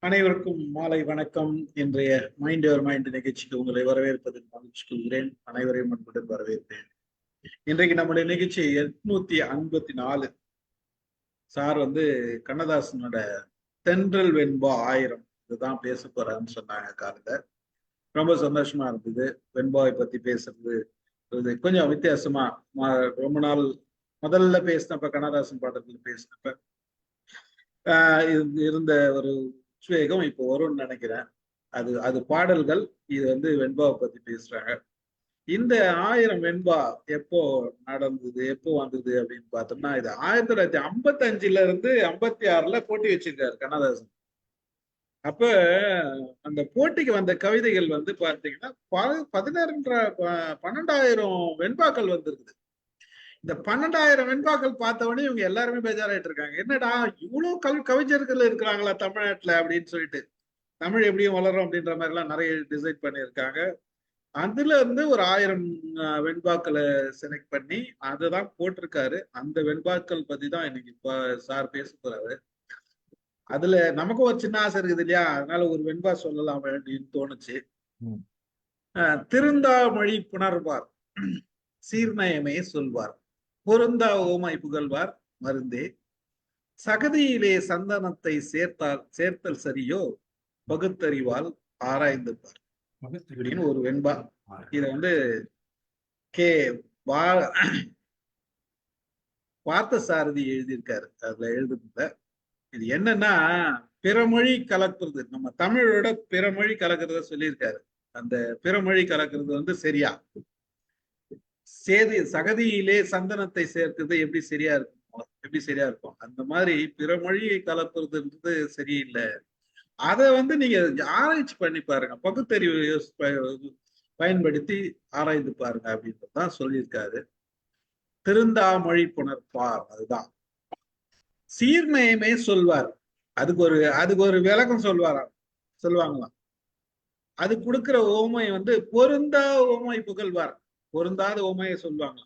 அனைவருக்கும் மாலை வணக்கம். இன்றைய மைண்ட் யுவர் மைண்ட் நிகழ்ச்சிக்கு உங்களை வரவேற்பதில் மகிழ்ச்சி கொள்கிறேன். அனைவரையும் அன்புடன் வரவேற்பேன். இன்றைக்கு நம்முடைய நிகழ்ச்சி 854. சார் கண்ணதாசனோட தென்றல் வெண்பா 1000 இதுதான் பேச போறான்னு சொன்னாங்க காலையில. ரொம்ப சந்தோஷமா இருந்தது. வெண்பாவை பத்தி பேசுறது கொஞ்சம் வித்தியாசமா. ரொம்ப நாள் முதல்ல பேசினப்ப, கண்ணதாசன் பாடல்கள் பேசினப்ப இருந்த ஒரு உத்வேகம் இப்போ வரும்னு நினைக்கிறேன். அது பாடல்கள். இது வெண்பாவை பத்தி பேசுறாங்க. இந்த 1000 வெண்பா எப்போ நடந்தது, எப்போ வந்தது அப்படின்னு பார்த்தோம்னா, இது 1955 இருந்து 56 போட்டி வச்சிருக்காரு கண்ணதாசன். அப்ப அந்த போட்டிக்கு வந்த கவிதைகள் பார்த்தீங்கன்னா 12,000 வெண்பாக்கள் வந்திருக்குது. இந்த 12,000 வெண்பாக்கள் பார்த்தவொடனே இவங்க எல்லாருமே பேஜாராயிட்டு இருக்காங்க. என்னடா இவ்வளவு கவிஞர்கள் இருக்கிறாங்களா தமிழ்நாட்டுல அப்படின்னு சொல்லிட்டு. தமிழ் எப்படியும் வளரும் அப்படின்ற மாதிரி எல்லாம் நிறைய டிசைட் பண்ணியிருக்காங்க. அதுல ஒரு 1000 வெண்பாக்களை செலக்ட் பண்ணி அதுதான் போட்டிருக்காரு. அந்த வெண்பாக்கள் பத்தி தான் இன்னைக்கு சார் பேச போறாரு. அதுல நமக்கும் ஒரு சின்ன ஆசை இருக்குது இல்லையா, அதனால ஒரு வெண்பா சொல்லலாம் அப்படின்னு தோணுச்சு. திருந்தாமொழி புணர்வார், சீர்நயமே சொல்வார், பொருந்தா ஓமை புகழ்வார் மருந்தே, சகதியிலே சந்தனத்தை சேர்த்தல் சரியோ, பகுத்தறிவால் ஆராய்ந்து பார் அப்படின்னு ஒரு வெண்பா. இத கே பார்த்த சாரதி எழுதியிருக்காரு. அதுல எழுதுனத இது என்னன்னா, பிறமொழி கலக்குறது, நம்ம தமிழோட பிறமொழி கலக்கிறத சொல்லியிருக்காரு. அந்த பிறமொழி கலக்கிறது சரியா, சகதியிலே சந்தனத்தை சேர்க்கிறது எப்படி சரியா இருக்கும், அந்த மாதிரி பிறமொழியை கலப்புறதுன்றது சரியில்லை. அதை நீங்க ஆராய்ச்சி பண்ணி பாருங்க, பகுத்தறிவு பயன்படுத்தி ஆராய்ந்து பாருங்க அப்படின்றதுதான் சொல்லியிருக்காரு. திருந்தாமொழி புணர்ப்பார், அதுதான். சீர்நயமே சொல்வார், அதுக்கு ஒரு விளக்கம் சொல்லுவாங்களாம். அது கொடுக்கிற ஓமை பொருந்தா ஓமை புகழ்வார், பொருந்தாத ஓமையை சொல்லுவாங்க.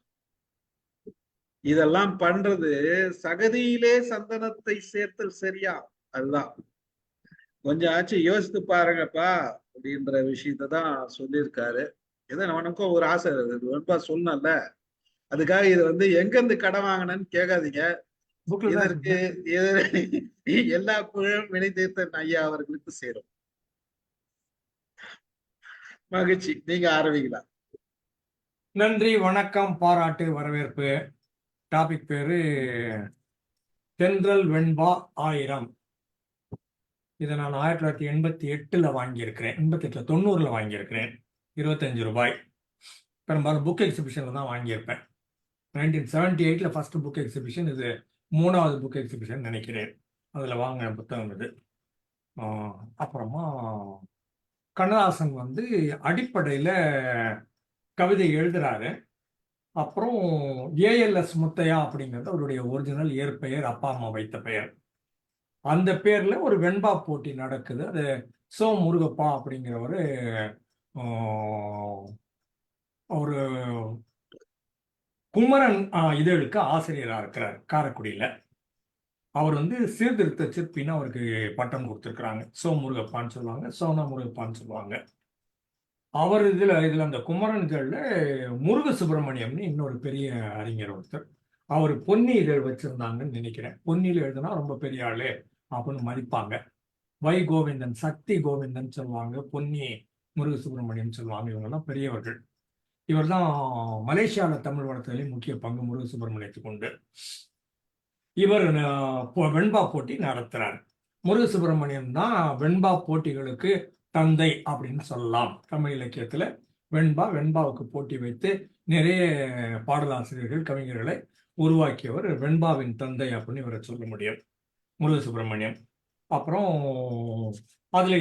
இதெல்லாம் பண்றது சகதியிலே சந்தனத்தை சேர்த்தல் சரியா, அதுதான். கொஞ்சம் ஆச்சு யோசித்து பாருங்கப்பா அப்படின்ற விஷயத்தான் சொல்லியிருக்காரு. இதை நமக்கும் ஒரு ஆசை ரொம்ப சொன்னல, அதுக்காக இது எங்க இருந்து கடன் வாங்கினேன்னு கேட்காதீங்க. இதற்கு எல்லா புகழும் வினை தீர்த்த ஐயா அவர்களுக்கு சேரும். மகிழ்ச்சி, நீங்க ஆரம்பிக்கலாம். நன்றி, வணக்கம், பாராட்டு, வரவேற்பு. டாபிக் பேரு தென்றல் வெண்பா 1000. இதை நான் 1988 வாங்கியிருக்கிறேன், 88 90 வாங்கியிருக்கிறேன். 25 ரூபாய். பெரும்பாலும் புக் எக்ஸிபிஷன்ல தான் வாங்கியிருப்பேன். 1978 ஃபர்ஸ்ட் புக் எக்ஸிபிஷன், இது 3வது புக் எக்ஸிபிஷன் நினைக்கிறேன். அதில் வாங்கின புத்தகம் இது. அப்புறமா கண்ணதாசன் அடிப்படையில் கவிதை எழுதுறாரு. அப்புறம் ஏஎல்எஸ் முத்தையா அப்படிங்கிறது அவருடைய ஒரிஜினல் இயற்பெயர், அப்பா அம்மா வைத்த பெயர். அந்த பேர்ல ஒரு வெண்பா போட்டி நடக்குது. அது சோ முருகப்பா அப்படிங்கிறவர் ஒரு குமரன் இதழுக்கு ஆசிரியராக இருக்கிறார் காரைக்குடியில. அவர் சீர்திருத்த சிற்பின்னு அவருக்கு பட்டம் கொடுத்துருக்குறாங்க. சோ முருகப்பான்னு சொல்லுவாங்க, சோனா முருகப்பான்னு சொல்லுவாங்க. அவர் இதுல அந்த குமரன்கள்ல முருக சுப்பிரமணியம்னு இன்னொரு பெரிய அறிஞர் ஒருத்தர். அவர் பொன்னி இதழ் வச்சிருந்தாங்கன்னு நினைக்கிறேன். பொன்னியில் எழுதுனா ரொம்ப பெரிய ஆளு அப்படின்னு மதிப்பாங்க. வை கோவிந்தன், சக்தி கோவிந்தன் சொல்லுவாங்க, பொன்னி முருக சுப்பிரமணியம் சொல்லுவாங்க. இவங்கெல்லாம் பெரியவர்கள். இவர் தான் மலேசியாவில் தமிழ் வளர்த்ததிலே முக்கிய பங்கு முருக சுப்பிரமணியத்துக்கு உண்டு. இவர் வெண்பா போட்டி நடத்துறார். முருக சுப்பிரமணியம் தான் வெண்பா போட்டிகளுக்கு தந்தை அப்படின்னு சொல்லலாம். தமிழ் இலக்கியத்துல வெண்பாவுக்கு போட்டி வைத்து நிறைய பாடலாசிரியர்கள், கவிஞர்களை உருவாக்கியவர் வெண்பாவின் தந்தை அப்படின்னு இவரை சொல்ல முடியும், முருக சுப்பிரமணியம். அப்புறம் அதுல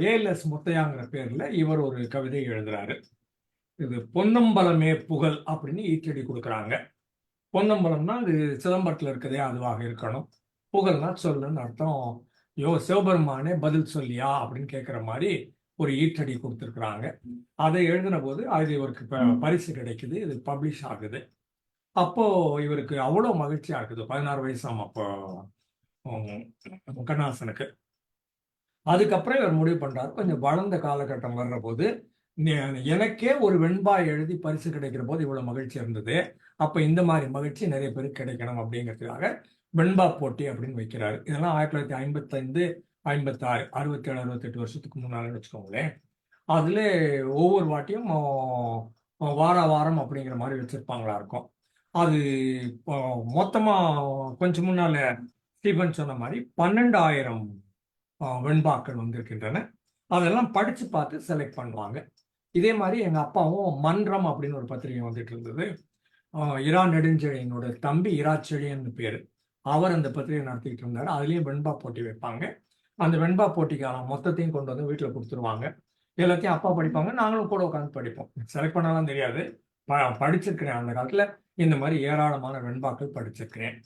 ஏஎல்எஸ் முத்தையாங்கிற பேர்ல இவர் ஒரு கவிதை எழுதுறாரு. இது பொன்னம்பலமே புகழ் அப்படின்னு ஈற்றடி கொடுக்குறாங்க. பொன்னம்பலம்னா அது சிதம்பரத்துல இருக்கதே அதுவாக இருக்கணும். புகழ்னா சொல்லுன்னு அர்த்தம். சிவபெருமானே பதில் சொல்லியா அப்படின்னு கேட்குற மாதிரி ஒரு ஈற்றடி கொடுத்துருக்குறாங்க. அதை எழுதின போது அது இவருக்கு பரிசு கிடைக்குது, இது பப்ளிஷ் ஆகுது. அப்போ இவருக்கு அவ்வளோ மகிழ்ச்சியா இருக்குது. 16 வயசாம் அப்போ கண்ணாசனுக்கு. அதுக்கப்புறம் இவர் முடிவு பண்றாரு, கொஞ்சம் வளர்ந்த காலகட்டம் வர்ற போது எனக்கே ஒரு வெண்பா எழுதி பரிசு கிடைக்கிற போது இவ்வளவு மகிழ்ச்சி இருந்தது. அப்ப இந்த மாதிரி மகிழ்ச்சி நிறைய பேருக்கு கிடைக்கணும் அப்படிங்கிறதுக்காக வெண்பா போட்டி அப்படின்னு வைக்கிறாரு. இதெல்லாம் 1955, 56, 67, 68 வருஷத்துக்கு முன்னால வச்சுக்கோங்களேன். அதுல ஒவ்வொரு வாட்டியும் வார வாரம் அப்படிங்கிற மாதிரி வச்சிருப்பாங்களா இருக்கும். அது மொத்தமா கொஞ்சம் முன்னால ஸ்டீபன் சொன்ன மாதிரி 12,000 வெண்பாக்கள் வந்திருக்கின்றன. அதெல்லாம் படிச்சு பார்த்து செலக்ட் பண்ணுவாங்க. இதே மாதிரி எங்க அப்பாவும் மன்றம் அப்படின்னு ஒரு பத்திரிகை வந்துட்டு இருந்தது. இரா நெடுஞ்செழியனோட தம்பி இரா செழியன் பேரு. அவர் அந்த பத்திரிகை நடத்திட்டு இருந்தாரு. அதுலயும் வெண்பா போட்டி வைப்பாங்க. அந்த வெண்பா போட்டிக்கான மொத்தத்தையும் கொண்டு வந்து வீட்டுல கொடுத்துருவாங்க. எல்லாத்தையும் அப்பா படிப்பாங்க, நாங்களும் கூட உட்காந்து படிப்போம். செலக்ட் பண்ணலாம் தெரியாது, படிச்சிருக்கிறேன். அந்த காலத்துல இந்த மாதிரி ஏராளமான வெண்பாக்கள் படிச்சிருக்கிறேன்.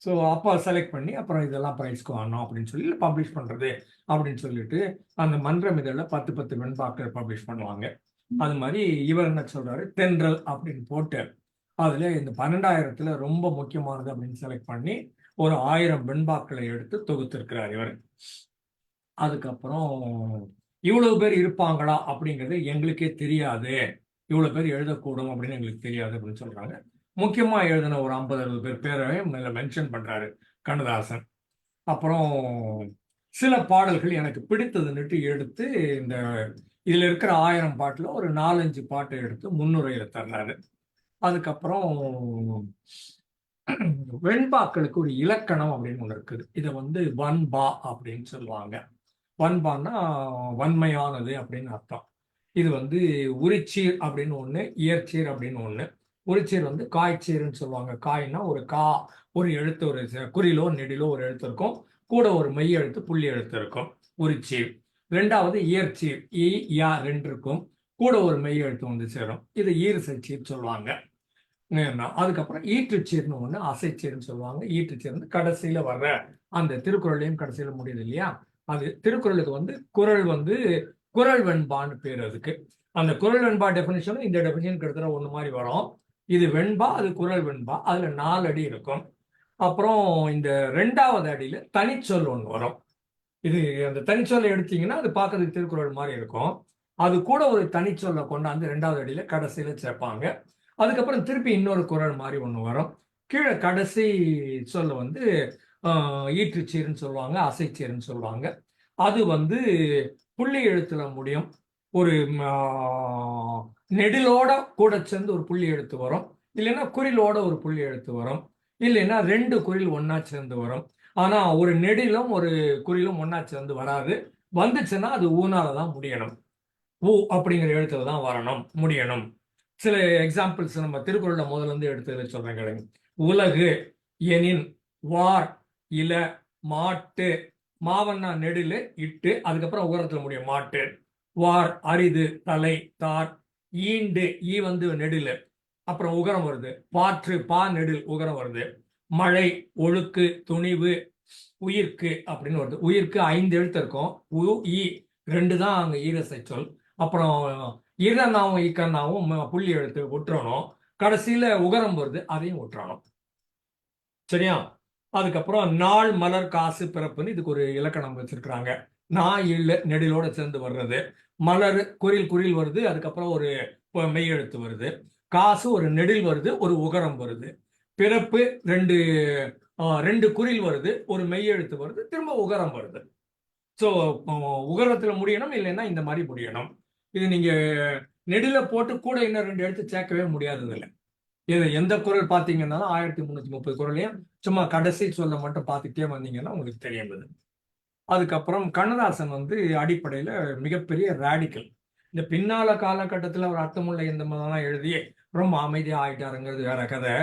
ஸோ அப்பா செலக்ட் பண்ணி அப்புறம் இதெல்லாம் ப்ரைஸ்க்கு வாங்கணும் அப்படின்னு சொல்லி பப்ளிஷ் பண்றது அப்படின்னு சொல்லிட்டு அந்த மன்றம் இதழில் 10 வெண்பாக்கள் பப்ளிஷ் பண்ணுவாங்க. அது மாதிரி இவர் என்ன சொல்றாரு, தென்றல் அப்படின்னு போட்டு அதுல இந்த 12,000த்துல ரொம்ப முக்கியமானது அப்படின்னு செலக்ட் பண்ணி ஒரு 1000 வெண்பாக்களை எடுத்து தொகுத்திருக்கிறார் இவர். அதுக்கப்புறம் இவ்வளவு பேர் இருப்பாங்களா அப்படிங்கிறது எங்களுக்கே தெரியாது, இவ்வளவு பேர் எழுதக்கூடும் அப்படின்னு எங்களுக்கு தெரியாது அப்படின்னு சொல்றாங்க. முக்கியமா எழுதின ஒரு 50-60 பேர் பேரையும் மென்ஷன் பண்றாரு கண்ணதாசன். அப்புறம் சில பாடல்கள் எனக்கு பிடித்ததுன்னுட்டு எடுத்து இந்த இதுல இருக்கிற 1000 பாட்டுல ஒரு 4-5 பாட்டை எடுத்து முன்னுரையில தர்றாரு. அதுக்கப்புறம் வெண்பாக்களுக்கு ஒரு இலக்கணம் அப்படின்னு ஒண்ணு இருக்குது. இதை வந்து வன்பா அப்படின்னு சொல்லுவாங்க. வன்பான்னா வன்மையானது அப்படின்னு அர்த்தம். இது வந்து உரிச்சீர் அப்படின்னு ஒண்ணு, இயற்சீர் அப்படின்னு ஒண்ணு. உரிச்சீர் வந்து காய்ச்சீர்னு சொல்லுவாங்க. காய்னா ஒரு ஒரு எழுத்து, ஒரு குறிலோ நெடிலோ ஒரு எழுத்து இருக்கும், கூட ஒரு மெய் எழுத்து புள்ளி எழுத்து இருக்கும், உரிச்சீர். ரெண்டாவது இயற்சீர், இ யா 2 இருக்கும், கூட ஒரு மெய் எழுத்து வந்து சேரும், இது ஈறுசைச்சீர் சொல்லுவாங்க. அதுக்கப்புறம் ஈற்றுச்சீர்னு ஒண்ணு, அசைச்சீர்னு சொல்லுவாங்க. ஈற்றுச்சீர்னு கடைசியில வர்ற அந்த திருக்குறளையும் கடைசியில முடியுது இல்லையா, அது திருக்குறளுக்கு வந்து குறள் வெண்பான்னு பேர் அதுக்கு. அந்த குறள் வெண்பா டெபினிஷனும் இந்த டெபினிஷன் கிட்டத்தட்ட ஒண்ணு மாதிரி வரும். இது வெண்பா, அது குறள் வெண்பா. அதுல 4 அடி இருக்கும். அப்புறம் இந்த 2வது அடியில தனிச்சொல் ஒண்ணு வரும். இது அந்த தனிச்சொல்லை எடுத்தீங்கன்னா அது பார்க்கறதுக்கு திருக்குறள் மாதிரி இருக்கும். அது கூட ஒரு தனிச்சொல்லை கொண்டாந்து 2வது அடியில கடைசியில சேர்ப்பாங்க. அதுக்கப்புறம் திருப்பி இன்னொரு குறள் மாதிரி ஒண்ணு வரும். கீழே கடைசி சொல்ல வந்து ஈற்றுச்சீர்னு சொல்லுவாங்க, அசைச்சீர்னு சொல்லுவாங்க. அது வந்து புள்ளி எழுத்துல முடியும். ஒரு நெடிலோட கூட சேர்ந்து ஒரு புள்ளி எழுத்து வரும், இல்லைன்னா குறிலோட ஒரு புள்ளி எழுத்து வரும், இல்லைன்னா 2 குறில் ஒன்னா சேர்ந்து வரும். ஆனா ஒரு நெடிலும் ஒரு குறிலும் ஒன்னா சேர்ந்து வராது. வந்துச்சுன்னா அது ஊனாலதான் முடியணும். ஊ அப்படிங்கிற எழுத்துல தான் வரணும், முடியணும். சில எக்ஸாம்பிள்ஸ் நம்ம திருக்குறள்ல முதல்ல இருந்து எடுத்து சொல்றேன் கேளுங்க. உலகு எனின் வார் இல மாட்டு, மாவன்னா நெடிலு இட்டு, அதுக்கப்புறம் உகரத்துல முடியும் மாட்டு. வார் அரிது தலை தார், ஈண்டு ஈ வந்து நெடிலு, அப்புறம் உகரம் வருது. பாற்று பா நெடில் உகரம் வருது. மழை ஒழுக்கு துணிவு உயிர்க்கு அப்படின்னு வருது. உயிர்க்கு 5 எழுத்து இருக்கும், உ ஈ 2 தான் அங்க ஈரசை சொல். அப்புறம் இரனாவும் இக்கன்னாவும் புள்ளி எழுத்து விட்டுறணும். கடைசியில உகரம் வருது, அதையும் விட்டுறணும். சரியா? அதுக்கப்புறம் நாள் மலர் காசு பிறப்புன்னு இதுக்கு ஒரு இலக்கணம் வச்சிருக்கிறாங்க. நான் இல்ல நெடிலோட சேர்ந்து வர்றது, மலர் குறில் வருது, அதுக்கப்புறம் ஒரு மெய் எழுத்து வருது, காசு ஒரு நெடில் வருது, ஒரு உகரம் வருது, பிறப்பு 2 குறில் வருது, ஒரு மெய் எழுத்து வருது, திரும்ப உகரம் வருது. ஸோ உகரத்துல முடியணும், இல்லைன்னா இந்த மாதிரி முடியணும். இது நீங்க நெடில போட்டு கூட இன்னும் 2 எழுத்து சேர்க்கவே முடியாதது இல்லை. இது எந்த குறள் பார்த்தீங்கன்னா 1330 குறளையும் சும்மா கடைசி சொல்ல மட்டும் பார்த்துட்டே வந்தீங்கன்னா உங்களுக்கு தெரியுது. அதுக்கப்புறம் கண்ணதாசன் வந்து அடிப்படையில மிகப்பெரிய ரேடிக்கல். இந்த பின்னால காலகட்டத்தில் அவர் அர்த்தமுள்ள இந்த மாதிரிலாம் எழுதி ரொம்ப அமைதியா ஆயிட்டாருங்கிறது வேற கதை.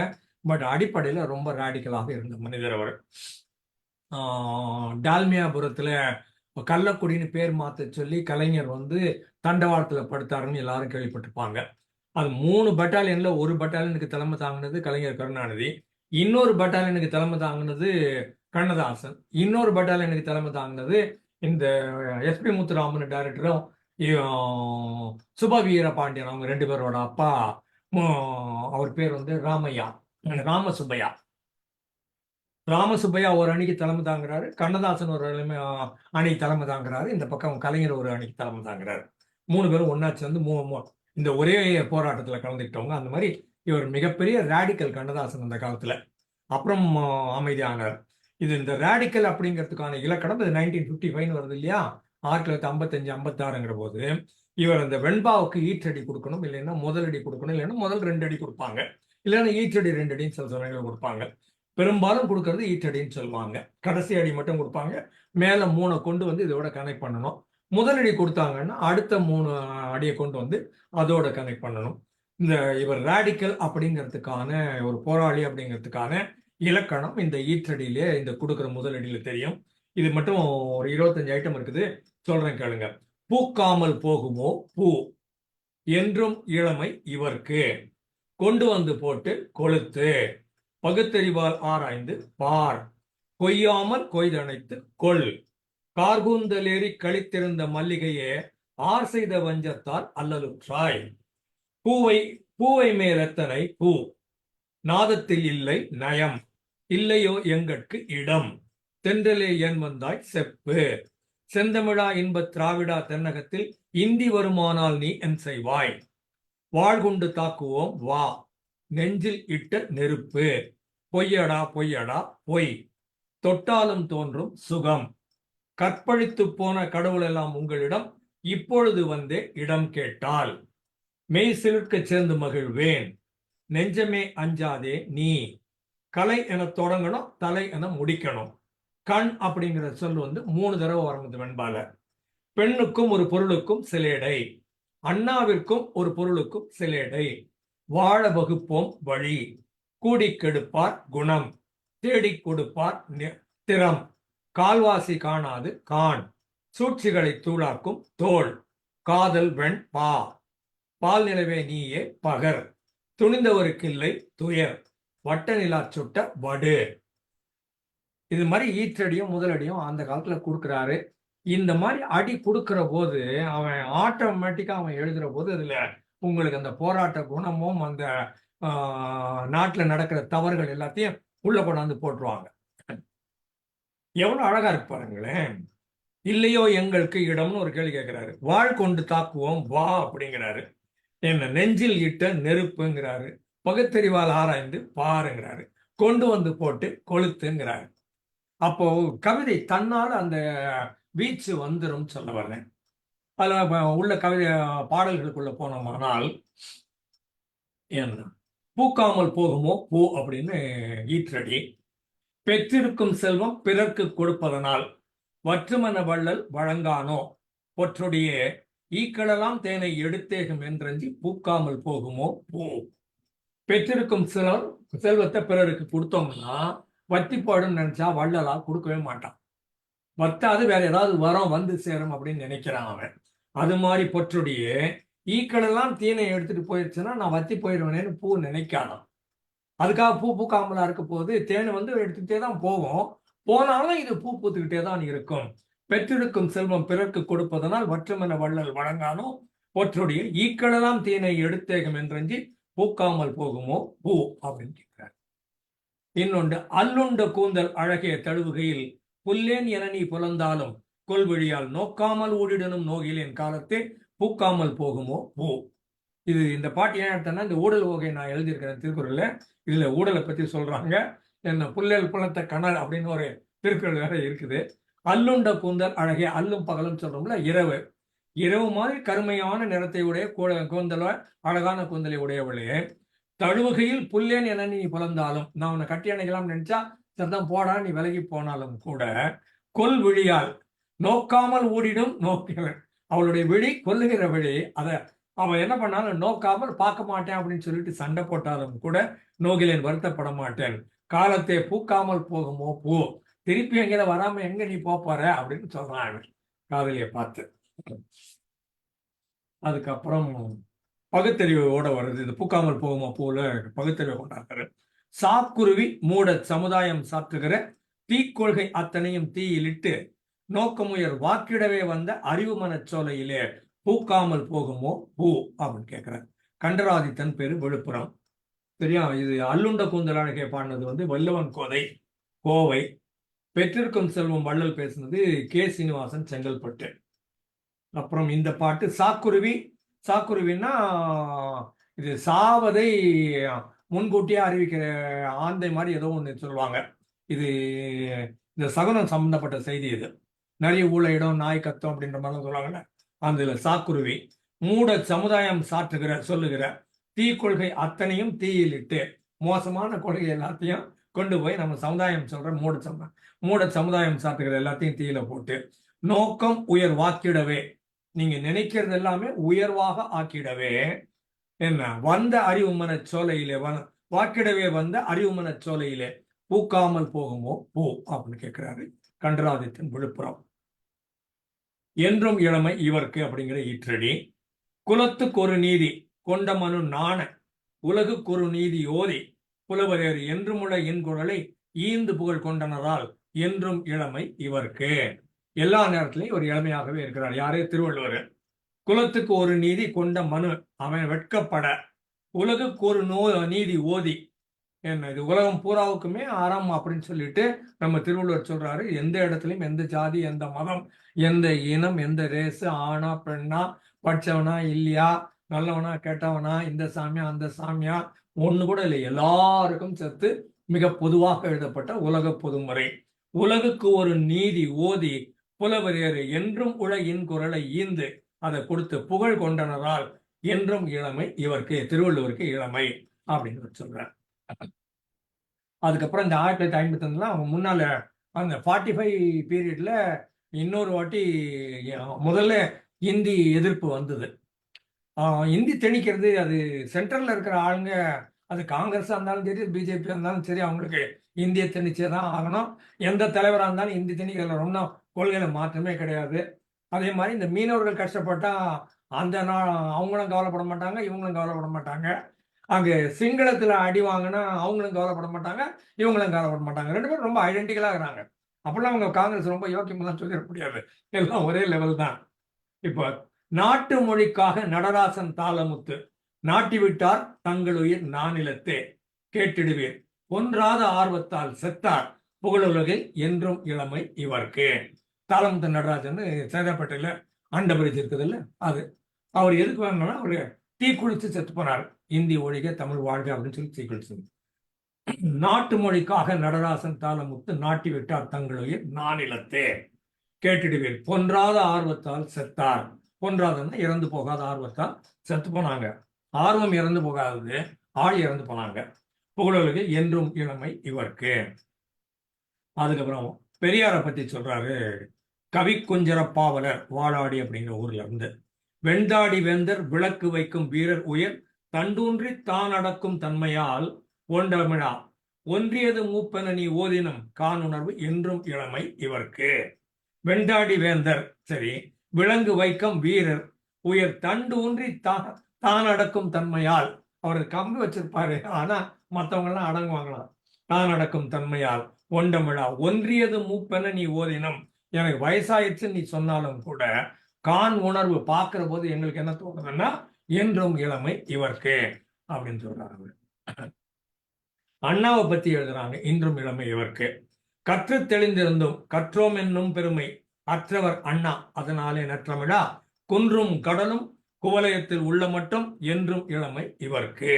பட் அடிப்படையில ரொம்ப ரேடிக்கலாக இருந்த மனிதர் அவர். டால்மியாபுரத்துல கள்ளக்குடின்னு பேர் மாத்த சொல்லி கலைஞர் வந்து தண்டவாளத்துல படுத்தாருன்னு எல்லாரும் கேள்விப்பட்டிருப்பாங்க. அது 3 பட்டாலியன்ல 1 பட்டாலியனுக்கு தலைமை தாங்கினது கலைஞர் கருணாநிதி, இன்னொரு பட்டாலியனுக்கு தலைமை தாங்கினது கண்ணதாசன், இன்னொரு பட்டாலியனுக்கு தலைமை தாங்கினது இந்த எஸ்பி முத்துராமன் டைரக்டரும் சுப வீரபாண்டியன், அவங்க 2 பேரோட அப்பா. அவர் பேர் வந்து ராமையா, ராமசுப்பையா. ராமசுப்பையா ஒரு அணிக்கு தலைமை தாங்குறாரு, கண்ணதாசன் ஒரு அணி தலைமை தாங்குறாரு, இந்த பக்கம் கலைஞர் ஒரு அணிக்கு தலைமை தாங்குறாரு. 3 பேரும் ஒன்னா சேர்ந்து இந்த ஒரே போராட்டத்துல கலந்துக்கிட்டவங்க. அந்த மாதிரி இவர் மிகப்பெரிய ரேடிக்கல் கண்ணதாசன் அந்த காலத்துல. அப்புறம் அமைதியானார். இந்த ரேடிக்கல் அப்படிங்கிறதுக்கான இலக்கணம் இது 1955 வருது இல்லையா, 1955 56ங்கிற போது இவர் அந்த வெண்பாவுக்கு ஈற்றடி கொடுக்கணும், இல்லைன்னா முதலடி கொடுக்கணும், இல்லைன்னா முதல் 2 அடி கொடுப்பாங்க, இல்லைன்னா ஈற்றடி 2 அடின்னு சில சமயங்கள் கொடுப்பாங்க. பெரும்பாலும் கொடுக்கறது ஈற்றடின்னு சொல்லுவாங்க. கடைசி அடி மட்டும் கொடுப்பாங்க, மேல 3 கொண்டு வந்து இதோட கனெக்ட் பண்ணணும். முதலடி கொடுத்தாங்கன்னா அடுத்த 3 அடியை கொண்டு வந்து அதோட கனெக்ட் பண்ணணும். இவர் ரேடிக்கல் அப்படிங்கிறதுக்கான ஒரு போராளி அப்படிங்கிறதுக்கான இலக்கணம் இந்த ஈற்றடியிலே இந்த கொடுக்குற முதலடியில தெரியும். இது மட்டும் ஒரு 25 ஐட்டம் இருக்குது, சொல்றேன் கேளுங்க. பூக்காமல் போகுமோ பூ என்றும் இளமை இவர்க்கு, கொண்டு வந்து போட்டு கொளுத்து, பகுத்தறிவால் ஆராய்ந்து பார், கொய்யாமல் கொய்தணைத்து கொள், கார்கூந்தலேறி கழித்திருந்த மல்லிகையே ஆர் செய்த வஞ்சத்தால் அல்லலுற்றாய், பூவை மேல் எத்தனை பூ, நாதத்தில் இல்லை நயம், இல்லையோ எங்கட்கு இடம், தென்றலே ஏன் வந்தாய் செப்பு, செந்தமிழா இன்பத் திராவிடா தென்னகத்தில் இந்தி வருமானால் நீ என் செய்வாய், வாழ்குண்டு தாக்குவோம் வா, நெஞ்சில் இட்ட நெருப்பு, பொய்யடா பொய்யடா பொய், தொட்டாலும் தோன்றும் சுகம், கற்பழித்து போன கடவுள் எல்லாம் உங்களிடம் இப்பொழுது வந்தே இடம் கேட்டால், மெய் சிலிர்க்க சேர்ந்து மகிழ்வேன், நெஞ்சமே அஞ்சாதே நீ, கலை என தொடங்கணும், தலை என முடிக்கணும். கண் அப்படிங்கிற சொல் 3 தடவை வரணும் வெண்பால. பெண்ணுக்கும் ஒரு பொருளுக்கும் சிலேடை, அண்ணாவிற்கும் ஒரு பொருளுக்கும் சிலேடை, வாழ வகுப்போம் வழி, கூடி கெடுப்பார் குணம், தேடி கொடுப்பார் திறம், கால்வாசி காணாது கான், சூழ்ச்சிகளை தூளாக்கும் தோல், காதல் வெண் பா, பால் நிலவே நீயே பகர், துணிந்தவருக்கில்லை துயர், வட்ட நிலா சுட்ட வடு. இது மாதிரி ஈற்றடியும் முதலடியும் அந்த காலத்துல கொடுக்குறாரு. இந்த மாதிரி அடி கொடுக்கிற போது அவன் ஆட்டோமேட்டிக்கா அவன் எழுதுற போது அதுல உங்களுக்கு அந்த போராட்ட குணமும் அந்த நாட்டுல நடக்கிற தவறுகள் எல்லாத்தையும் உள்ள கொண்டாந்து போட்டுருவாங்க. எவ்வளவு அழகா இருக்கு பாருங்களேன். இல்லையோ எங்களுக்கு இடம்னு ஒரு கேள்வி கேட்கிறாரு. வாழ் கொண்டு தாக்குவோம் வா அப்படிங்கிறாரு. என்ன நெஞ்சில் இட்ட நெருப்புங்கிறாரு. பகுத்தறிவால் ஆராய்ந்து பாருங்கிறாரு. கொண்டு வந்து போட்டு கொளுத்துங்கிறாரு. அப்போ கவிதை தன்னால் அந்த வீச்சு வந்துடும் சொல்ல வர்றேன். அதுல உள்ள கவிதை பாடல்களுக்குள்ள போனோமானால் என்ன, பூக்காமல் போகுமோ பூ அப்படின்னு ஈற்றடி, பெற்றிருக்கும் செல்வம் பிறர்க்கு கொடுப்பதனால் வற்றுமன வள்ளல் வழங்கானோ பொற்றொடியே, ஈக்களெல்லாம் தேனை எடுத்தேகும் என்றஞ்சி பூக்காமல் போகுமோ பூ. பெற்றிருக்கும் செல்வத்தை பிறருக்கு கொடுத்தோம்னா வத்தி போடும் நினைச்சா வள்ளலா கொடுக்கவே மாட்டான். வத்தாது வேற ஏதாவது வரம் வந்து சேரும் அப்படின்னு நினைக்கிறான் அவன். அது மாதிரி பொற்றுடியே, ஈக்களெல்லாம் தீனை எடுத்துட்டு போயிடுச்சுன்னா நான் வத்தி போயிடுவேனேன்னு பூ நினைக்காதான். அதுக்காக பூ பூக்காமலா இருக்க போது தேனை எடுத்துக்கிட்டே தான் போகும். போனாலும் இது பூ பூத்துக்கிட்டே தான் இருக்கும். பெற்றிருக்கும் செல்வம் பிறர்க்கு கொடுப்பதனால் வற்றுமென வள்ளல் வழங்கானோ பொற்றுடியே, ஈக்களெல்லாம் தீனை எடுத்தேகம் என்றஞ்சி பூக்காமல் போகுமோ பூ அப்படின்னு கேட்கிறார். இன்னொன்று, அல்லுண்ட கூந்தல் அழகிய தழுவுகையில் புல்லேன் என நீ புலந்தாலும் கொள்வழியால் நோக்காமல் ஊடிடனும் நோகிலேன் காலத்தே பூக்காமல் போகுமோ பூ. இது இந்த பாட்டு ஏன் எடுத்தேன்னா, இந்த ஊடல் ஓகை நான் எழுதியிருக்கிறேன் திருக்குறள்ல. இதுல ஊடலை பத்தி சொல்றாங்க. என்ன புல்லேல் புலத்த கணல் அப்படின்னு ஒரு திருக்குறள் வேற இருக்குது. அல்லுண்ட கூந்தல் அழகிய, அல்லும் பகலும் சொல்றோம்ல, இரவு. இரவு மாதிரி கருமையான நிறத்தை உடைய கூந்தல, அழகான கூந்தலை உடையவளே, தழுவுகையில் புல்லேன் என நீ புலந்தாலும், நான் உன்னை கட்டி அணைக்கலாம் நினைச்சா சரிதான் போடா நீ விலகி போனாலும் கூட, கொல் விழியால் நோக்காமல் ஊடிடும் நோக்கியவன், அவளுடைய விழி கொல்லுகிற விழி, அதை அவன் என்ன பண்ணாலும் நோக்காமல் பார்க்க மாட்டேன் அப்படின்னு சொல்லிட்டு சண்டை போட்டாலும் கூட நோகிலேன் வருத்தப்பட மாட்டேன், காலத்தை பூக்காமல் போகுமோ பூ, திருப்பி எங்கே வராம எங்க நீ போற அப்படின்னு சொல்றான் காதலியை பார்த்து. அதுக்கப்புறம் பகுத்தறிவோட வருது. இது பூக்காமல் போகுமா பூல பகுத்தறிவை கொண்டாடுறாரு. சாக்குருவி மூட சமுதாயம் சாற்றுகிற தீக்கொள்கை அத்தனையும் தீயிலிட்டு நோக்கமுயர் வாக்கிடவே வந்த அறிவு மனச்சோலையிலே பூக்காமல் போகுமோ பூ அப்படின்னு கேட்கிறார். கண்டராதித்தன் பேரு, விழுப்புரம். சரியா? இது அல்லுண்ட கூந்தல் அழகே பாடினது வல்லவன் கோதை. கோவை. பெற்றிருக்கும் செல்வம் வள்ளல் பேசுனது கே. சீனிவாசன் செங்கல்பட்டு. அப்புறம் இந்த பாட்டு சாக்குருவி. சாக்குருவின்னா இது சாவதை முன்கூட்டியே அறிவிக்கிற ஆந்தை மாதிரி ஏதோ ஒன்று சொல்லுவாங்க. இது இந்த சகுனம் சம்பந்தப்பட்ட செய்தி. இது நிறைய ஊழையிடம் நாய் கத்தம் அப்படின்ற மாதிரிலாம் சொல்லுவாங்கல்ல, அந்த சாக்குருவி. மூட சமுதாயம் சாற்றுகிற சொல்லுகிற தீக்கொள்கை அத்தனையும் தீயிலிட்டு, மோசமான கொள்கை எல்லாத்தையும் கொண்டு போய் நம்ம சமுதாயம் சொல்ற மூட சமுதாயம் சாற்றுகிற எல்லாத்தையும் தீயில போட்டு, நோக்கம் உயர் வாக்கிடவே, நீங்க நினைக்கிறது எல்லாமே உயர்வாக ஆக்கிடவே, என்ன வந்த அறிவுமன சோலையிலே வாக்கிடவே வந்த அறிவுமன சோலையிலே பூக்காமல் போகுமோ பூ அப்படின்னு கேட்கிறாரு கண்டராதித்தன், விழுப்புரம். என்றும் இளமை இவர்க்கு அப்படிங்கிற ஈற்றடி. குலத்துக்கு ஒரு நீதி கொண்ட மனு நாண உலகுக்கு ஒரு நீதி ஓதி புலவரேறு என்றுமுள்ள என் குரலை ஈந்து புகழ் கொண்டனரால் என்றும் இளமை இவர்க்கு. எல்லா நேரத்திலையும் ஒரு இளமையாகவே இருக்கிறார். யாரே? திருவள்ளுவர். குலத்துக்கு ஒரு நீதி கொண்ட மனு, அவன் வெட்கப்பட, உலகுக்கு ஒரு நீதி ஓதி, என்ன இது உலகம் பூராவுக்குமே அறம் அப்படின்னு சொல்லிட்டு நம்ம திருவள்ளுவர் சொல்றாரு. எந்த இடத்துலையும் எந்த ஜாதி, எந்த மதம், எந்த இனம், எந்த ரேசு, ஆணா பெண்ணா, படிச்சவனா இல்லையா, நல்லவனா கெட்டவனா, இந்த சாமியா அந்த சாமியா, ஒண்ணு கூட இல்லை. எல்லாருக்கும் சேர்த்து மிக பொதுவாக எழுதப்பட்ட உலக பொதுமுறை. உலகுக்கு ஒரு நீதி ஓதி புலவரேறு என்றும் உலகின் குரலை ஈந்து அதை கொடுத்து புகழ் கொண்டனரால் என்றும் இளமை இவர்க்கு, திருவள்ளுவருக்கு இளமை அப்படின்னு சொல்றார். அதுக்கப்புறம் இந்த 1951 அவங்க முன்னால அந்த 45 பீரியட்ல இன்னொரு வாட்டி முதல்ல இந்தி எதிர்ப்பு வந்தது. இந்தி திணிக்கிறது அது சென்ட்ரல்ல இருக்கிற ஆளுங்க, அது காங்கிரஸா இருந்தாலும் சரி, பிஜேபி இருந்தாலும் சரி, அவங்களுக்கு இந்திய திணிச்சே தான் ஆகணும். எந்த தலைவராக இருந்தாலும் இந்தி திணிக்கிறதுல ஒன்றும் கொள்கையில மாற்றமே கிடையாது. அதே மாதிரி இந்த மீனவர்கள் கஷ்டப்பட்டா அந்த அவங்களும் கவலைப்பட மாட்டாங்க, இவங்களும் கவலைப்பட மாட்டாங்க. அங்கே சிங்களத்துல அடி வாங்கினா அவங்களும் கவலைப்பட மாட்டாங்க, இவங்களும் கவலைப்பட மாட்டாங்க. ரெண்டு பேரும் ரொம்ப ஐடென்டிக்கலா இருக்கிறாங்க. அப்படிலாம் அவங்க காங்கிரஸ் ரொம்ப யோக்கியமெல்லாம் சொல்லிட முடியாது, எல்லாம் ஒரே லெவல் தான். இப்போ நாட்டு மொழிக்காக நடராசன் தாளமுத்து நாட்டிவிட்டார் தங்களுயிர் நானிலத்தே கேட்டிடுவீர் ஒன்றாத ஆர்வத்தால் செத்தார் புகழுலகில் என்றும் இளமை இவர்க்கு. தாளமுத்து நடராஜன் சேதப்பட்டையில அண்டபரிச்சு இருக்குது இல்ல, அது அவர் எதுக்கு வேணும்னா அவரு தீ குளிச்சு செத்து போனார். இந்தி ஒழிக தமிழ் வாழ்க அப்படின்னு சொல்லி தீ குளிச்சு. நாட்டு மொழிக்காக நடராசன் தாளமுத்து நாட்டி விட்டார் தங்களுயிர் நானிலத்தே கேட்டிடுவீர் பொன்றாத ஆர்வத்தால் செத்தார். பொன்றாதன்னா இறந்து போகாத ஆர்வத்தால் செத்து போனாங்க. ஆர்வம் இறந்து போகாதது, ஆள் இறந்து போனாங்க. புகழுலகில் என்றும் இளமை இவர்க்கு. அதுக்கப்புறம் பெரியாரை பத்தி சொல்றாரு. கவி குஞ்சர பாவலர் வாழாடி அப்படிங்கிற ஊர்ல இருந்து. வெண்தாடி வேந்தர் விளக்கு வைக்கும் வீரர் உயர் தண்டூன்றி தான் அடக்கும் தன்மையால் ஒன்றமிழா ஒன்றியது மூப்பென நீ ஓதினம் காணுணர்வு என்றும் இளமை இவர்க்கு. வெண்தாடி வேந்தர் சரி, விலங்கு வைக்கும் வீரர் உயர் தண்டு ஊன்றி தான் அடக்கும் தன்மையால், அவர் கம்பு வச்சிருப்பாரு, ஆனா மற்றவங்க எல்லாம் அடங்குவாங்களாம். தான் அடக்கும் தன்மையால் ஒண்டமிழா ஒன்றியது மூப்பென நீ ஓதினம், எனக்கு வயசாயிடுச்சு நீ சொன்னாலும் கூட கான் உணர்வு பார்க்கிற போது எங்களுக்கு என்ன தோணுதுன்னா என்றும் இளமை இவர்க்கு அப்படின்னு சொல்றாங்க. அண்ணாவை பத்தி எழுதுறாங்க. இன்றும் இளமை இவர்க்கு. கற்று தெளிந்திருந்தும் கற்றோம் என்னும் பெருமை அற்றவர் அண்ணா அதனாலே நற்றமிழா குன்றும் கடலும் குவலயத்தில் உள்ள மட்டும் என்றும் இளமை இவர்க்கு.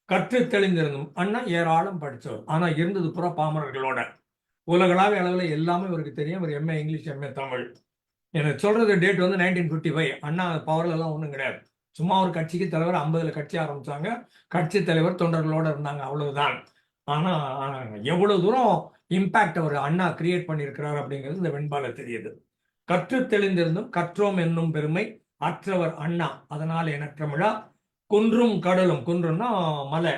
கற்று தெளிந்திருந்தும் அண்ணா ஏராளம் படித்தவர், ஆனா இருந்தது புற பாமரர்களோட. உலகளாவிய அளவில் எல்லாமே இவருக்கு தெரியும். இவர் எம்ஏ இங்கிலீஷ், எம்ஏ தமிழ். எனக்கு சொல்றது டேட் வந்து 1955. அண்ணா பவர்ல எல்லாம் ஒன்றும் கிடையாது. சும்மா ஒரு கட்சிக்கு தலைவர். 50ல கட்சி ஆரம்பிச்சாங்க. கட்சி தலைவர் தொண்டர்களோட இருந்தாங்க, அவ்வளவுதான். ஆனா எவ்வளவு தூரம் இம்பாக்ட் அவர் அண்ணா கிரியேட் பண்ணியிருக்கிறார் அப்படிங்கிறது இந்த வெண்பால தெரியுது. கற்று தெளிந்திருந்தும் கற்றோம் என்னும் பெருமை அற்றவர் அண்ணா அதனால் எனற்றமிழா குன்றும் கடலும். குன்றும்னா மலை,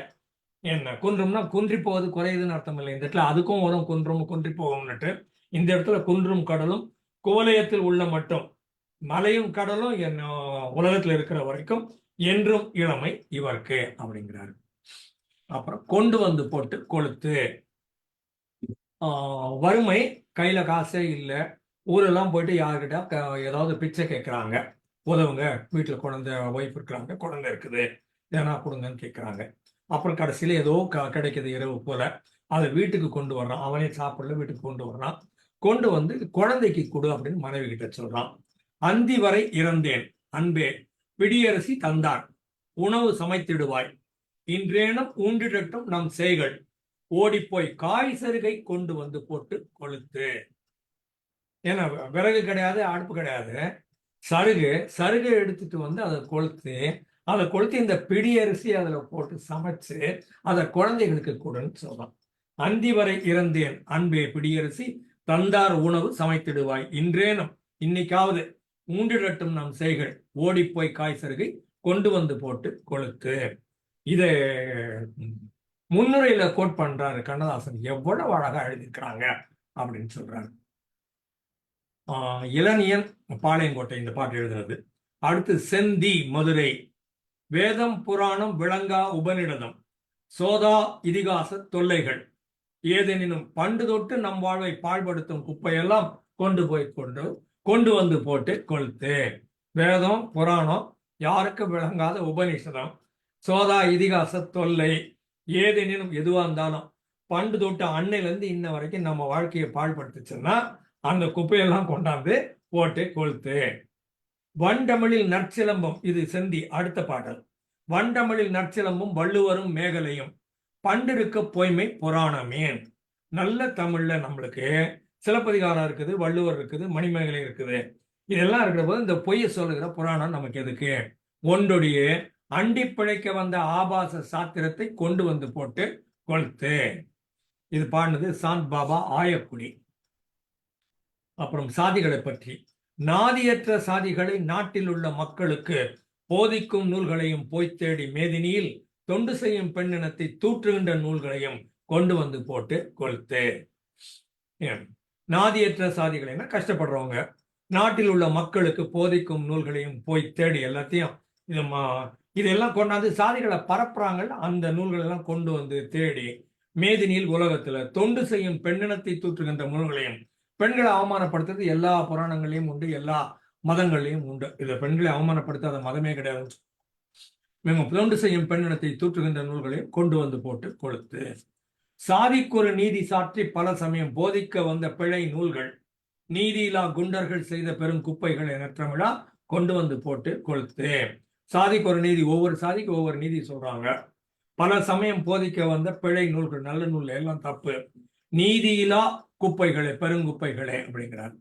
என்ன குன்றும்னா குன்றி போவது குறையுதுன்னு அர்த்தம் இல்லை. இந்த இடத்துல அதுக்கும் வரும் குன்றும் குன்றி போகும்னுட்டு. இந்த இடத்துல குன்றும் கடலும் குவலயத்தில் உள்ள மட்டும், மலையும் கடலும் என்ன உலகத்தில் இருக்கிற வரைக்கும் என்றும் இளமை இவர்க்கு அப்படிங்கிறாரு. அப்புறம் கொண்டு வந்து போட்டு கொளுத்து. வறுமை, கையில காசே இல்லை, ஊரெல்லாம் போயிட்டு யாருக்கிட்ட ஏதாவது பிச்சை கேட்குறாங்க, உதவுங்க, வீட்டில் குழந்தை ஒய்ஃப் இருக்கிறாங்க, குழந்தை இருக்குது, ஏன்னா கொடுங்கன்னு கேட்குறாங்க. அப்புறம் கடைசியில் ஏதோ கிடைக்குது இரவு போல, அதை வீட்டுக்கு கொண்டு வர்றான். அவனே சாப்பிடல, வீட்டுக்கு கொண்டு வர்றான். கொண்டு வந்து குழந்தைக்கு கொடு அப்படின்னு மனைவி கிட்ட சொல்றான். அந்தி வரை இறந்தேன் அன்பே, பிடியரசி தந்தார் உணவு சமைத்திடுவாய், இன்றேனும் ஊண்டிடட்டும் நம் செய்கள், ஓடிப்போய் காய் சருகை கொண்டு வந்து போட்டு கொளுத்து. ஏன்னா விறகு கிடையாது, அடுப்பு கிடையாது, சருகை எடுத்துட்டு வந்து அதை கொளுத்தி இந்த பிடியரிசி அதுல போட்டு சமைச்சு அதை குழந்தைகளுக்கு கொடுன்னு சொல்றான். அந்தி வரை இறந்தேன் அன்பே, பிடியரிசி தந்தார் உணவு சமைத்திடுவாய், இன்றேனும் இன்னைக்காவது ஊண்டிடட்டும் நம் செய்கள், ஓடிப்போய் காய் சருகை கொண்டு வந்து போட்டு கொளுத்து. இதை முன்னுரையில கோட் பண்றாரு கண்ணதாசன். எவ்வளவு அழகா எழுதியிருக்கிறாங்க அப்படின்னு சொல்றாரு. இளநியன் பாளையங்கோட்டை இந்த பாட்டு எழுதுறது. அடுத்து செந்தி மதுரை, வேதம் புராணம் விளங்கா உபநிடதம், சோதா இதிகாச தொல்லைகள், ஏதெனினும் பண்டு தொட்டு நம் வாழ்வை பாழ்படுத்தும் குப்பையெல்லாம் கொண்டு வந்து போட்டு கொளுத்து. வேதம் புராணம், யாருக்கு விளங்காத உபநிஷதம், சோதா இதிகாச தொல்லை, ஏதெனினும் எதுவா இருந்தாலும் பண்டு தொட்டு அன்னையிலேருந்து இன்ன வரைக்கும் நம்ம வாழ்க்கையை பாழ்படுத்துச்சுன்னா அந்த குப்பையெல்லாம் கொண்டாந்து போட்டு கொளுத்து. வண்டமிழில் நற்சிலம்பம், இது செந்தி அடுத்த பாடல். வண்டமிழில் நற்சிலம்பும் வள்ளுவரும் மேகலையும், பண்டிருக்க பொய்மை புராணமேன். நல்ல தமிழ்ல நம்மளுக்கு சிலப்பதிகாரம் இருக்குது, வள்ளுவர் இருக்குது, மணிமேகலை இருக்குது. இதெல்லாம் இருக்கிற போது இந்த பொய்யை சொல்லுகிற புராணம் நமக்கு எதுக்கு? ஒன்றுடைய அண்டி பிழைக்க வந்த ஆபாச சாத்திரத்தை கொண்டு வந்து போட்டு கொளுத்து. இது பாடினது சாந்த் பாபா ஆயக்குடி. அப்புறம் சாதிகளை பற்றி, நாதியற்ற சாதிகளை நாட்டில் உள்ள மக்களுக்கு போதிக்கும் நூல்களையும் போய் தேடி மேதினியில் தொண்டு செய்யும் பெண்ணினத்தை தூற்றுகின்ற நூல்களையும் கொண்டு வந்து போட்டு கொளுத்து. நாதியற்ற சாதிகளைனா கஷ்டப்படுறவங்க, நாட்டில் உள்ள மக்களுக்கு போதிக்கும் நூல்களையும் போய் தேடி எல்லாத்தையும் இதெல்லாம் கொண்டாந்து சாதிகளை பரப்புறாங்க. அந்த நூல்கள் எல்லாம் கொண்டு வந்து தேடி மேதினியில் உலகத்துல தொண்டு செய்யும் பெண்ணினத்தை தூற்றுகின்ற நூல்களையும், பெண்களை அவமானப்படுத்துறது எல்லா புராணங்களையும் உண்டு, எல்லா மதங்களையும் உண்டு. இதை பெண்களை அவமானப்படுத்தாத மதமே கிடையாது. தொண்டு செய்யும் பெண்ணினத்தை தூற்றுகின்ற நூல்களையும் கொண்டு வந்து போட்டு கொளுத்து. சாதிக்கொரு நீதி சாற்றி பல சமயம் போதிக்க வந்த பிழை நூல்கள், நீதியிலா குண்டர்கள் செய்த பெரும் குப்பைகள் எனற்றமிழா கொண்டு வந்து போட்டு கொளுத்து. சாதிக்கு ஒரு நீதி, ஒவ்வொரு சாதிக்கு ஒவ்வொரு நீதி சொல்றாங்க. பல சமயம் போதிக்க வந்த பிழை நூல்கள், நல்ல நூல் எல்லாம் தப்பு, நீதியிலா குப்பைகளே பெருங்குப்பைகளே அப்படிங்கிறார்.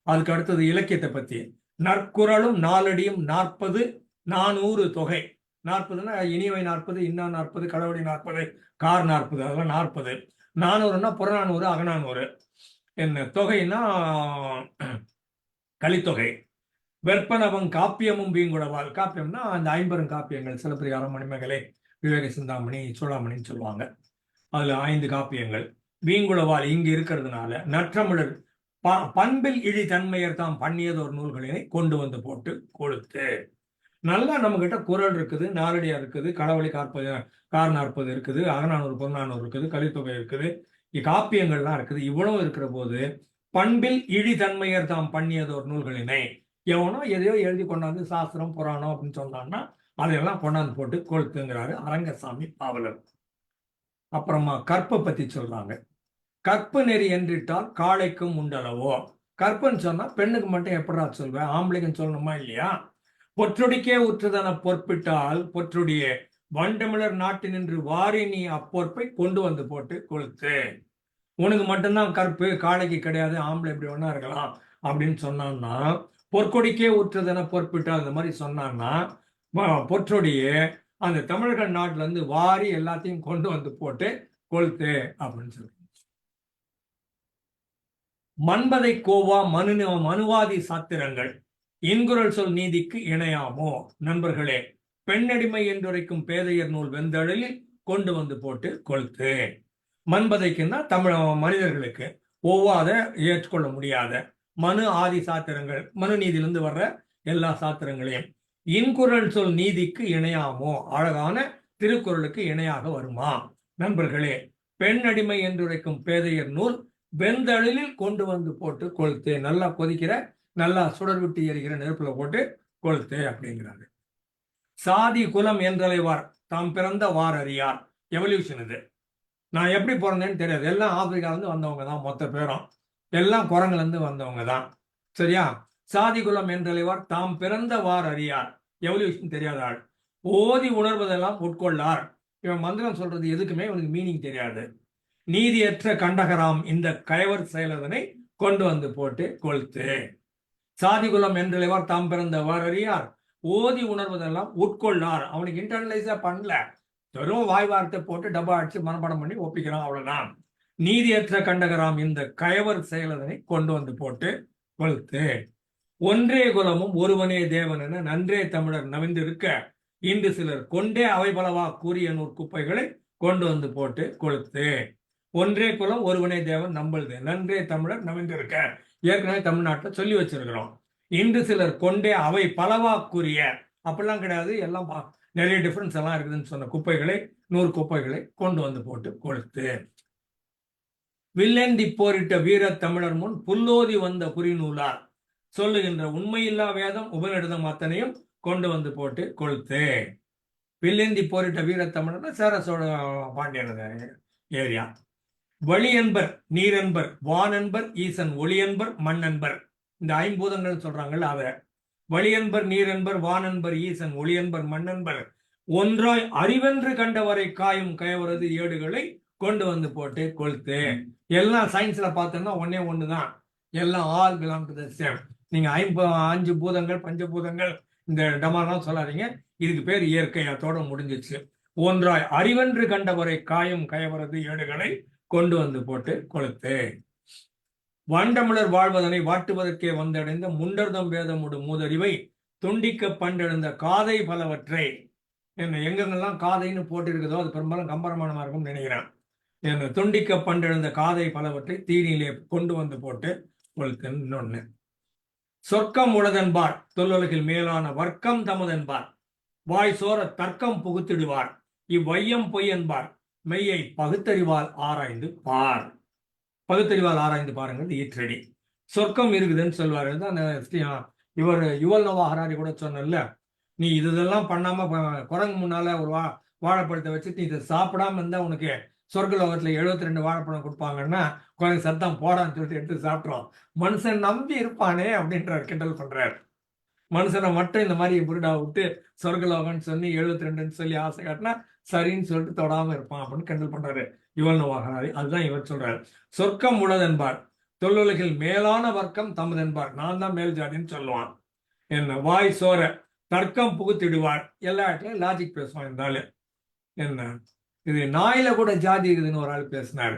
அதுக்கு அடுத்தது இலக்கியத்தை பத்தி, நற்குறளும் நாலடியும் 40 400 தொகை. 40ன்னா இனியவை 40, இன்னா 40, கடவுளி 40, கார் 40, அதெல்லாம் 40. 400ன்னா புறநானூறு அகநானூறு. என்ன தொகைன்னா கலித்தொகை. வெற்பனவன் காப்பியமும் வீங்குழவால், காப்பியம்னா அந்த 50 காப்பியங்கள், சிலப்பதிகாரம், மணிமேகலை, விவேக சிந்தாமணி, சூடாமணின்னு சொல்லுவாங்க. அதுல 5 காப்பியங்கள். வீங்குழவால் இங்கு இருக்கிறதுனால நற்றமிழர் பண்பில் இழி தன்மையர் தாம் பண்ணியதோர் நூல்களினை கொண்டு வந்து போட்டு கொளுத்து. நல்லா நம்ம கிட்ட குறள் இருக்குது, நாலடியா இருக்குது, கடவுளை கார் 40 இருக்குது, அகநானூறு புறநானூறு இருக்குது, கலித்தொகை இருக்குது, காப்பியங்கள்லாம் இருக்குது. இவ்வளவு இருக்கிற போது பண்பில் இழி தன்மையர் தாம் பண்ணியதோர் நூல்களினை, எவனோ எதையோ எழுதி கொண்டாந்து சாஸ்திரம் புராணம் அப்படின்னு சொன்னான்னா அதையெல்லாம் கொண்டாந்து போட்டு கொளுத்துங்கிறாரு அரங்கசாமி பாவலர். அப்புறமா கற்பை பத்தி சொல்றாங்க. கற்பு நெறி என்றிட்டால் காளைக்கும் உண்டளவோ. கற்புன்னு சொன்னா பெண்ணுக்கு மட்டும் எப்படா சொல்வேன், ஆம்பளைக்குன்னு சொல்லணுமா இல்லையா? பொற்றுடிக்கே உற்றுதன பொற்பிட்டால் பொற்றுடியே, வண்டமிழர் நாட்டினின்று வாரி நீ அப்பொற்பை கொண்டு வந்து போட்டு கொளுத்து. உனக்கு மட்டும்தான் கற்பு, காளைக்கு கிடையாது, ஆம்பளை எப்படி ஒண்ணா இருக்கலாம் அப்படின்னு சொன்னான்னா, பொற்கொடிக்கே ஊற்றுதென பொற்பிட்டால் இந்த மாதிரி சொன்னான்னா, பொற்றொடியே அந்த தமிழர்கள் நாட்டுல இருந்து வாரி எல்லாத்தையும் கொண்டு வந்து போட்டு கொளுத்து அப்படின்னு சொல்லி. மண்பதை கோவா மனுவாதி சாத்திரங்கள், இன்குரல் சொல் நீதிக்கு இணையாமோ. நண்பர்களே, பெண்ணடிமை என்றுரைக்கும் பேதையர் நூல் வெந்தழலில் கொண்டு வந்து போட்டு கொளுத்து. மண்பதைக்குன்னா தமிழ் மனிதர்களுக்கு ஒவ்வாத, ஏற்றுக்கொள்ள முடியாத மனு ஆதி சாத்திரங்கள், மனு நீதியிலிருந்து வர்ற எல்லா சாத்திரங்களையும் இன்குரல் சொல் நீதிக்கு இணையாமோ, அழகான திருக்குறளுக்கு இணையாக வருமா. நண்பர்களே, பெண் அடிமை என்றுரைக்கும் பேதையர் நூல் வெந்தழலில் கொண்டு வந்து போட்டு கொளுத்து. நல்லா கொதிக்கிற, நல்லா சுடர் விட்டு எரிகிற நெருப்புல போட்டு கொளுத்து அப்படிங்கிறாரு. சாதி குலம் என்றலைவார் தாம் பிறந்த வார் அறியார். எவல்யூஷன் இது. நான் எப்படி பிறந்தேன்னு தெரியாது. எல்லாம் ஆப்பிரிக்காலேருந்து வந்தவங்க தான் மொத்த பேரும். எல்லாம் குரங்குலேருந்து வந்தவங்க தான். சரியா? சாதி குலம் என்றழைவார் தாம் பிறந்தவார் அறியார். எவல்யூஷன் தெரியாத ஆள். ஓதி உணர்வதெல்லாம் உட்கொள்ளார். இவன் மந்திரம் சொல்றது எதுக்குமே இவனுக்கு மீனிங் தெரியாது. நீதியற்ற கண்டகராம் இந்த கயவர் செயலதனை கொண்டு வந்து போட்டு கொளுத்து. சாதி குலம் என்றழைவார் தாம் பிறந்தவார் அறியார். ஓதி உணர்வதெல்லாம் உட்கொள்ளார். அவனுக்கு இன்டர்னலைஸா பண்ணல, வெறும் வாய் வார்த்தை போட்டு டப்பா அடிச்சு மனப்பாடம் பண்ணி ஒப்பிக்கிறான், அவ்வளவுதான். நீதியற்ற கண்டகராம் இந்த கயவர் செயலதனை கொண்டு வந்து போட்டு கொளுத்து. ஒன்றே குலமும் ஒருவனே தேவன் என நன்றே தமிழர் நவிந்திருக்க இன்று சிலர் கொண்டே அவை பலவா கூறிய நூற் குப்பைகளை கொண்டு வந்து போட்டு கொளுத்து. ஒன்றே குலம் ஒருவனே தேவன் நம்பளுது, நன்றே தமிழர் நவிந்திருக்க ஏற்கனவே தமிழ்நாட்டில் சொல்லி வச்சிருக்கிறோம். இன்று சிலர் கொண்டே அவை பலவா கூறிய, அப்படிலாம் கிடையாது, எல்லாம் நிறைய டிஃபரன்ஸ் எல்லாம் இருக்குதுன்னு சொன்ன குப்பைகளை 100 குப்பைகளை கொண்டு வந்து போட்டு கொளுத்து. வில்லேந்தி போரிட்ட வீர தமிழர் முன் புல்லோதி வந்த புரிநூலார் சொல்லுகின்ற உண்மையில்லா வேதம் உபநிடதம் அத்தனையும் கொண்டு வந்து போட்டு கொளுத்து. வில்லேந்தி போரிட்ட வீர தமிழர் சேர சோழ பாண்டியன் ஏரியா. வழி என்பர், நீரென்பர், வானென்பர், ஈசன், ஒளியன்பர், மண்ணென்பர், இந்த 5 பூதங்கள் சொல்றாங்கல்ல அத. வழியன்பர், நீரென்பர், வானென்பர், ஈசன், ஒளியன்பர், மண்ணென்பர் ஒன்றாய் அறிவென்று கண்டவரை காயும் கயவரது ஏடுகளை கொண்டு வந்து போட்டு கொளுத்து. எல்லாம் சயின்ஸ்ல பார்த்தோம்னா ஒன்னே ஒண்ணுதான், எல்லாம் all belong to the same. நீங்க 5 பூதங்கள் பஞ்சபூதங்கள் இந்த டமாலாம் சொல்லாதீங்க, இதுக்கு பேர் இயற்கை, அதோட முடிஞ்சிச்சு. ஒன்றாய் அறிவென்று கண்டவரை காயும் கயவரது ஏடுகளை கொண்டு வந்து போட்டு கொளுத்து. வண்டமிழர் வாழ்வதனை வாட்டுவதற்கே வந்தடைந்த முண்டர்தம் வேதமுடு மூதறிவை துண்டிக்க பண்டெழுந்த காதை பலவற்றை, என்ன எங்கெங்கெல்லாம் காதைன்னு போட்டு இருக்குதோ அது பெரும்பாலும் கம்பரமானமா இருக்கும்னு நினைக்கிறேன். என்ன துண்டிக்க பண்டெழுந்த காதை பலவற்றை தீனிலே கொண்டு வந்து போட்டு கொளுத்துன்னு இன்னொன்னு. சொர்க்கம் உளதென்பார் தொல்லுலகில் மேலான வர்க்கம் தமதென்பார் வாய் சோர தர்க்கம் புகுத்திடுவார் இவ்வையம் பொய் என்பார் மெய்யை பகுத்தறிவால் ஆராய்ந்து பார். பகுத்தறிவால் ஆராய்ந்து பாருங்கள் ஈற்றடி. சொர்க்கம் இருக்குதுன்னு சொல்வார்கள் தான் இவர் யுவல் நோவா ஹராரி கூட சொன்னல, நீ இதெல்லாம் பண்ணாம குரங்கு முன்னால ஒரு வாழைப்பழத்தை வச்சு நீ இதை சாப்பிடாம இருந்தா உனக்கு சொர்க்க லோகத்துல 72 வாழைப்பழம் கொடுப்பாங்கன்னா குரங்கு சத்தம் போடான்னு சொல்லிட்டு எடுத்து சாப்பிட்றோம். மனுஷன் நம்பி இருப்பானே அப்படின்றார், கிண்டல் பண்றாரு. மனுஷனை மட்டும் இந்த மாதிரி புருடா விட்டு சொர்க்கலோகம்னு சொல்லி 72ன்னு சொல்லி ஆசை காட்டினா சரின்னு சொல்லிட்டு தொடாம இருப்பான் அப்படின்னு கிண்டல் பண்றாரு யுவல் நோவா ஹராரி. அதுதான் இவர் சொல்றாரு. சொர்க்கம் உளதென்பார் தொல்லுலகில் மேலான வர்க்கம் தமதென்பார், நான் தான் மேல் ஜாதின்னு சொல்லுவான். என்ன வாய் சோர தர்க்கம் புகுத்திடுவார், எல்லா இடத்துலயும் லாஜிக் பேசுவான் இருந்தாலும். என்ன இது நாயில கூட ஜாதி இருக்குதுன்னு ஒரு ஆள் பேசினாரு.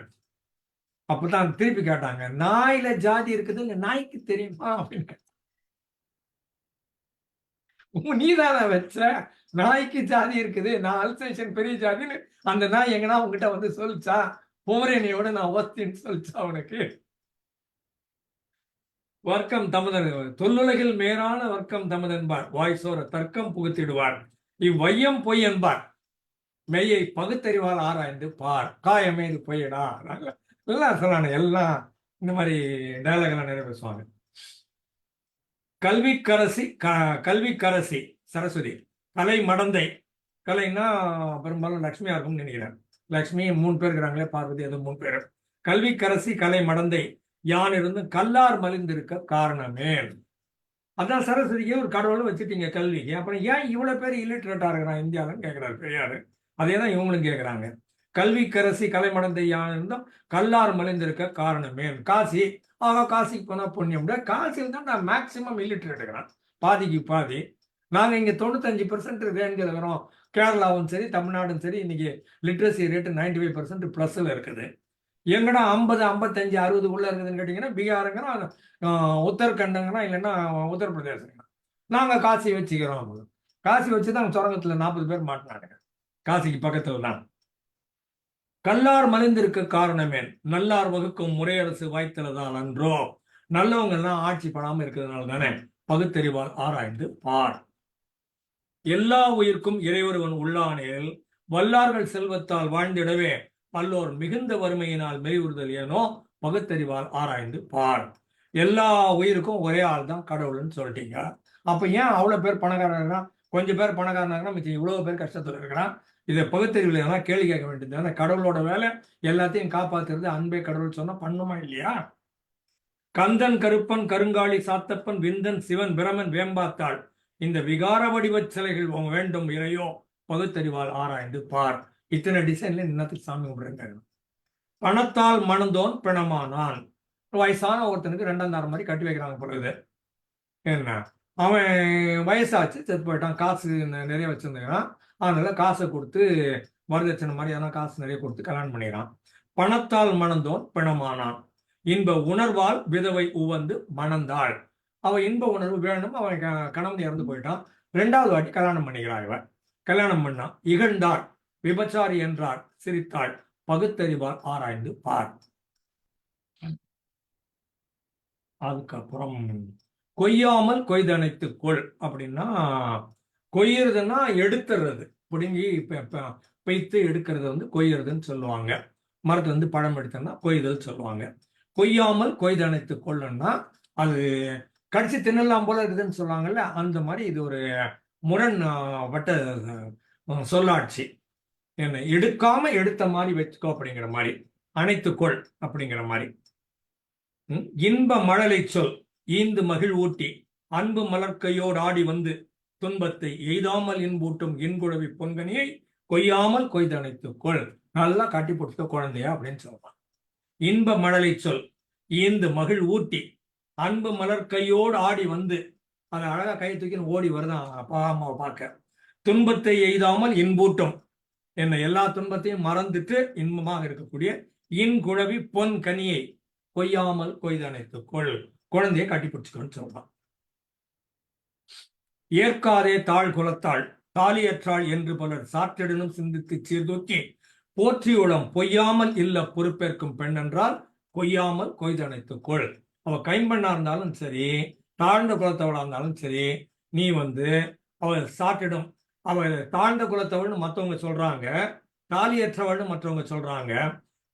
அப்பதான் திருப்பி கேட்டாங்க, நாயில ஜாதி இருக்குதுன்னு நாய்க்கு தெரியுமா அப்படின்னு. நீதான வச்ச, நாய்க்கு ஜாதி இருக்குது, நான் அல்சேஷன் பெரிய ஜாதின்னு அந்த நாய் எங்கன்னா உங்ககிட்ட வந்து சொல்லிச்சா? பொமரேனியோட நான் ஒஸ்தின்னு சொல்லிச்சா உனக்கு? வர்க்கம் தமதன் தொல்லுலகில் மேலான வர்க்கம் தமதென்பார் வாய் சோர தர்க்கம் புகுத்திடுவார் இவ்வையம் பொய் என்பார் மெய்யை பகுத்தறிவால் ஆராய்ந்து பார் காயமே இது பொய்யடா. எல்லாம் சொல்லான, எல்லாம் இந்த மாதிரி டயலாக்லாம் நிறைய பேசுவாங்க. கல்விக்கரசி சரஸ்வதி, கலை மடந்தை, கலைன்னா பெரும்பாலும் லட்சுமியா இருக்கும்னு நினைக்கிறேன். லட்சுமி 3 பேர் இருக்கிறாங்களே, பார்வதி அது 3 பேர். கல்விக்கரசி கலை மடந்தை யான் இருந்து கல்லார் மலிந்திருக்க காரணமே. அதான் சரஸ்வதிக்கே ஒரு கடவுளும் வச்சுட்டீங்க கல்விக்கு, அப்புறம் ஏன் இவ்வளவு பேர் இல்லிட்ரேட்டா இருக்கிறான் இந்தியாவின்னு கேட்கிறாரு பெரியாரு. அதே தான் இவங்களும் கேட்கிறாங்க. கல்விக்கரசி கலை மடந்தை யான் இருந்தும் கல்லார் மலிந்திருக்க காரணமே. காசி, காசிக்கு போனா புண்ணியம். காசியில் தான் நான் மேக்சிமம் இல்லிட்ரேட் இருக்கிறேன், பாதிக்கு பாதி. நாங்க இங்க 95% ரேஞ்சில் இருக்கிறோம். கேரளாவும் சரி தமிழ்நாடும் சரி இன்னைக்கு லிட்ரஸி ரேட்டு 95% பிளஸ்ல இருக்குது. எங்கடா 50, 55, 60 உள்ள இருக்குதுன்னு கேட்டீங்கன்னா பீகாருங்கிறோம், உத்தரகண்டங்கிறோம், இல்லைன்னா உத்தரப்பிரதேசங்கிறோம். நாங்க காசி வச்சுக்கிறோம். காசி வச்சுதான் சுரங்கத்துல 40 பேர் மாட்டினாங்க, காசிக்கு பக்கத்துல தான். கல்லார் மலிந்திருக்க காரணமே நல்லார் வகுக்கும் முறையரசு வாய்த்தலதால் அன்றோ. நல்லவங்க எல்லாம் ஆட்சி படாம இருக்கிறதுனால தானே. பகுத்தறிவால் ஆராய்ந்து பார். எல்லா உயிர்க்கும் இறைவருவன் உள்ளானேல் வல்லார்கள் செல்வத்தால் வாழ்ந்திடவே பல்லோர் மிகுந்த வறுமையினால் மெய்வுறுதல் ஏனோ பகுத்தறிவால் ஆராய்ந்து பார். எல்லா உயிருக்கும் ஒரே ஆள் தான் கடவுள்னு சொல்லிட்டீங்க. அப்ப ஏன் அவ்வளவு பேர் பணக்காரன் இருக்கிறான், கொஞ்சம் பேர் பணக்காரன் இருக்கிறான், மிச்சம் இவ்வளவு பேர் கஷ்டத்துல இருக்கிறான்? இதை பகுத்தறிவில் ஏன்னா கேள்வி கேட்க வேண்டியது. ஏன்னா கடவுளோட வேலை எல்லாத்தையும் காப்பாத்துறது, அன்பே கடவுள் சொன்னா பண்ணுமா இல்லையா? கந்தன் கருப்பன் கருங்காலி சாத்தப்பன் விந்தன் சிவன் பிரமன் வேம்பாத்தாள் இந்த விகார வடிவச் சிலைகள் வேண்டும் இறையோ பகுத்தறிவால் ஆராய்ந்து பார். இத்தனை டிசைன்ல இன்னத்துக்கு சாமி கும்பிடுங்க. பணத்தால் மணந்தோன் பிணமானான். வயசான ஒருத்தனுக்கு 2ஆம் தாரம் மாதிரி கட்டி வைக்கிறாங்க பொழுது. என்ன அவன் வயசாச்சு செத்து போயிட்டான், காசு நிறைய வச்சிருந்தான், அதனால காசை கொடுத்து வரதட்சணை மாதிரி எதனா காசு நிறைய கொடுத்து கல்யாணம் பண்ணிக்கிறான். பணத்தால் மணந்தோன் பிணமானான். இன்ப உணர்வால் விதவை உவந்து மணந்தாள். அவ இன்ப உணர்வு வேணும், அவன் கணவன் இறந்து போயிட்டான். 2வது வாட்டி கல்யாணம் பண்ணிக்கிறான். இவன் கல்யாணம் பண்ணா இகழ்ந்தார், விபச்சாரி என்றார், சிரித்தாள், பகுத்தறிவால் ஆராய்ந்து பார். அதுக்கப்புறம் கொய்யாமல் கொய்தணைத்து கொள் அப்படின்னா, கொய்யறதுன்னா எடுத்துறது, பிடுங்கி பெய்த்து எடுக்கிறது வந்து கொய்யறதுன்னு சொல்லுவாங்க. மரத்துல இருந்து பழம் எடுத்தோம்னா கொய்தல் சொல்லுவாங்க. கொய்யாமல் கொய்தணைத்து கொள்ளுன்னா அது கடிச்சு தின்னலாம் போல இருக்குதுன்னு சொல்லுவாங்கல்ல, அந்த மாதிரி இது ஒரு முரண் வட்ட சொல்லாட்சி. என்ன எடுக்காம எடுத்த மாதிரி வச்சுக்கோ அப்படிங்கிற மாதிரி, அணைத்துக்கொள் அப்படிங்கிற மாதிரி. இன்ப மழலை சொல் ஈந்து மகிழ் ஊட்டி அன்பு மலர்க்கையோடு ஆடி வந்து துன்பத்தை எய்தாமல் இன்பூட்டும் இன்குழவி பொன்கனியை கொய்யாமல் கொய்தணைத்துக்கொள். நல்லா கட்டி போட்டுக்க குழந்தையா அப்படின்னு சொல்றான். இன்ப மழலை சொல் ஈந்து மகிழ் ஊட்டி அன்பு மலர் கையோடு ஆடி வந்து, அதை அழகா கை தூக்கின்னு ஓடி வருதான் அப்பா அம்மாவை பார்க்க. துன்பத்தை எய்தாமல் இன்பூட்டும், என்ன எல்லா துன்பத்தையும் மறந்துட்டு இன்பமாக இருக்கக்கூடிய இன்குழவி பொன் கனியை கொய்யாமல் கொய்தணைத்துக்கொள், குழந்தையை கட்டி பிடிச்சுக்கோன்னு சொல்றான். ஏற்காதே தாழ் குலத்தாள் தாலியற்றாள் என்று பலர் சாற்றிடனும் சிந்தித்து சீர்தூக்கி போற்றியுளம் பொய்யாமல் இல்ல பொறுப்பேற்கும் பெண் என்றால் கொய்யாமல் கொய்தணைத்துக்கொள். அவ கைம்பெண்ணா இருந்தாலும் சரி, தாழ்ந்த குலத்தவளா இருந்தாலும் சரி, நீ வந்து அவள் சாட்டிடும். அவள் தாழ்ந்த குலத்தவள்னு மற்றவங்க சொல்றாங்க, தாலியற்றவள்னு மற்றவங்க சொல்றாங்க.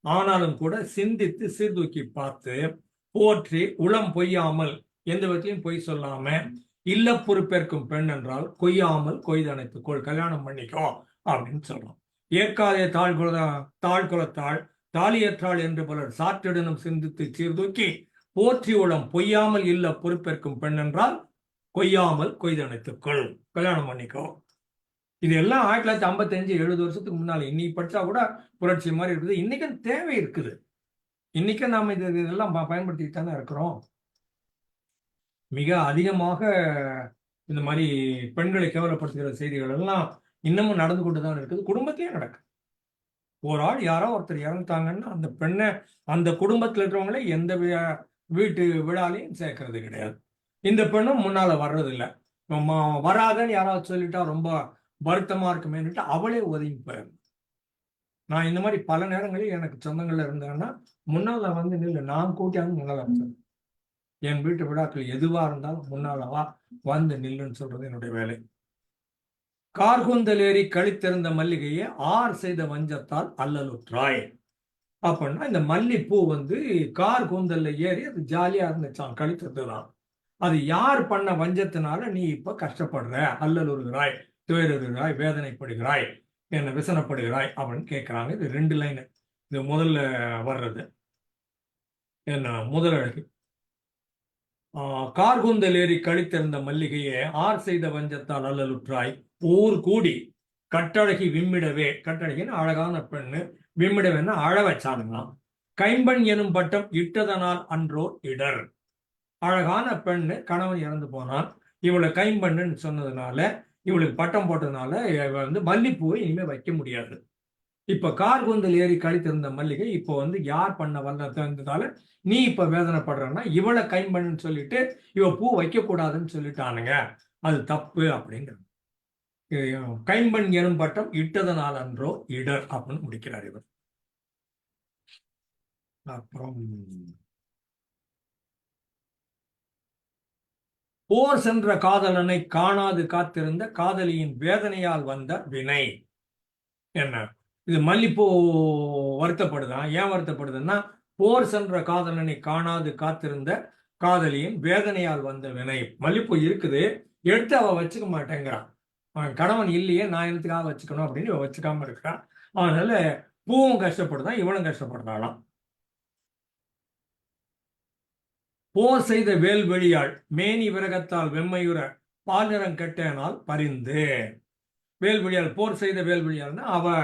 ஆனாலும் கூட சிந்தித்து சீர்தூக்கி பார்த்து போற்றி உளம் பொய்யாமல், எந்த விதத்திலையும் பொய் சொல்லாம இல்ல பொறுப்பேற்கும் பெண் என்றால் கொய்யாமல் கொய்தணைத்துக்கொள், கல்யாணம் பண்ணிக்கோ அப்படின்னு சொல்றோம். ஏற்காதே தாழ் குலத்தாள் தாலியற்றாள் என்று பலர் சாற்றிடனும் சிந்தித்து சீர்தூக்கி போற்றி உளம் பொய்யாமல் இல்ல பொறுப்பேற்கும் பெண் என்றால் கொய்யாமல் கொய்தணைத்துக்கொள், கல்யாணம் பண்ணிக்கோ. இது எல்லாம் 1955 70 வருஷத்துக்கு முன்னால. இன்னைக்கு படிச்சா கூட புரட்சி மாதிரி இருக்குது. இன்னைக்கும் தேவை இருக்குது. இன்னைக்கும் நாம இதெல்லாம் பயன்படுத்திட்டு தானே இருக்கிறோம். மிக அதிகமாக இந்த மாதிரி பெண்களை கேவலப்படுத்துகிற செய்திகள் எல்லாம் இன்னமும் நடந்து கொண்டுதான் இருக்குது. குடும்பத்திலே நடக்கு. ஒரு ஆள் யாரோ ஒருத்தர் இறந்துட்டாங்கன்னா அந்த பெண்ணை அந்த குடும்பத்தில் இருக்கிறவங்களே எந்த வீட்டு விழாலையும் சேர்க்கறது கிடையாது. இந்த பெண்ணும் முன்னால வர்றது இல்லை. வராதன்னு யாராவது சொல்லிட்டா ரொம்ப வருத்தமா இருக்குமேன்னுட்டு அவளே ஒதுங்கி போயிடும். நான் இந்த மாதிரி பல நேரங்களில் எனக்கு சொந்தங்கள்ல இருந்தேன்னா முன்னால வந்து நில்லு, நான் கூட்டியாவது முன்னால இருந்தேன். என் வீட்டு விழாக்கள் எதுவா இருந்தாலும் முன்னாலவா வந்து நில்லுன்னு சொல்றது என்னுடைய வேலை. கார்குந்தல் ஏறி கழித்திருந்த மல்லிகையை ஆர் செய்த வஞ்சத்தால் அல்லலுற்றாய் அப்படின்னா, இந்த மல்லிப்பூ வந்து கார் கூந்தல்ல ஏறி அது ஜாலியா இருந்துச்சான், கழித்ததுதான். அது யார் பண்ண வஞ்சத்தினால நீ இப்ப கஷ்டப்படுற, அல்லலுறுகிறாய், துயருகிறாய், வேதனைப்படுகிறாய், என்ன விசனப்படுகிறாய் அப்படின்னு கேட்கிறாங்க. இது 2 லைன். இது முதல்ல வர்றது என்ன முதல் அழகு. கார்குந்தல் ஏறி கழித்திருந்த மல்லிகையே ஆர் செய்த வஞ்சத்தால் அல்லலுற்றாய் ஊர் கூடி கட்டழகி விம்மிடவே, கட்டழகின்னு அழகான பெண்ணு, விம்மிடவேன்னா அழ வச்சானுங்களாம். கைம்பெண் எனும் பட்டம் இட்டதனால் அன்றோ இடர். அழகான பெண்ணு கணவன் இறந்து போனான், இவளை கைம்பெண்ணுன்னு சொன்னதுனால, இவளுக்கு பட்டம் போட்டதுனால வந்து மல்லிப்பூவை இனிமே வைக்க முடியாது. இப்ப கார்குந்தல் ஏறி கழித்திருந்த மல்லிகை இப்போ வந்து யார் பண்ண வந்ததால நீ இப்ப வேதனைப்படுறன்னா, இவளை கைம்பெண்ணுன்னு சொல்லிட்டு இவ பூ வைக்க கூடாதுன்னு சொல்லிட்டானுங்க, அது தப்பு அப்படிங்கிற. கைம்பெண் எனும் பட்டம் இட்டதனால் அன்றோ இடர் அப்படின்னு முடிக்கிறார் இவர். அப்புறம் போர் சென்ற காதலனை காணாது காத்திருந்த காதலியின் வேதனையால் வந்த வினை. என்ன இது மல்லிப்பூ வருத்தப்படுதான்? ஏன் வருத்தப்படுதுன்னா, போர் சென்ற காதலனை காணாது காத்திருந்த காதலியின் வேதனையால் வந்த வினை. மல்லிப்பூ இருக்குது, எடுத்து அவ வச்சுக்க மாட்டேங்கிறான். அவன் கணவன் இல்லையே, நான் என்னத்துக்காக வச்சுக்கணும் அப்படின்னு இவன் வச்சுக்காம இருக்கிறான். அதனால பூவும் கஷ்டப்படுதான், இவனும் கஷ்டப்படுறாளாம். போர் செய்த வேல்வெளியாள் மேனி விரகத்தால் வெம்மையுற பால்நிறம் கெட்டனால் பரிந்து. வேல்வெளியாள், போர் செய்த வேல்வெளியாள்னா அவ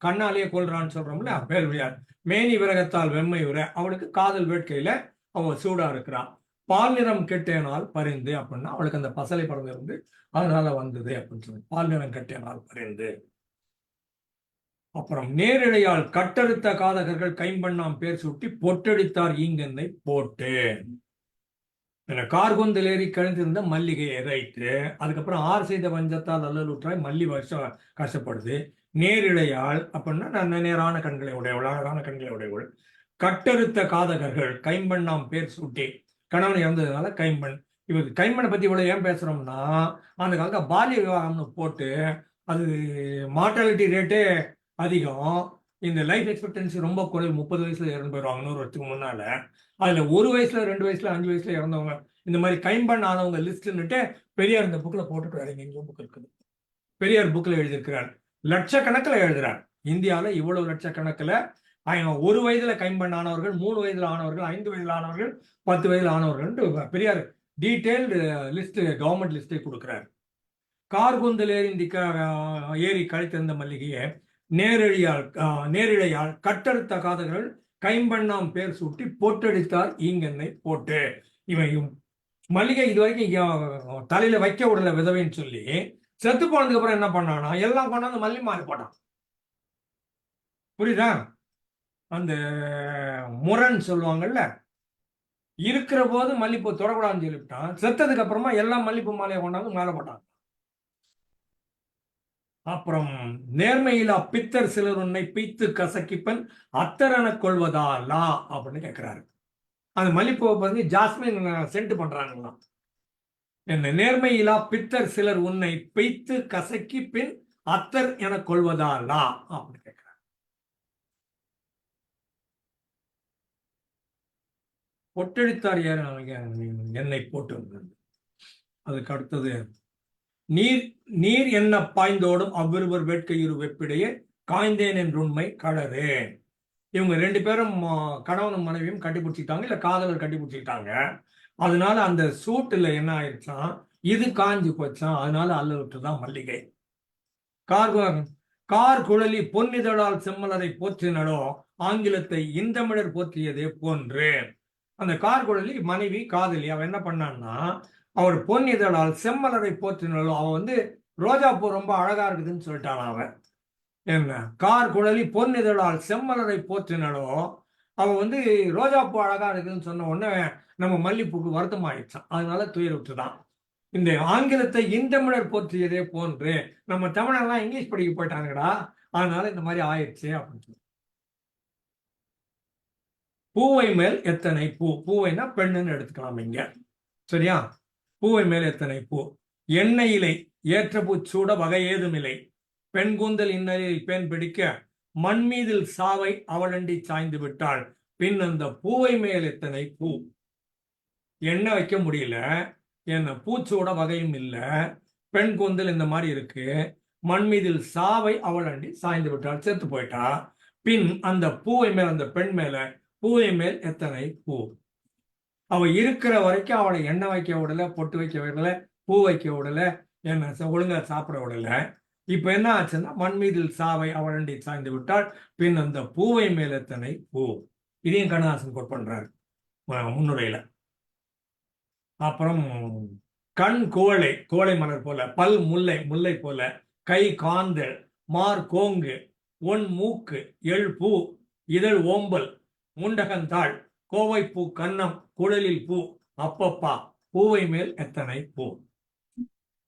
கண்ணாலேயே கொல்றான்னு சொல்றோம்ல, வேல்வெளியாள். மேனி விரகத்தால் வெம்மையுற, அவளுக்கு காதல் வேட்கையில அவ சூடா இருக்கிறான். பால் நிறம் கெட்டேனால் பரிந்து அப்படின்னா அவளுக்கு அந்த பசலை படம் இருந்து அதனால வந்தது அப்படின்னு சொல்லி பால் நிறம் கெட்டேனால் பரிந்து. அப்புறம் நேரிழையால் கட்டறுத்த காதகர்கள் கைம்பண்ணாம் பேர் சுட்டி பொட்டடித்தார் ஈங்கென்னை போட்டு. கார்கொந்தில் ஏறி கழிந்திருந்த மல்லிகையை ரைட்டு. அதுக்கப்புறம் ஆர் செய்த வஞ்சத்தால் அல்லலுற்றாய் மல்லி வருஷம் கஷ்டப்படுது. நேரிழையால் அப்படின்னா நேரான கண்களை உடையவள், அழகான கண்களை உடையவள். கட்டறுத்த காதகர்கள் கைம்பண்ணாம் பேர் சூட்டி, கணவன் இறந்ததுனால கைம்பெண். இவர் கைம்பெண்ணை பத்தி இவ்வளவு ஏன் பேசுறோம்னா, அந்த காலத்துல பாலிய விவாகம்னு போட்டு அது மார்டாலிட்டி ரேட்டே அதிகம், இந்த லைஃப் எக்ஸ்பெக்டன்சி ரொம்ப குறைவு, 30 வயசுல இறந்து போயிடுவாங்க 100 வருஷத்துக்கு முன்னால. அதுல 1 வயசுல 2 வயசுல 5 வயசுல இறந்தவங்க இந்த மாதிரி கைம்பெண் ஆனவங்க லிஸ்ட்னுட்டு பெரியார் இந்த புக்ல போட்டுக்கிறாரு. எங்கேயும் புக் இருக்குது, பெரியார் புக்ல எழுதியிருக்கிறார். லட்சக்கணக்கில் எழுதுறார். இந்தியாவில் இவ்வளவு லட்சக்கணக்கில் 1 வயதுல கைம்பெண் ஆனவர்கள், 3 வயதுல ஆனவர்கள், 5 வயதுல ஆனவர்கள், 10 வயதுல ஆனவர்கள் பெரியார் டீடைல்டு லிஸ்ட், கவர்மெண்ட் லிஸ்டை கொடுக்கிறார். கார்குந்தில் ஏறி கழித்திருந்த மல்லிகையை நேரிழையால் கட்டறுத்த காதகர்கள் கைம்பண்ணாம் பேர் சூட்டி பொட்டடித்தார் ஈங்கென்னை போட்டு. இவன் மல்லிகை இது வரைக்கும் தலையில வைக்க விடல விதவைன்னு சொல்லி செத்து போனதுக்கு அப்புறம் என்ன பண்ணானா, எல்லாம் கொண்டாந்து மல்லி மாறி போட்டான். புரியுதா? அந்த முரண் சொல்லுவாங்கல்ல, இருக்கிற போது மல்லிப்பூ தொடக்கூடாதுன்னு சொல்லிவிட்டான், செத்ததுக்கு அப்புறமா எல்லாம் மல்லிப்பூ மாலையை கொண்டாந்து மேலே போட்டான். அப்புறம் நேர்மையிலா பித்தர் சிலர் உன்னை பீத்து கசக்கிப்பன் அத்தரென கொள்வதாலா அப்படின்னு கேட்கிறாரு. அந்த மல்லிப்பூவை வந்து ஜாஸ்மின் சென்ட் பண்றாங்களாம். என்ன நேர்மையிலா பித்தர் சிலர் உன்னை பெய்த்து கசக்கி பின் அத்தர் என கொள்வதாலா அப்படின்னு கேட்கிறார். பொட்டடித்தார் என்னை போட்டு வந்தது. அதுக்கு அடுத்தது நீர் என்ன பாய்ந்தோடும் அவ்விருவர் வேட்கையுறு வெப்பிடையே காய்ந்தேன் என்று உண்மை கழறு. இவங்க 2 பேரும் கணவனும் மனைவியும் கட்டிப்பிடிச்சிட்டாங்க, இல்ல காதலர் கட்டிப்பிடிச்சிட்டாங்க. அதனால அந்த சூட்டுல என்ன ஆயிடுச்சான், இது காஞ்சி போச்சான். அதனால அல்லலுற்றுதான் மல்லிகை. கார் குழலி பொன்னிதழால் செம்மலரை போற்றினடோ ஆங்கிலத்தை இந்தமிழர் போற்றியதே போன்று. அந்த கார் குழலி மனைவி காதலி, அவன் என்ன பண்ணான்னா, அவர் பொன்னிதழால் செம்மலரை போற்றினடோ, அவன் வந்து ரோஜாப்பூ ரொம்ப அழகா இருக்குதுன்னு சொல்லிட்டான். அவன் என்ன கார் குழலி பொன்னிதழால் செம்மலரை போற்றினடோ, அவன் வந்து ரோஜாப்பூ அழகா இருக்குதுன்னு சொன்ன உடனே நம்ம மல்லிப்பூக்கு வருத்தம் ஆயிடுச்சான். அதனால துயருற்றுதான். இந்த ஆங்கிலத்தை இந்தமிழர் போற்றியதே போன்று, நம்ம தமிழெல்லாம் இங்கிலீஷ் படிக்க போயிட்டாங்கடா, அதனால இந்த மாதிரி ஆயிடுச்சு அப்படின்னு. பூவை மேல் எத்தனை பூ, பூவைனா பெண்ணுன்னு எடுத்துக்கலாம் இங்க, சரியா? பூவை மேல் எத்தனை பூ, எண்ணெயிலை ஏற்ற பூச்சூட வகை ஏதுமில்லை, பெண் கூந்தல் இன்னலில் பெண் பிடிக்க மண் மீதில் சாவை அவளண்டி சாய்ந்து விட்டாள், பின் அந்த பூவை மேல் எத்தனை பூ. எண்ணெய் வைக்க முடியல, என்ன பூச்சோட வகையும் இல்லை, பெண் கூந்தல் இந்த மாதிரி இருக்கு, மண் மீதில் சாவை அவளண்டி சாய்ந்து விட்டாள், செத்து போயிட்டா, பின் அந்த பூவை மேல், அந்த பெண் மேல பூவை மேல் எத்தனை பூ. அவ இருக்கிற வரைக்கும் அவளை எண்ணெய் வைக்க விடல, பொட்டு வைக்க விடல, பூ வைக்க விடல, என்ன ஒழுங்கா சாப்பிட விடல. இப்ப என்ன ஆச்சுன்னா, மண் மீதில் சாவை அவளண்டி சாய்ந்து விட்டால் பின் அந்த பூவை மேல் எத்தனை பூ. இதையும் கண்ணதாசன் கோட் பண்றாரு முன்னுரையில. அப்புறம் கண் கோழை, கோழை மலர் போல, பல் முல்லை, முல்லை போல, கை காந்தல், மார் கோங்கு, ஒன் மூக்கு, எள் பூ, இதழ் ஓம்பல், முண்டகந்தாள், கோவை பூ கன்னம், குழலில் பூ, அப்பப்பா பூவை மேல் எத்தனை பூ.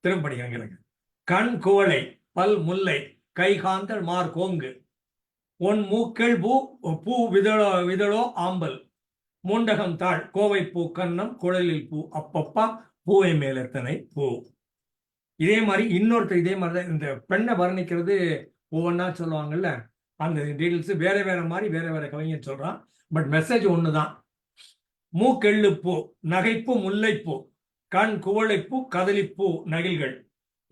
திரும்படிங்க. கண் குவளை, பல் முல்லை, கை காந்தல், மார் கோங்கு, ஒன் மூக்கள் பூ, பூ விதழோ ஆம்பல், முண்டகம் தாள், கோவை பூ கன்னம், குழலில் பூ, அப்பப்பா பூவை மேல் எத்தனை பூ. இதே மாதிரி இன்னொருத்தர் இதே மாதிரிதான் இந்த பெண்ணை வர்ணிக்கிறது ஒவ்வொன்னா சொல்லுவாங்கல்ல, அந்த டீட்டெயில்ஸ் வேற வேற மாதிரி வேற வேற கவிஞர் சொல்றான், பட் மெசேஜ் ஒண்ணுதான். மூக்கெள்ளுப்பூ, நகைப்பூ, முல்லைப்பூ, கண் குவளைப்பூ, கதலிப்பூ, நகில்கள்,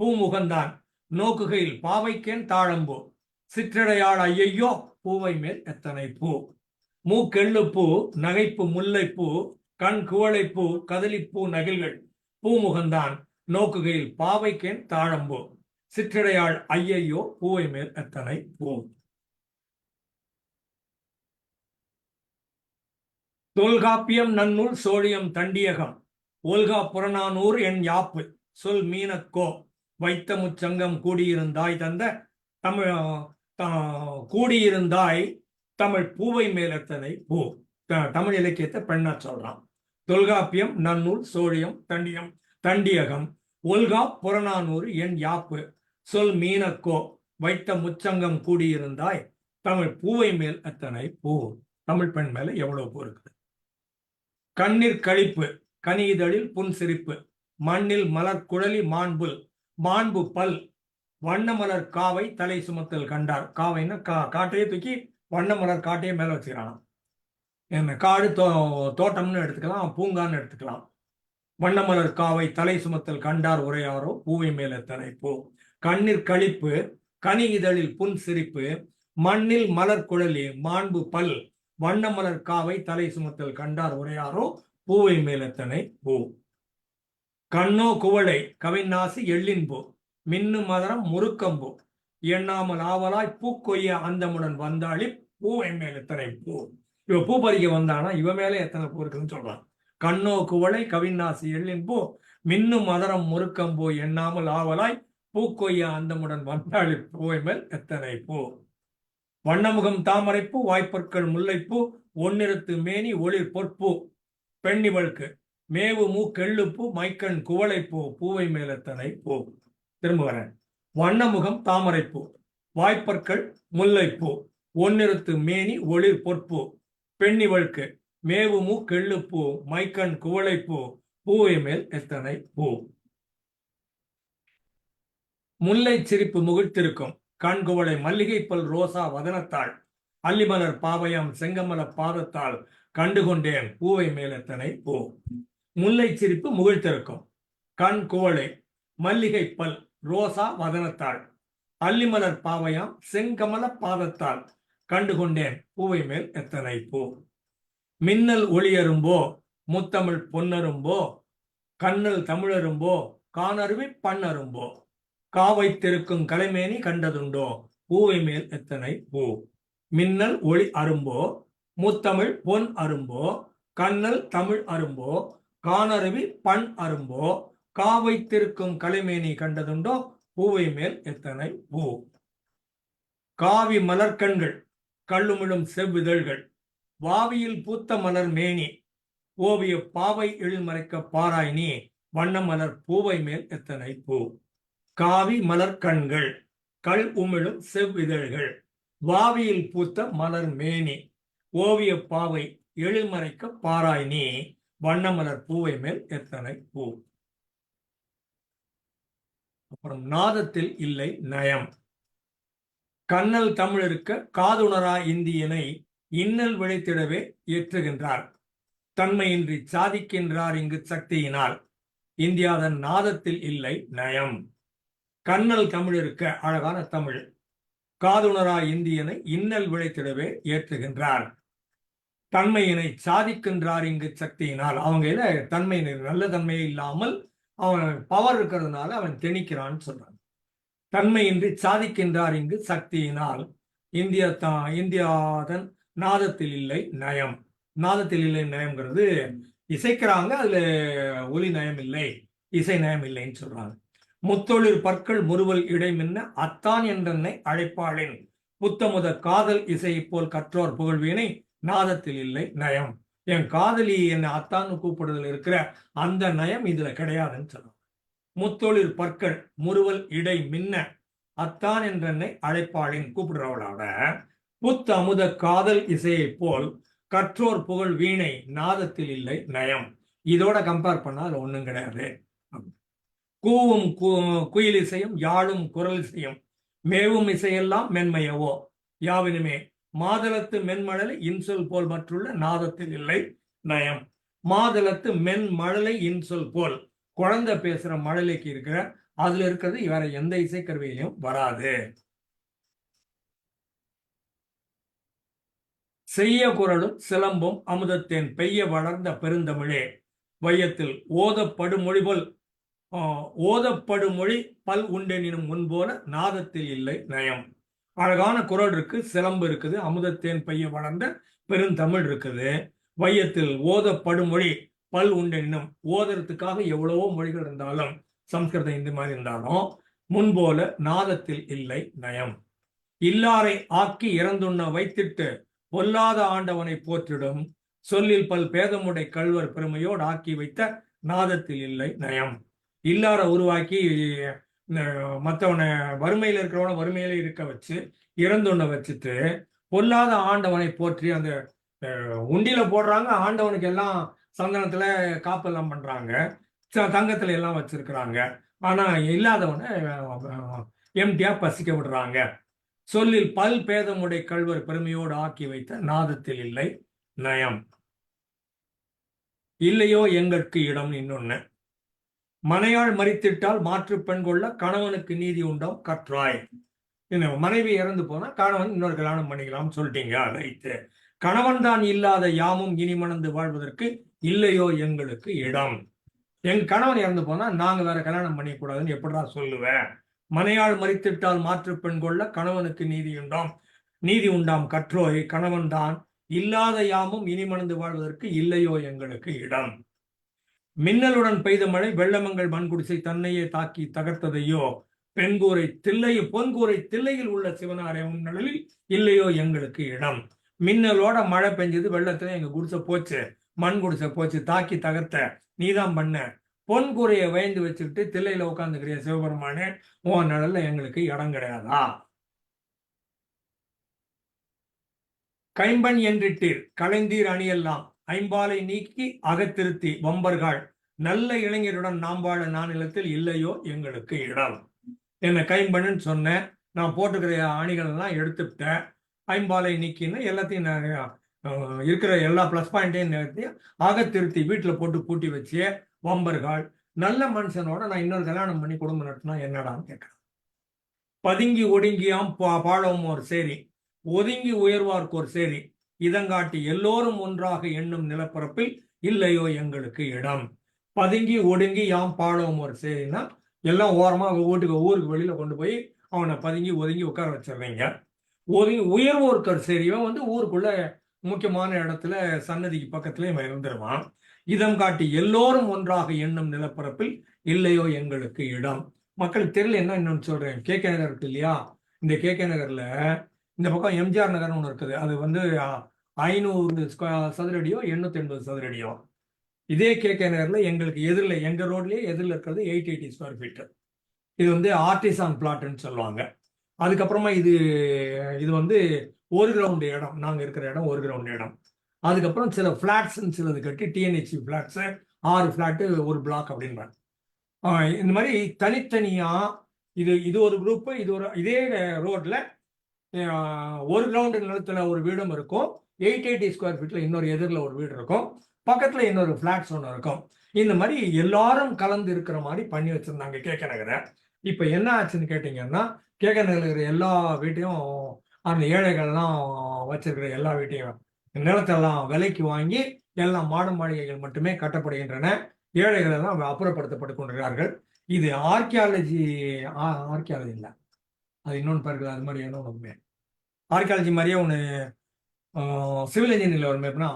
பூ முகந்தான், நோக்குகையில் பாவைக்கேன் தாழம்பூ சிற்றடையாள் ஐயையோ பூவை மேல் எத்தனை பூ மூக்கெள்ளு நகைப்பு முல்லைப்பூ கண் குவளைப்பூ கதலிப்பூ நகில்கள் பூமுகந்தான் நோக்குகையில் பாவைக்கேன் தாழம்பூ சிற்றடையாள் ஐயையோ பூவை மேல் எத்தனை பூ. தொல்காப்பியம் நன்னூல் சோழியம் தண்டியகம் ஒல்கா புறநானூறு என் யாப்பு சொல் மீனக்கோ வைத்த முச்சங்கம் கூடியிருந்தாய் தந்த தமிழ் கூடியிருந்தாய் தமிழ் பூவை மேலத்தனை பூ. தமிழ் இலக்கியத்தை பெண்ணா சொல்றான். தொல்காப்பியம் நன்னூல் சோழியம் தண்டியகம் ஒல்கா புறநானூறு என் யாப்பு சொல் மீனக்கோ வைத்த முச்சங்கம் கூடியிருந்தாய் தமிழ் பூவை மேல் எத்தனை பூ. தமிழ் பெண் மேல எவ்வளவு பூ இருக்குது. கண்ணீர் கழிப்பு கனிதழில் புன் சிரிப்பு மண்ணில் மலர் குழலி மாண்புல் மாண்பு பல் வண்ண மலர் காவை தலை சுமத்தல் கண்டார். காவைன்னா காட்டையே தூக்கி வண்ண மலர் காட்டையே மேல வச்சுக்கிறான். என்ன காடு தோட்டம்னு எடுத்துக்கலாம், பூங்கான்னு எடுத்துக்கலாம். வண்ண மலர் காவை தலை சுமத்தல் கண்டார் உரையாரோ பூவை மேல் எத்தனை பூ. கண்ணீர் கழிப்பு கனி இதழில் புன் சிரிப்பு மண்ணில் மலர் குழலி மாண்பு பல் வண்ண மலர் காவை தலை சுமத்தல் கண்டார் உரையாரோ பூவை மேல் எத்தனை பூ. கண்ணோ குவளை கவிநாசி எள்ளின்பூ மின்னு மதரம் முறுக்கம்பூ எண்ணாமல் ஆவலாய் பூக்கொய்ய அந்தமுடன் வந்தாளி பூவை மேல் எத்தனை பூ. இவ பூ பறிக்க வந்தானா இவ மேல எத்தனை பூ இருக்குன்னு சொல்றான். கண்ணோ குவளை கவிநாசி எள்ளின்பூ மின்னு மதரம் முறுக்கம்பூ எண்ணாமல் ஆவலாய் பூக்கொய்ய அந்தமுடன் வந்தாளி பூவை மேல் எத்தனை பூ. வண்ணமுகம் தாமரைப்பூ வாய்ப்பற்கள் முல்லைப்பூ ஒன்னிறத்து மேனி ஒளிர் பொற்பூ பெண்ணிவளுக்கு மேவு மூக்கெள்ளுப்பூ மைக்கண் குவளைப்பூ பூவை மேல் எத்தனை பூ. திரும்ப வரேன். வண்ணமுகம் தாமரைப்பூ வாய்ப்பற்கள் முல்லைப்பூ ஒன்னிறத்து மேனி ஒளிர் பொற்பூ பெண்ணிவளுக்கு மேவு மூக்கெள்ளுப்பூ மைக்கண் குவளைப்பூ பூவை மேல் எத்தனை பூ. முல்லை சிரிப்பு முகிழ்த்திருக்கும் கண்குவளை மல்லிகை பல் ரோசா வதனத்தாள் அல்லிமலர் பாவையாம் செங்கமல பாதத்தால் கண்டுகொண்டேன் பூவை மேல் எத்தனை பூ. முல்லை சிரிப்பு முகிழ்த்திருக்கும் கண் குவளை மல்லிகை பல் ரோசா வதனத்தாள் அல்லிமலர் பாவையாம் செங்கமல பாதத்தால் கண்டுகொண்டேன் பூவை மேல் எத்தனை பூ. மின்னல் ஒளியரும்போ முத்தமிழ் பொன்னரும்போ கண்ணல் தமிழரும்போ காணருவி பண்ணரும்போ காவைத்திருக்கும் கலைமேனி கண்டதுண்டோ பூவை மேல் எத்தனை பூ. மின்னல் ஒளி அரும்போ முத்தமிழ் பொன் அரும்போ கண்ணல் தமிழ் அரும்போ காணருவி பண் அரும்போ காவைத்திருக்கும் கலைமேனி கண்டதுண்டோ பூவை மேல் எத்தனை பூ. காவி மலர்கண்கள் கள்ளுமிழும் செவ்விதழ்கள் வாவியில் பூத்த மலர் மேனி ஓவிய பாவை எழில்மறைக்க பாராய் நீ வண்ண மலர் பூவை மேல் எத்தனை பூ. காவி மலர் கண்கள் கள் உமிழும் செவ்விதழ்கள் வாவியில் பூத்த மலர் மேனி ஓவிய பாவை எழில்மறைக்க பாராய் நீ வண்ண மலர் பூவை மேல் எத்தனை பூ. அப்புறம் நாதத்தில் இல்லை நயம். கண்ணல் தமிழிருக்க காதுணரா இந்தியனை இன்னல் விளைத்திடவே ஏற்றுகின்றார் தன்மையின்றி சாதிக்கின்றார் இங்கு சக்தியினால் இந்தியாதன் நாதத்தில் இல்லை நயம். கண்ணல் தமிழ் இருக்க அழகான தமிழ் காதுணரா இந்தியனை இன்னல் விளைத்திடவே ஏற்றுகின்றார் தன்மையினை சாதிக்கின்றார் இங்கு சக்தியினால். அவங்க தன்மை நல்ல தன்மையே இல்லாமல் அவன் பவர் இருக்கிறதுனால அவன் திணிக்கிறான்னு சொல்றான். தன்மையின்றி சாதிக்கின்றார் இங்கு சக்தியினால் இந்தியாதன் நாதத்தில் இல்லை நயம். நாதத்தில் இல்லை நயம்ங்கிறது இசைக்கிறாங்க, அதுல ஒலி நயம் இல்லை இசை நயம் இல்லைன்னு சொல்றாங்க. முத்தொழிற் பற்கள் முறுவல் இடைமின்ன அத்தான் என்றென்னை அழைப்பாளின் புத்தமுத காதல் இசை போல் கற்றோர் புகழ்வீனை நாதத்தில் இல்லை நயம். என் காதலி என்னை அத்தான்னு கூப்பிடுதல் இருக்கிற அந்த நயம் இதுல கிடையாதுன்னு சொல்றாங்க. முத்தொழிற் பற்கள் முறுவல் இடை மின்ன அத்தான் என்றென்னை அழைப்பாளின் கூப்பிடுறவளோட புத்த அமுத காதல் இசையை போல் கற்றோர் புகழ் வீணை நாதத்தில் இல்லை நயம். இதோட கம்பேர் பண்ணா அது ஒண்ணும் கிடையாது. கூவும் குயில் இசையும் யாழும் குரல் இசையும் மேவும் இசையெல்லாம் மென்மையவோ யாவினுமே மாதளத்து மென்மழலை இன்சொல் போல் மற்றுள்ள நாதத்தில் இல்லை நயம். மாதளத்து மென்மழலை இன்சொல் போல் குழந்தை பேசுற மழலைக்கு இருக்கிற அதுல இருக்கிறது வேற எந்த இசைக்கருவியிலையும் வராது. செய்ய குரலும் சிலம்பும் அமுதத்தேன் பெய்ய வளர்ந்த பெருந்தமிழே வையத்தில் ஓதப்படுமொழிபோல் ஓதப்படுமொழி பல் உண்டெனினும் முன்போல நாதத்தில் இல்லை நயம். அழகான குரல் இருக்கு, சிலம்பு இருக்குது, அமுதத்தேன் பெய்ய வளர்ந்த பெருந்தமிழ் இருக்குது. வையத்தில் ஓதப்படுமொழி பல் உண்டெனினும், ஓதுறதுக்காக எவ்வளவோ மொழிகள் இருந்தாலும், சம்ஸ்கிருதம் இந்த மாதிரி இருந்தாலும் முன்போல நாதத்தில் இல்லை நயம். இல்லாரை ஆக்கி இறந்துண்ண வைத்திட்டு பொல்லாத ஆண்டவனை போற்றிடும் சொல்லில் பல் பேதமுடை கள்வர் பெருமையோடு ஆக்கி வைத்த நாதத்தில் இல்லை நயம். இல்லார உருவாக்கி மற்றவனை வறுமையில் இருக்கிறவனை வறுமையில இருக்க வச்சு இறந்துண்ண வச்சுட்டு பொல்லாத ஆண்டவனை போற்றி அந்த உண்டியில போடுறாங்க, ஆண்டவனுக்கு எல்லாம் சந்தனத்துல காப்பெல்லாம் பண்றாங்க, தங்கத்துல எல்லாம் வச்சிருக்கிறாங்க. ஆனா இல்லாதவனை எம்டியா பசிக்க விடுறாங்க. சொல்லில் பல் பேதமுடை கள்வர் பெருமையோடு ஆக்கி வைத்த நாதத்தில் இல்லை நயம். இல்லையோ எங்களுக்கு இடம். இன்னொன்னு, மனையாள் மறித்திட்டால் மாற்று பெண் கொள்ள கணவனுக்கு நீதி உண்டாம் கற்றாய். மனைவி இறந்து போனா கணவன் இன்னொரு கல்யாணம் பண்ணிக்கலாம் சொல்லிட்டீங்க, ரைட்டு. கணவன் தான் இல்லாத யாமும் இனி மணந்து வாழ்வதற்கு இல்லையோ எங்களுக்கு இடம். எங்க கணவன் இறந்து போனா நாங்க வேற கல்யாணம் பண்ணிக்கூடாதுன்னு எப்படிடா சொல்லுவேன்? மனையாள் மறித்திட்டால் மாற்று பெண் கொள்ள கணவனுக்கு நீதி உண்டாம் கற்றோய். கணவன் தான் இல்லாத யாமும் இனி மணந்து வாழ்வதற்கு இல்லையோ எங்களுக்கு இடம். மின்னலுடன் பெய்த மழை வெள்ளமங்கள் மண்குடிசை தன்னையே தாக்கி தகர்த்ததையோ பொன்கூரை தில்லையில் உள்ள சிவனாரை நிழலில் இல்லையோ எங்களுக்கு இடம். மின்னலோட மழை பெஞ்சது, வெள்ளத்துல எங்க குடிசை போச்சு, மண் குடிசை போச்சு, தாக்கி தகர்த்த நீதான் பண்ண. பொன்கூரையை வயந்து வச்சுக்கிட்டு தில்லையில உட்காந்துக்கிறிய சிவபெருமானே, உன் நிழல்ல எங்களுக்கு இடம் கிடையாதா? கைம்பன் என்றிட்டீர் கலைந்தீர் அணியெல்லாம் ஐம்பாலை நீக்கி அகத்திருத்தி வம்பர்கள் நல்ல இளைஞருடன் நாம் வாழ நானிலத்தில் இல்லையோ எங்களுக்கு இடம். என்ன கைம்பன்னு சொன்னேன், நான் போட்டுக்கிற அணிகள் எல்லாம் எடுத்துட்டேன், ஐம்பாலை நீக்கின்னு எல்லாத்தையும் இருக்கிற எல்லா பிளஸ் பாயிண்டையும் நிறுத்தி அகத்திருத்தி வீட்டுல போட்டு பூட்டி வச்சு வம்பர்கள் நல்ல மனுஷனோட நான் இன்னொரு கல்யாணம் பண்ணி குடும்பம் நடத்தினா என்னடான்னு கேட்கிறேன். பதுங்கி ஒடுங்கியாம் பாழவும் ஒரு சேரி ஒதுங்கி உயர்வார்க்கு ஒரு சேரி இதங்காட்டி எல்லோரும் ஒன்றாக எண்ணும் நிலப்பரப்பில் இல்லையோ எங்களுக்கு இடம். பதுங்கி ஒடுங்கி யாம் பாழவும் ஒரு சேரின்னா எல்லாம் ஓரமா ஊருக்கு வெளியில கொண்டு போய் அவனை பதுங்கி ஒதுங்கி உட்கார வச்சிடுறீங்க. ஒதுங்கி உயர்வோர்க்கு ஒரு சேரி, இவன் ஊருக்குள்ள முக்கியமான இடத்துல சன்னதிக்கு பக்கத்துல இவன் இருந்துருவான். இதம் காட்டி எல்லோரும் ஒன்றாக எண்ணும் நிலப்பரப்பில் இல்லையோ எங்களுக்கு இடம். மக்களுக்கு தெரியல என்ன இன்னொன்னு சொல்றேன். கே.கே. நகர் இருக்கு இல்லையா, இந்த கே.கே. நகர்ல இந்த பக்கம் எம்ஜிஆர் நகர்னு ஒன்று இருக்குது. அது 500 சதுரடியோ 880 சதுரடியோ. இதே கே.கே. நகர்ல எங்களுக்கு எதிரில், எங்க ரோட்லயே எதிரில் இருக்கிறது 880 ஸ்கொயர் ஃபீட். இது ஆர்டிசான் பிளாட்னு சொல்லுவாங்க. அதுக்கப்புறமா இது ஒரு கிரவுண்ட் இடம், நாங்க இருக்கிற இடம் ஒரு கிரவுண்ட் இடம். அதுக்கப்புறம் சில பிளாட்ஸ் சிலது கட்டி டிஎன்ஹெச்சி பிளாட்ஸ் 6 பிளாட்டு ஒரு பிளாக் அப்படின்றாங்க. இந்த மாதிரி தனித்தனியா இது ஒரு குரூப், இதே ரோட்ல ஒரு கிரவுண்ட் நிலத்துல ஒரு வீடும் இருக்கும், 880 ஸ்கொயர் ஃபீட்ல இன்னொரு எதிரில் ஒரு வீடு இருக்கும், பக்கத்துல இன்னொரு பிளாட்ஸ் ஒன்று இருக்கும். இந்த மாதிரி எல்லாரும் கலந்து இருக்கிற மாதிரி பண்ணி வச்சிருந்தாங்க கே.கே. நகரை. இப்ப என்ன ஆச்சுன்னு கேட்டீங்கன்னா, கே.கே. நகர்ல இருக்கிற எல்லா வீட்டையும் அந்த ஏழைகள்லாம் வச்சிருக்கிற எல்லா வீட்டையும் நிலத்தெல்லாம் விலைக்கு வாங்கி எல்லாம் மாட மாளிகைகள் மட்டுமே கட்டப்படுகின்றன. ஏழைகள் எல்லாம் அப்புறப்படுத்தப்பட்டு கொண்டிருக்கிறார்கள். இது ஆர்கியாலஜி இல்லை, அது இன்னொன்று பாருக்குது. அது மாதிரி என்ன ஒன்று ஆர்கியாலஜி மாதிரியே ஒன்று சிவில் இன்ஜினியரிங்ல ஒரு எப்படின்னா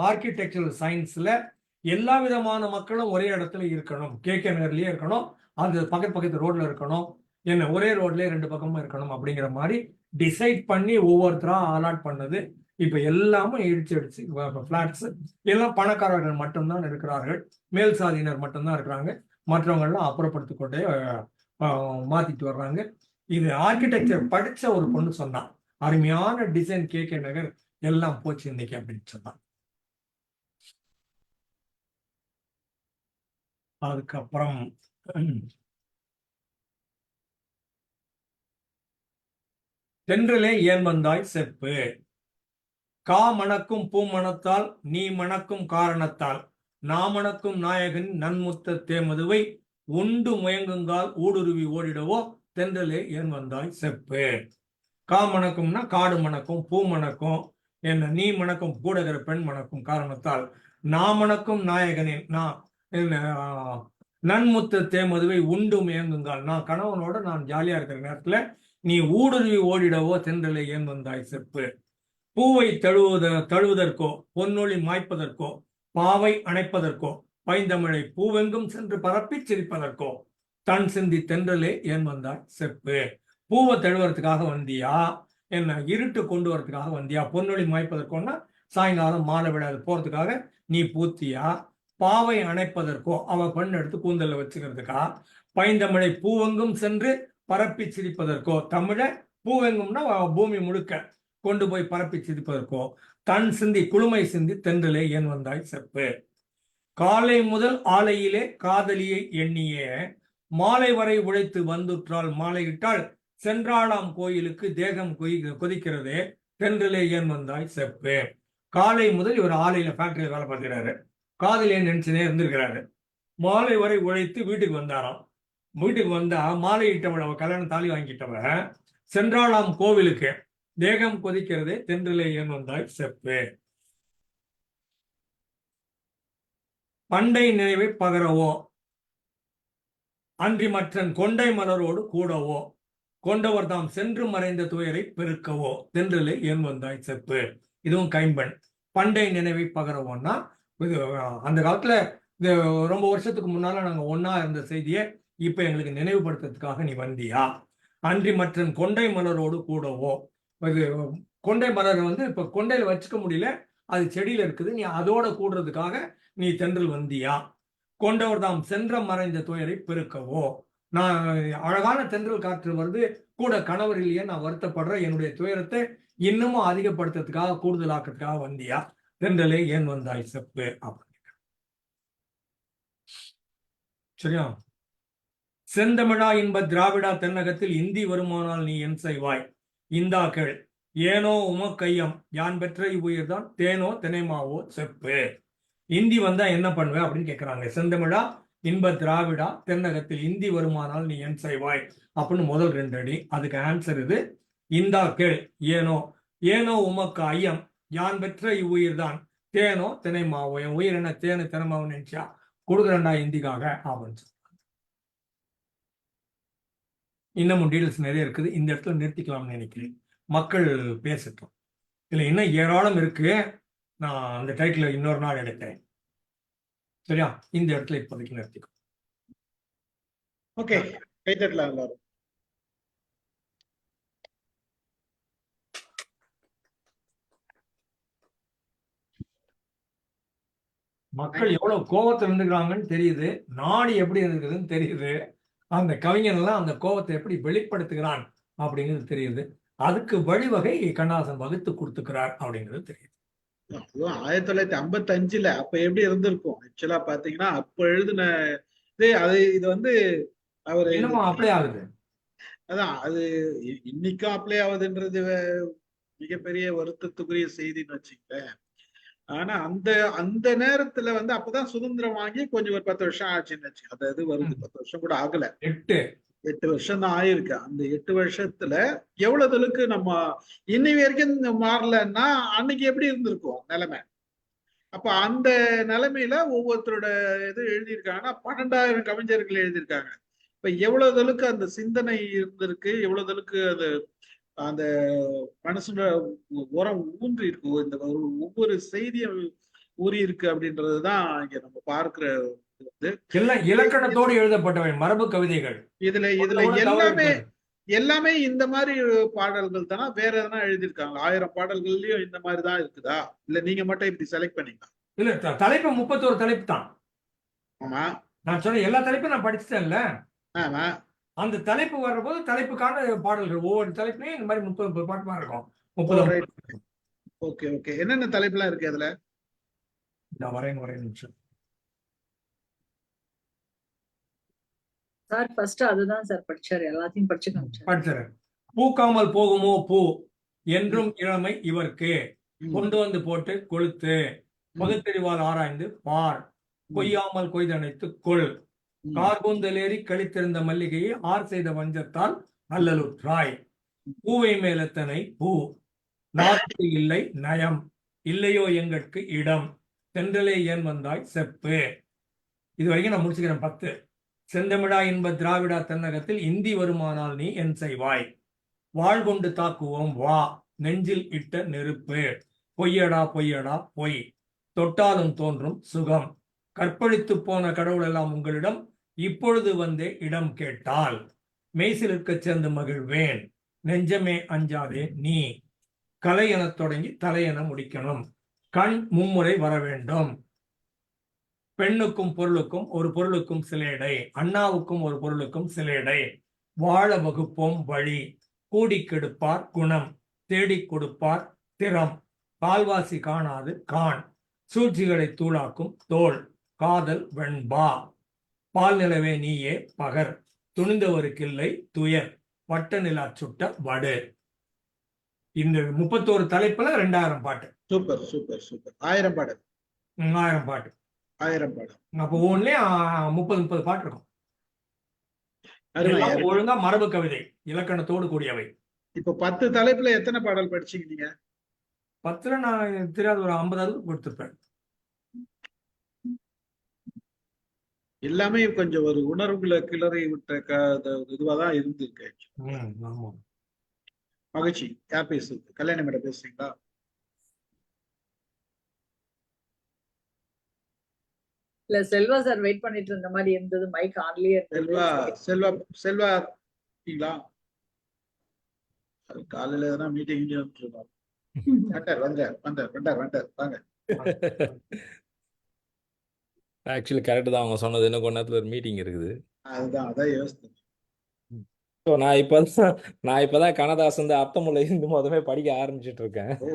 ஆர்கிடெக்சரல் சயின்ஸ்ல எல்லா விதமான மக்களும் ஒரே இடத்துல இருக்கணும், கே.கே. நகர்லயே இருக்கணும், அந்த பக்கத்து ரோட்ல இருக்கணும், என்ன ஒரே ரோட்லயே 2 பக்கமும் இருக்கணும் அப்படிங்கிற மாதிரி டிசைட் பண்ணி ஒவ்வொருத்தரா அலாட் பண்ணது. இப்ப எல்லாமே இடிச்சு பிளாட்ஸ் எல்லாம் பணக்காரர்கள் மட்டும்தான் இருக்கிறார்கள், மேல் சாதியினர் மட்டும்தான் இருக்கிறாங்க, மற்றவங்க எல்லாம் அப்புறப்படுத்தி கொண்டே மாத்திட்டு வர்றாங்க. இது ஆர்கிடெக்சர் படிச்ச ஒரு பொண்ணு சொன்னா, அருமையான டிசைன் கே.கே. நகர் எல்லாம் போச்சு இன்னைக்கு அப்படின்னு சொன்னான். அதுக்கப்புறம் தென்றலே ஏன் வந்தாய் செப்பு, கா மணக்கும் பூ மணத்தால் நீ மணக்கும் காரணத்தால் நாமணக்கும் நாயகன் நன்முத்த தேமதுவை உண்டு முயங்குங்கால் ஊடுருவி ஓடிடவோ தென்றலே ஏன் வந்தாய் செப்பு. காமணக்கும்னா காடு மணக்கும், பூ மணக்கும், என்ன நீ மணக்கும் கூடகிற பெண் மணக்கும் காரணத்தால் நாமணக்கும் நாயகனின் நன்முத்த தேமதுவை உண்டு முயங்குங்கால், நான் கணவனோட நான் ஜாலியா இருக்கிற நேரத்துல நீ ஊடுருவி ஓடிடவோ தென்றலே ஏன் வந்தாய் செப்பு. பூவை தழுவதற்கோ பொன்னொழி மாய்ப்பதற்கோ பாவை அணைப்பதற்கோ பைந்தமிழை பூவெங்கும் சென்று பரப்பி சிரிப்பதற்கோ தன் சிந்தி தென்றலே ஏன் வந்தாய் செப்பு. பூவை தழுவுறதுக்காக வந்தியா, என்ன இருட்டு கொண்டு வரதுக்காக வந்தியா, பொன்னொழி மாய்ப்பதற்கோன்னா சாயங்காலம் மாலை விழாது போறதுக்காக நீ பூத்தியா, பாவை அணைப்பதற்கோ அவ பெண் எடுத்து கூந்தல வச்சுக்கிறதுக்கா, பைந்தமிழை பூவெங்கும் சென்று பரப்பி சிரிப்பதற்கோ, தமிழ பூவெங்கும்னா பூமி முழுக்க கொண்டு போய் பரப்பி சிரிப்பதற்கோ தன் சிந்தி குளுமை சிந்தி தென்றலே ஏன் வந்தாய் செப்பு. காலை முதல் ஆலையிலே காதலியை எண்ணிய மாலை வரை உழைத்து வந்துற்றால் மாலையிட்டால் சென்றாளாம் கோயிலுக்கு தேகம் கொதிக்கிறதே தென்றலே ஏன் வந்தாய் செப்பு. காலை முதல் இவர் ஆலையில ஃபேக்டரியில வேலை பார்க்கிறாரு, காதலியை நினைச்சுனே இருந்திருக்கிறாரு. மாலை வரை உழைத்து வீட்டுக்கு வந்தாராம். வீட்டுக்கு வந்தா மாலையிட்டவள், அவ கல்யாணம் தாலி வாங்கிட்டவ சென்றாளாம் கோவிலுக்கு தேகம் கொதிக்கிறதே தென்றலே ஏன் வந்தாய் செப்பு. பண்டை நினைவை பகரவோ அன்றி மற்றன் கொண்டை மலரோடு கூடவோ கொண்டவர் தாம் சென்று மறைந்த துயரை பெருக்கவோ தென்றலே ஏன் வந்தாய் செப்பு. இதுவும் கைம்பெண். பண்டை நினைவை பகரவோன்னா அந்த காலத்துல ரொம்ப வருஷத்துக்கு முன்னால நாங்க ஒன்னா இருந்த செய்தியை இப்ப எங்களுக்கு நினைவுபடுத்துறதுக்காக நீ வந்தியா. அன்றி மற்றன் கொண்டை மலரோடு கூடவோ, இது கொண்டை மலர் இப்ப கொண்டையில வச்சுக்க முடியல, அது செடியில இருக்குது, நீ அதோட கூடுறதுக்காக நீ தென்றல் வந்தியா. கொண்டவர் தாம் சென்ற மறைந்த துயரை பெருக்கவோ, நான் அழகான தென்றல் காற்று வருது, கூட கணவர் இல்லையே, நான் வருத்தப்படுறேன், என்னுடைய துயரத்தை இன்னமும் அதிகப்படுத்துறதுக்காக கூடுதலாக்கிறதுக்காக வந்தியா, தென்றலே ஏன் வந்தாய் செப்பு அப்படின்னு. சரியா. செந்தமிழா இன்ப திராவிடா தென்னகத்தில் இந்தி வருமானால் நீ என் செய்வாய் இந்தா கேள் ஏனோ உமக்கையம் யான் பெற்ற இவ்வுயிர் தான் தேனோ தினைமாவோ செப்பு. இந்தி வந்தா என்ன பண்ணுவேன் அப்படின்னு கேட்கிறாங்க. செந்தமிழா இன்ப திராவிடா தென்னகத்தில் இந்தி வருமானால் நீ என் செய்வாய் அப்படின்னு முதல் 2 அடி. அதுக்கு ஆன்சர் இது, இந்தா கேள் ஏனோ, ஏனோ உமக்கு ஐயம் யான் பெற்ற இவ்வுயிர் தான் தேனோ தினைமாவோ, என் உயிர் என்ன தேனு தினைமாவோ நினைச்சா கொடுக்குறேன்டா இந்திக்காக அப்படின்னு. இன்னமும் டீடைல்ஸ் நிறைய இருக்குது, இந்த இடத்துல நிறுத்திக்கலாம்னு நினைக்கிறேன். மக்கள் பேசட்டும், இதுல இன்னும் ஏராளம் இருக்கு. நான் அந்த டைட்டில் இன்னொரு நாள் எடுத்தேன். சரியா, இந்த இடத்துல இப்போதைக்கு நிறுத்திக்கும். ஓகே, கைத்தட்டலாம் எல்லாரும். மக்கள் எவ்வளவு கோபத்துல இருந்துக்கிறாங்கன்னு தெரியுது, நாடு எப்படி இருக்குதுன்னு தெரியுது, அந்த கவிஞன் எல்லாம் அந்த கோபத்தை எப்படி வெளிப்படுத்துகிறான் அப்படிங்கிறது தெரியுது. அதுக்கு வழிவகை கண்ணதாசன் வகுத்து கொடுத்துக்கிறார் அப்படிங்கிறது தெரியுது. 1955 அப்ப எப்படி இருந்திருக்கும் ஆக்சுவலா பாத்தீங்கன்னா, அப்ப எழுதின இது அவரு இன்னமும் அப்ளை ஆகுது. அதான் அது இன்னைக்கும் அப்ளை ஆகுதுன்றது மிகப்பெரிய வருத்தத்துக்குரிய செய்தின்னு வச்சுக்கேன். ஆனா அந்த அந்த நேரத்துல அப்பதான் சுதந்திரம் வாங்கி கொஞ்சம் ஒரு 10 வருஷம் ஆச்சுன்னு வச்சு, அது வருது 10 வருஷம் கூட ஆகல, 8 வருஷம் தான் ஆயிருக்கு. அந்த 8 வருஷத்துல எவ்வளவுக்கு நம்ம இன்னை வரைக்கும் மாறலன்னா அன்னைக்கு எப்படி இருந்திருக்கும் நிலைமை. அப்ப அந்த நிலைமையில ஒவ்வொருத்தரோட இது எழுதியிருக்காங்கன்னா 12,000 கவிஞர்கள் எழுதியிருக்காங்க. இப்ப எவ்வளவுக்கு அந்த சிந்தனை இருந்திருக்கு, எவ்வளவுக்கு அது அந்த மனசுல உரம் ஊன்றி இருக்கு, இந்த ஒவ்வொரு செய்தியும் ஊறி இருக்கு அப்படின்றதுதான் இங்க நம்ம பார்க்கிற இலக்கணத்தோடு எழுதப்பட்டவை மரபு கவிதைகள். இதுல எல்லாமே இந்த மாதிரி பாடல்கள் தானா, வேற எதனா எழுதியிருக்காங்க? 1000 பாடல்கள்லயும் இந்த மாதிரி தான் இருக்குதா, இல்ல நீங்க மட்டும் இப்படி செலக்ட் பண்ணீங்களா? இல்ல, தலைப்பு 31 தலைப்பு தான். ஆமா, நான் சொன்ன எல்லா தலைப்பும் நான் படிச்சுட்டேன்ல. ஆமா, அந்த தலைப்பு வர்றபோது தலைப்புக்கான பாடல்கள் ஒவ்வொரு தலைப்புலயும் இந்த மாதிரி 30 பாட்டுமா இருக்கும். 30. ஓகே ஓகே, என்னென்ன தலைப்புலாம் இருக்கு அதுல? நான் வரேன் நிமிஷம் சார். ஃபர்ஸ்ட் அதுதான் சார் படிச்சாரு, எல்லாத்தையும் படிச்சு படிச்சாரு. பூக்காமல் போகுமோ பூ என்றும் இளமை இவர்க்கு கொண்டு வந்து போட்டு கொளுத்து பகுத்தறிவால் ஆராய்ந்து பார் கொய்யாமல் கொய்தனைத்து கொள். ம். கார்கூந்தலேறி கழித்திருந்த மல்லிகையை ஆர் செய்த வஞ்சத்தால் அல்லலுற்றாய். பூவை மேலத்தனை பூ நாக்கு இல்லை நயம் இல்லையோ எங்கட்கு இடம் தென்றலே ஏன் வந்தாய் செப்பு. இது வரைக்கும் நான் முடிச்சுக்கிறேன் 10. செந்தமிழா என்ப திராவிடா தென்னகத்தில் இந்தி வருமானால் நீ என் செய்வாய். வாழ் கொண்டு தாக்குவோம் வா நெஞ்சில் இட்ட நெருப்பு. பொய்யடா பொய்யடா பொய் தொட்டாலும் தோன்றும் சுகம். கற்பழித்து போன கடவுள் எல்லாம் உங்களிடம் இப்பொழுது வந்தே இடம் கேட்டால். மெய்சிலிருக்க சேர்ந்து மகிழ்வேன் நெஞ்சமே அஞ்சாதே நீ. கலை எனத் தொடங்கி தலை என முடிக்கணும். கண் மும்முறை வர வேண்டும். பெண்ணுக்கும் பொருளுக்கும் ஒரு பொருளுக்கும் சிலேடை. அண்ணாவுக்கும் ஒரு பொருளுக்கும் சிலேடை. வாழ வகுப்போம் வழி. கூடி கெடுப்பார் குணம் தேடிக் கொடுப்பார் திறம். கால்வாசி காணாது காண் சூழ்ச்சிகளை தூளாக்கும் தோல். காதல் வெண்பா பால் நிலவே நீயே பகர். துணிந்தவருக்கில்லை துயர் வட்ட நிலா சுட்ட வடு. இந்த 31 தலைப்புல 2000 பாட்டு. Super super super. 1000 பாடல். 1000 பாட்டு. 1000 பாடல். அப்போ ஒவ்வொன்றுலயும் 30 பாட்டு இருக்கும். அருமை, எல்லாம் அருமை. ஒழுங்கா மரபு கவிதை இலக்கணத்தோடு கூடியவை. இப்ப 10 தலைப்புல எத்தனை பாடல் படிச்சீங்க நீங்க? 10ல நான் தெரியாத ஒரு 50 அளவுக்கு கொடுத்துருப்பேன். எல்லாமே கொஞ்சம் ஒரு உணர்வுகளை கிளறி விட்ட இதுவாதான் இருந்திருக்கு. ஆமா. மகிழ்ச்சி. யார் பேசுறது? கல்யாணம் மேடம் பேசுறீங்களா? இல்ல செல்வா சார் வெயிட் பண்ணிட்டு இருந்த மாதிரி இருந்தது. மைக் ஆன்லயே செல்வா இருந்தது. செல்வா செல்வா இருக்கீங்களா? அது காலையில எதனா மீட்டிங் வந்தார் வாங்க. ஆக்சுவலி கரெக்ட் தான் அவங்க சொன்னது. இன்னும் கொஞ்ச நேரத்தில் ஒரு மீட்டிங் இருக்குது. அதான் யோசித்தேன். ஸோ நான் இப்போதான் கண்ணதாசன் அர்த்தமுள்ள இந்து மதமே படிக்க ஆரம்பிச்சிட்டு இருக்கேன். ஓ,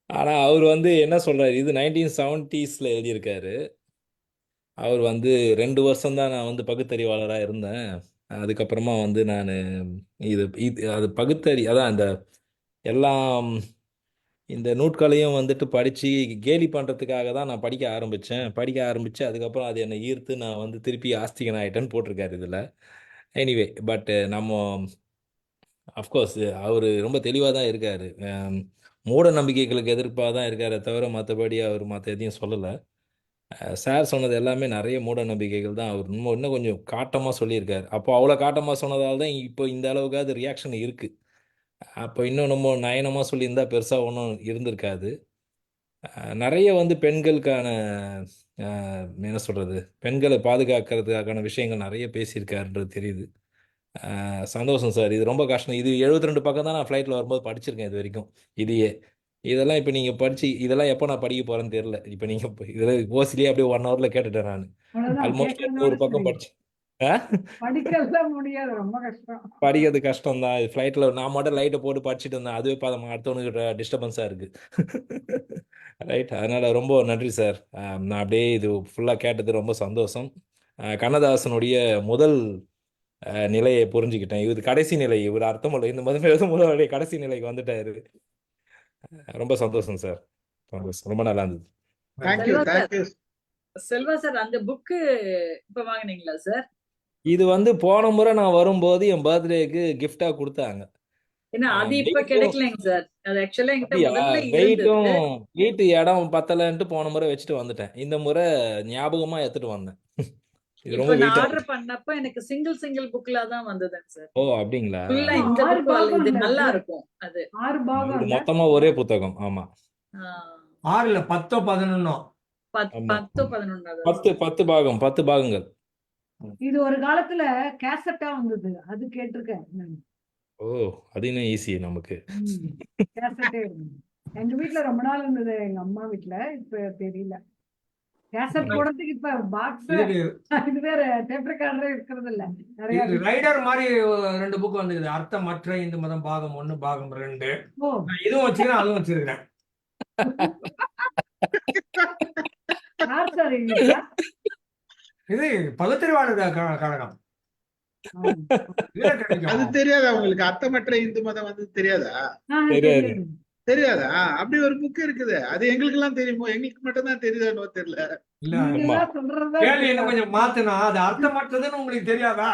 ஆனால் அவர் என்ன சொல்றாரு, இது 1970s எழுதியிருக்காரு. அவர் 2 வருஷம் தான் நான் பகுத்தறிவாளராக இருந்தேன். அதுக்கப்புறமா நான் அது அதான் இந்த எல்லாம் இந்த நூட்களையும் படித்து கேலி பண்ணுறதுக்காக தான் நான் படிக்க ஆரம்பித்து அதுக்கப்புறம் அது என்னை ஈர்த்து நான் திருப்பி ஆஸ்திகன் ஆகிட்டேன்னு போட்டிருக்காரு இதில். எனிவே பட் நம்ம அஃப்கோர்ஸ் அவர் ரொம்ப தெளிவாக தான் இருக்கார். மூட நம்பிக்கைகளுக்கு எதிர்ப்பாக தான் இருக்காரே தவிர மற்றபடி அவர் மற்ற எதையும் சொல்லலை. சார் சொன்னது எல்லாமே நிறைய மூட நம்பிக்கைகள் தான். அவர் இன்னும் கொஞ்சம் காட்டமாக சொல்லியிருக்காரு. அப்போ அவ்வளோ காட்டமாக சொன்னதால் தான் இப்போ இந்த அளவுக்காவது ரியாக்ஷன் இருக்குது. அப்போ இன்னும் நம்ம நயனமாக சொல்லியிருந்தா பெருசாக ஒன்றும் இருந்திருக்காது. நிறைய பெண்களுக்கான என்ன சொல்கிறது, பெண்களை பாதுகாக்கிறதுக்கான விஷயங்கள் நிறைய பேசியிருக்காருன்றது தெரியுது. சந்தோஷம் சார். இது ரொம்ப கஷ்டம். இது 72 பக்கம் தான் நான் ஃப்ளைட்டில் வரும்போது படிச்சிருக்கேன் இது வரைக்கும். இதெல்லாம் இப்போ நீங்கள் இதெல்லாம் எப்போ நான் படிக்க போகிறேன்னு தெரியல. இப்போ நீங்கள் இதில் ஓசிலேயே அப்படியே 1 ஹவரில் கேட்டுட்டேன் நான். ஆல்மோஸ்ட் 100 பக்கம் படித்தேன். படிக்கிறது கஷ்டம் தான். ஃப்ளைட்டில் நான் மட்டும் லைட்டை போட்டு படிச்சுட்டு இருந்தேன். அதுவே அடுத்தவனுக்கு டிஸ்டர்பன்ஸாக இருக்குது. ரைட். அதனால் ரொம்ப நன்றி சார். நான் அப்படியே இது ஃபுல்லாக கேட்டது ரொம்ப சந்தோஷம். கண்ணதாசனுடைய முதல் நிலையை புரிஞ்சுக்கிட்டேன். இது கடைசி நிலை. இவர் அர்த்தமுள்ள இந்த முதல் கடைசி நிலைக்கு வந்துட்டாரு. ரொம்ப சந்தோஷம் சார். ரொம்ப நல்லா இருந்தது. தேங்க்யூ. செல்வா சார் அந்த புக்கு இப்ப வாங்குனீங்களா சார்? இது போன முறை நான் வரும்போது என் பர்த்டேக்கு கிஃப்டா கொடுத்தாங்க. ஏன்னா அது இப்ப கிடைக்கலங்க சார். அது ஆக்சுவலா என்கிட்ட முதல்ல வெயிட்டும் இருந்தது. வீட்டு இடம் பத்தலன்ட்டு போன முறை வச்சுட்டு வந்துட்டேன். இந்த முறை ஞாபகமா எடுத்துட்டு வந்தேன். இது இப்ப ரொம்ப நான் வெயிட்டா ஆர்டர் பண்ணப்ப எனக்கு சிங்கிள் புக்ல தான் வந்ததுங்க சார். ஓ அப்படிங்களா? ஃபுல்லா இந்த book இது நல்லா இருக்கும். அது 6 பாகம் இது மொத்தமா ஒரே புத்தகம். ஆமா, 6 10 11 10 11 10 பாகம், 10 பாகங்கள். இது ஒரு காலத்துல கேசட்டா வந்தது. அது கேட்டிருக்கேன் நான். ஓ அது இன்னும் ஈஸி நமக்கு. கேசட்டே இருந்தது. எங்க வீட்ல ரொம்ப நாள் இருந்தது. எங்க அம்மா வீட்ல இப்ப தெரியல. கேசட் போடுறதுக்கு இப்ப பாக்ஸ் இது வேற டேப் ரெக்கார்டரே இருக்கிறது இல்ல. நிறைய ரைடர் மாதிரி 2 புக் வந்துருக்குது. அர்த்தமற்ற இந்து மதம் பாகம் 1 பாகம் 2. ஓ நான் இதுவும் வச்சிருக்கேன் அதுவும் வச்சிருக்கேன். யார் சார் எழுதியா? இது பகுத்தறிவாளர் கழகம். இதுல கிடைக்கும். அது தெரியாதா உங்களுக்கு? அர்த்தமற்ற இந்து மதம் தெரியாதா? தெரியாது. தெரியாதா? அப்படி ஒரு புக் இருக்குது. அது எங்களுக்கு எல்லாம் தெரியுமோ? எங்களுக்கு மட்டும் தான் தெரியுதான்னு தெரியல. இல்ல நீங்க ஆமா. எல்லாம் சொல்றதுதான் கேள்வி இப்ப இன்னும் கொஞ்சம் மாத்தனா அது அர்த்தமற்றதுன்னு உங்களுக்கு தெரியாதா?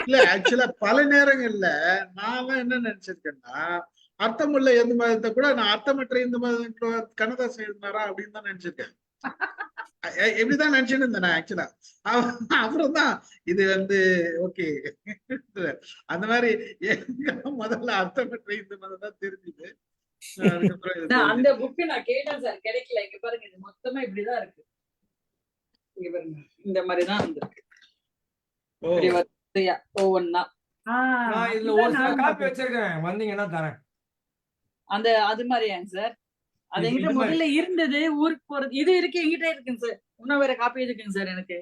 இல்ல ஆக்சுவலா பல நேரங்கள்ல நான் என்ன நினைச்சிருக்கேன்னா, அர்த்தமுள்ள எந்த மதத்தை கூட நான் அர்த்தமற்ற இந்த மதம் கண்ணதாசன் எழுதினாரா அப்படின்னு தான் நினைச்சிருக்கேன். எப்படிதான் நினைச்சுட்டு இருந்தேன் நான் ஆக்சுவலா. அப்புறம் தான் இது ஓகே அந்த மாதிரி முதல்ல அர்த்தமற்ற இந்த மதம் தான் தெரிஞ்சுது. அதுக்கப்புறம் இது நான் அந்த தெரிஞ்சுது. புக்கு நான் கேட்டேன் சார், கிடைக்கல. இங்க பாருங்க, இது மொத்தமா இப்படிதான் இருக்கு. இங்க பாருங்க, இந்த மாதிரிதான் வந்திருக்கு. ஓ இப்படி வரிசையா ஒவ்வொன்னா. நான் இதுல அதுதான் ஒரு சில நானும் காப்பி பார்த்தேன். வச்சிருக்கேன், வந்தீங்கன்னா தரேன். அது மாதிரியாங்க சார்? அது இது என்கிட்ட இது மாதிரி முதல்ல இருந்தது, ஊருக்கு போறது இது இருக்கு, என்கிட்ட இருக்குங்க சார். இன்னும் வேற காப்பி இருக்குங்க சார் எனக்கு.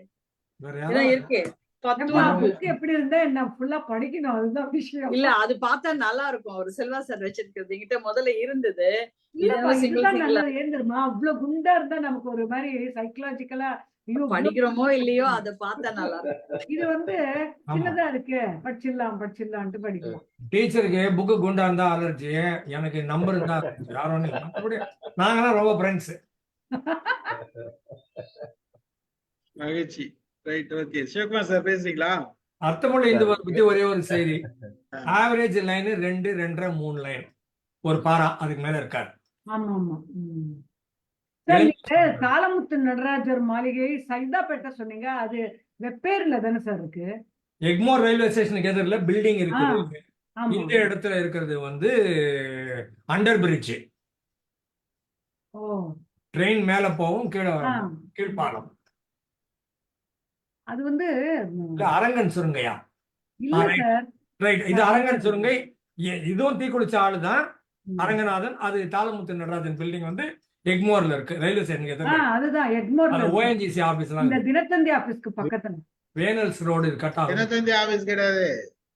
வேற இதான் யாராவது இருக்கு. 10 எப்பா அது புக்கு. புக் எப்படி இருந்தா என்ன ஃபுல்லா படிக்கணும் அதுதான் விஷயம். இல்ல, அது பார்த்தா நல்லா இருக்கும். ஒரு செல்வா சார் வச்சிருக்கிறது என்கிட்ட முதல்ல இருந்தது. இது இல்லப்பா சிங்கிள் இதுதான் சிங்கிளா நல்லது. ஏன் தெரியுமா? அவ்வளவு குண்டா இருந்தா நமக்கு ஒரு மாதிரி சைக்கலாஜிக்கலா ஐயோ இவ்வளவு படிக்கிறோமோ குண்டா இல்லையோ, இருக்கே. அதை பார்த்தா நல்லா இருக்கும். இது ஆமா. சின்னதா இருக்கு, படிச்சிடலான்ட்டு படிக்கலாம். டீச்சருக்கு புக்கு குண்டா இருந்தா அலர்ஜி, எனக்கு நம்பர் இருந்தா allergy. யாரும் ஒண்ணும் இல்ல. மத்தபடி நாங்கெல்லாம் ரொம்ப ஃப்ரெண்ட்ஸ். மகிழ்ச்சி. Right, okay. சிவகுமார் சார் பேசுறீங்களா? அர்த்தமுள்ள இந்து பத்தி ஒரே ஒரு செய்தி. Average line 2, 2.5, 3 line. ஒரு பாரா, அதுக்கு மேல இருக்காது. ஆமா ஆமா. சார் நீங்க தாளமுத்து நடராஜர் மாளிகை சைதாப்பேட்டை சொன்னீங்க, அது வெப்பேர்ல தானே சார் இருக்கு? எக்மோர் ரயில்வே ஸ்டேஷனுக்கு எதிரில பில்டிங் ஆ இருக்குது. ஆமா. இந்த இடத்துல இருக்கிறது அண்டர் பிரிட்ஜ். ஓ ட்ரெயின் மேல போகும், கீழே ஆ கீழ்பாலம். அது இல்ல அரங்கன் சுருங்கையா? இல்ல சார். ரைட், இது அரங்கன் சுருங்கை. இதுவும் தீக்குளிச்ச ஆளுதான் ம். அரங்கநாதன். அது தாளமுத்து நடராஜன் பில்டிங் எக்மோர்ல இருக்கு, ரயில்வே ஸ்டேஷனுக்கு ஆ எதிரில. அதுதான் எக்மோர்ல அது இருக்கு. ஓஎன்ஜிசி ஆபீஸ்லாம் இந்த இருக்கு. தினத்தந்தி ஆபீஸ்க்கு பக்கத்துல. வேனல்ஸ் ரோடு கட்டாகும். தினத்தந்தி ஆபீஸ் கிடையாது,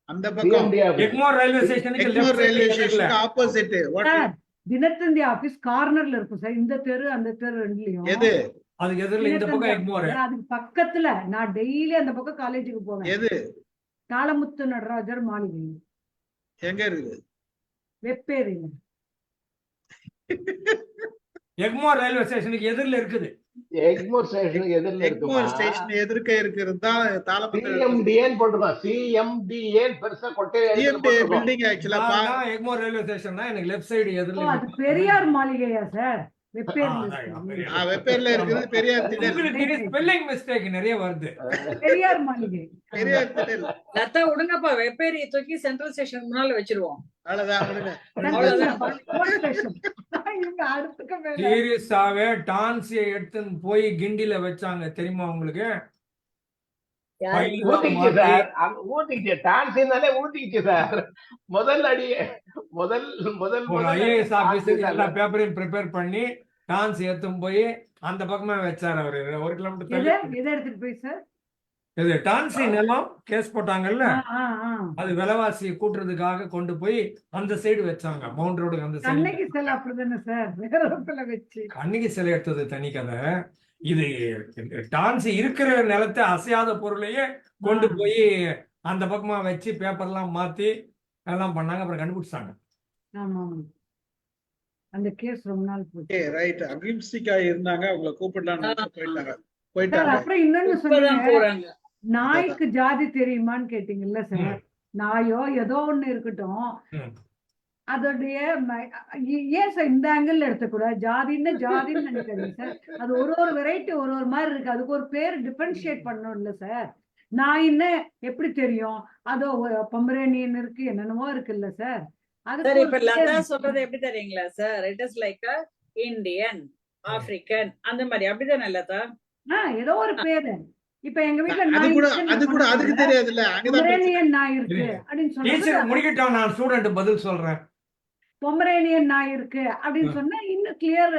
அந்த பக்கம் CMD ஆபீஸ். எக்மோர் ரயில்வே ஸ்டேஷனுக்கு எக்மோர் லெஃப்ட் ரயில்வே சைடுல எதிரில. ஸ்டேஷனுக்கு ஆப்போசிட். சார் தினத்தந்தி ஆபீஸ் கார்னர்ல இருக்கும் சார். இந்த தெரு அந்த தெரு ரெண்டுலயும் எது அதுக்கு எதிரில இந்த தினத்தந்தி பக்கம் ஆபீஸ். எக்மோர். அதுக்கு பக்கத்துல நான் டெய்லி அந்த பக்கம் காலேஜுக்கு போவேன். எது தாளமுத்து நடராஜர் மாளிகை எங்க இருக்குது? வெப்பேரிங்க. எக்மோர் ரயில்வே ஸ்டேஷனுக்கு எதிரில இருக்குது. எக்மோர் ஸ்டேஷனுக்கு எதிரில இருக்குமா? எக்மோர் ஸ்டேஷன் எதிர்க்க இருக்கிறது தான் தாளமுத்து சிஎம்டிஏன்னு போட்டிருக்கோம். சிஎம்டிஏன்னு பெருசா கொட்டையை எழுத்துல போட்டிருக்கோம். பில்டிங் ஆக்சுவலா நான் எக்மோர் ரயில்வே ஸ்டேஷன் தான் எனக்கு லெஃப்ட் சைடு ஓ எதிரில அது பெரியார் மாளிகையா சார்? வெப்பேர்ல அதான், இருக்கு. பெரியார். வெப்பேர்ல இருக்குது. பெரியார் திடல். உங்களுக்கு ஸ்பெல்லிங் மிஸ்டேக் நிறைய வருது. பெரியார் மாளிகை. பெரியார் திடல். லதா விடுங்கப்பா, வெப்பேரியை தூக்கி சென்ட்ரல் ஸ்டேஷன் முன்னால வச்சிருவோம். அவ்வளவுதான் விடுங்க. அவ்வளவுதான். இவங்க அடுத்துக்க மேல சீரியஸாவே டான்ஸியை எடுத்துன்னு போய் கிண்டில வச்சாங்க தெரியுமா உங்களுக்கு? யாரு? பையெல்லாம் ஊட்டிக்கிச்சு மாட்டி, சார். அங்க ஊட்டிக்கிச்சு. டான்ஸ்னாலே ஊட்டிக்கிச்சு சார். முதல் அடியே முதல் முதல் ஒரு முதல் ஐஏஎஸ் ஆபீஸருக்கு டான்ஸ் எல்லா தான். பேப்பரையும் ப்ரிப்பேர் பண்ணி டான்ஸ் எடுத்துன்னு போய் அந்த பக்கமா வச்சாரு அவரு. 1 கிலோமீட்டர் தள்ளி. எதை எடுத்துட்டு போய் சார்? இது டான்ஸி நிலம் கேஸ் போட்டாங்கல்ல, ஆ, ஆ. அது விலைவாசி கூட்டுறதுக்காக கொண்டு போய் அந்த சைடு வச்சாங்க. மவுண்ட் ரோடுக்கு அந்த கண்ணகி சைடு. செல் அப்படிதானே சார்? வேற இடத்துல வச்சு கண்ணகி சிலை எடுத்தது தனி கதை. இது டான்ஸ் இருக்கிற நிலத்தை அசையாத பொருளையே கொண்டு போய் அந்த பக்கமா வச்சு பேப்பர்லாம் மாத்தி எல்லாம் பண்ணாங்க. அப்புறம் கண்டுபிடிச்சாங்க. ஆமா ஆமா. அந்த கேஸ் ரொம்ப நாள் போச்சு. Okay right. அகிம்சிக்கா இருந்தாங்க, அவங்கள கூப்பிடலாம்னு போயிட்டாங்க சார் போயிட்டாங்க. அப்புறம் இன்னொன்னு இப்பதான் சொன்னீங்க, போறாங்க. நாய்க்கு ஜாதி தெரியுமான்னு கேட்டீங்கல்ல சார்? ம். நாயோ ஏதோ ஒண்ணு இருக்கட்டும், ம். அதோடைய ஏன் சார் இந்த ஆங்கிள் எடுத்துக்கூடாது? ஜாதின்னு நினைக்காதீங்க சார். அது ஒரு வெரைட்டி ஒரு மாதிரி இருக்கு. அதுக்கு ஒரு பேர் டிஃபரன்ஷியேட் பண்ணணும் இல்ல சார்? நாயின்னு எப்படி தெரியும்? அதோ பொமரேனியன் இருக்கு, என்னென்னமோ இருக்குல்ல சார்? சார் அதுக்கு இப்ப ஒரு லதா பேர். சொல்றது எப்படி தெரியுங்களா sir? It is like Indian, African, அந்த மாதிரி. அப்படிதானே லதா? ஏதோ ஒரு பேரு. இப்ப எங்க வீட்டுல அது நாய் கூட இருக்குன்னு அது கூட சொன்னாங்க. அதுக்கு தெரியாதுல்ல, அங்கதான் பிரச்சனை. பொமரேனியன் நாய் இருக்கு அப்படின்னு சொன்னா டீச்சர் முடிக்கிட்டோம், நான் ஸ்டூடெண்ட் பதில் சொல்றேன். பொமரேனியன் நாய் இருக்கு அப்படின்னு சொன்னா இன்னும் கிளியர்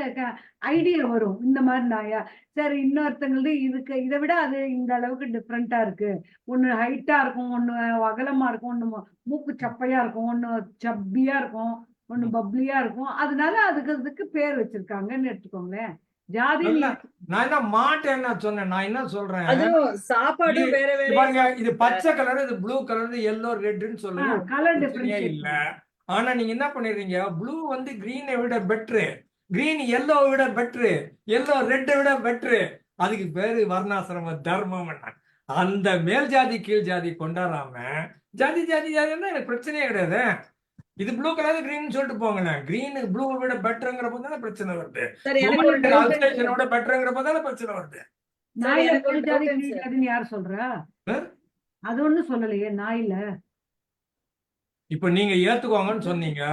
ஐடியா வரும். இந்த மாதிரி நாயா சரி, இன்னொருத்தங்களுக்கு இதுக்கு இதை விட அது இந்த அளவுக்கு டிஃப்ரெண்டா இருக்கு. ஒண்ணு ஹைட்டா இருக்கும், ஒண்ணு அகலமா இருக்கும், ஒண்ணு மூக்கு சப்பையா இருக்கும், ஒண்ணு சப்பியா இருக்கும், ஒண்ணு பப்ளியா இருக்கும். அதனால அதுக்கு பேர் வச்சிருக்காங்கன்னு எடுத்துக்கோங்களேன். ஜாதி நல்லா. நான் என்ன மாட்டேன்னு சொன்னேன். நான் என்ன சொல்றேன், அதுவும் சாப்பாடும் வேற இது வேற. பாருங்க, இது பச்சை கலர், இது ப்ளூ கலர், எல்லோ ரெட்னு சொல்லுங்க. கலர் பிரச்சனையே இல்ல. டிஃபரன்ஷியேட். ஆனா நீங்க என்ன பண்ணிடுறீங்க, ப்ளூ வந்து கிரீனை விட பெட்ரு, கிரீன் எல்லோ விட பெட்ரு, எல்லோ ரெட்டை விட பெட்ரு. அதுக்கு பேரு வர்ணாசிரம தர்மம். அந்த மேல் ஜாதி கீழ் ஜாதி கொண்டாடாம ஜாதி ஜாதி ஜாதின்னா எனக்கு பிரச்சனையே கிடையாது. இது ப்ளூ கலர் கிரீன் சொல்லிட்டு போங்களேன். கிரீன் ப்ளூ விட பெட்டருங்கிறப்ப தானே பிரச்சனை வருது. சார் எனக்கு ப்ளூ ஒரு டவுட் அல்சேஷனோட பெட்டருங்கிறப்ப தானே பிரச்சனை வருது. நாயில எனக்கு ஒரு மேல் ஜாதி doubt கீழ் சார். ஜாதின்னு யார் சொல்றா? ஆ? அது ஒண்ணும் சொல்லலையே நாயில. இப்ப நீங்க ஏத்துக்கோங்கன்னு சொன்னீங்க.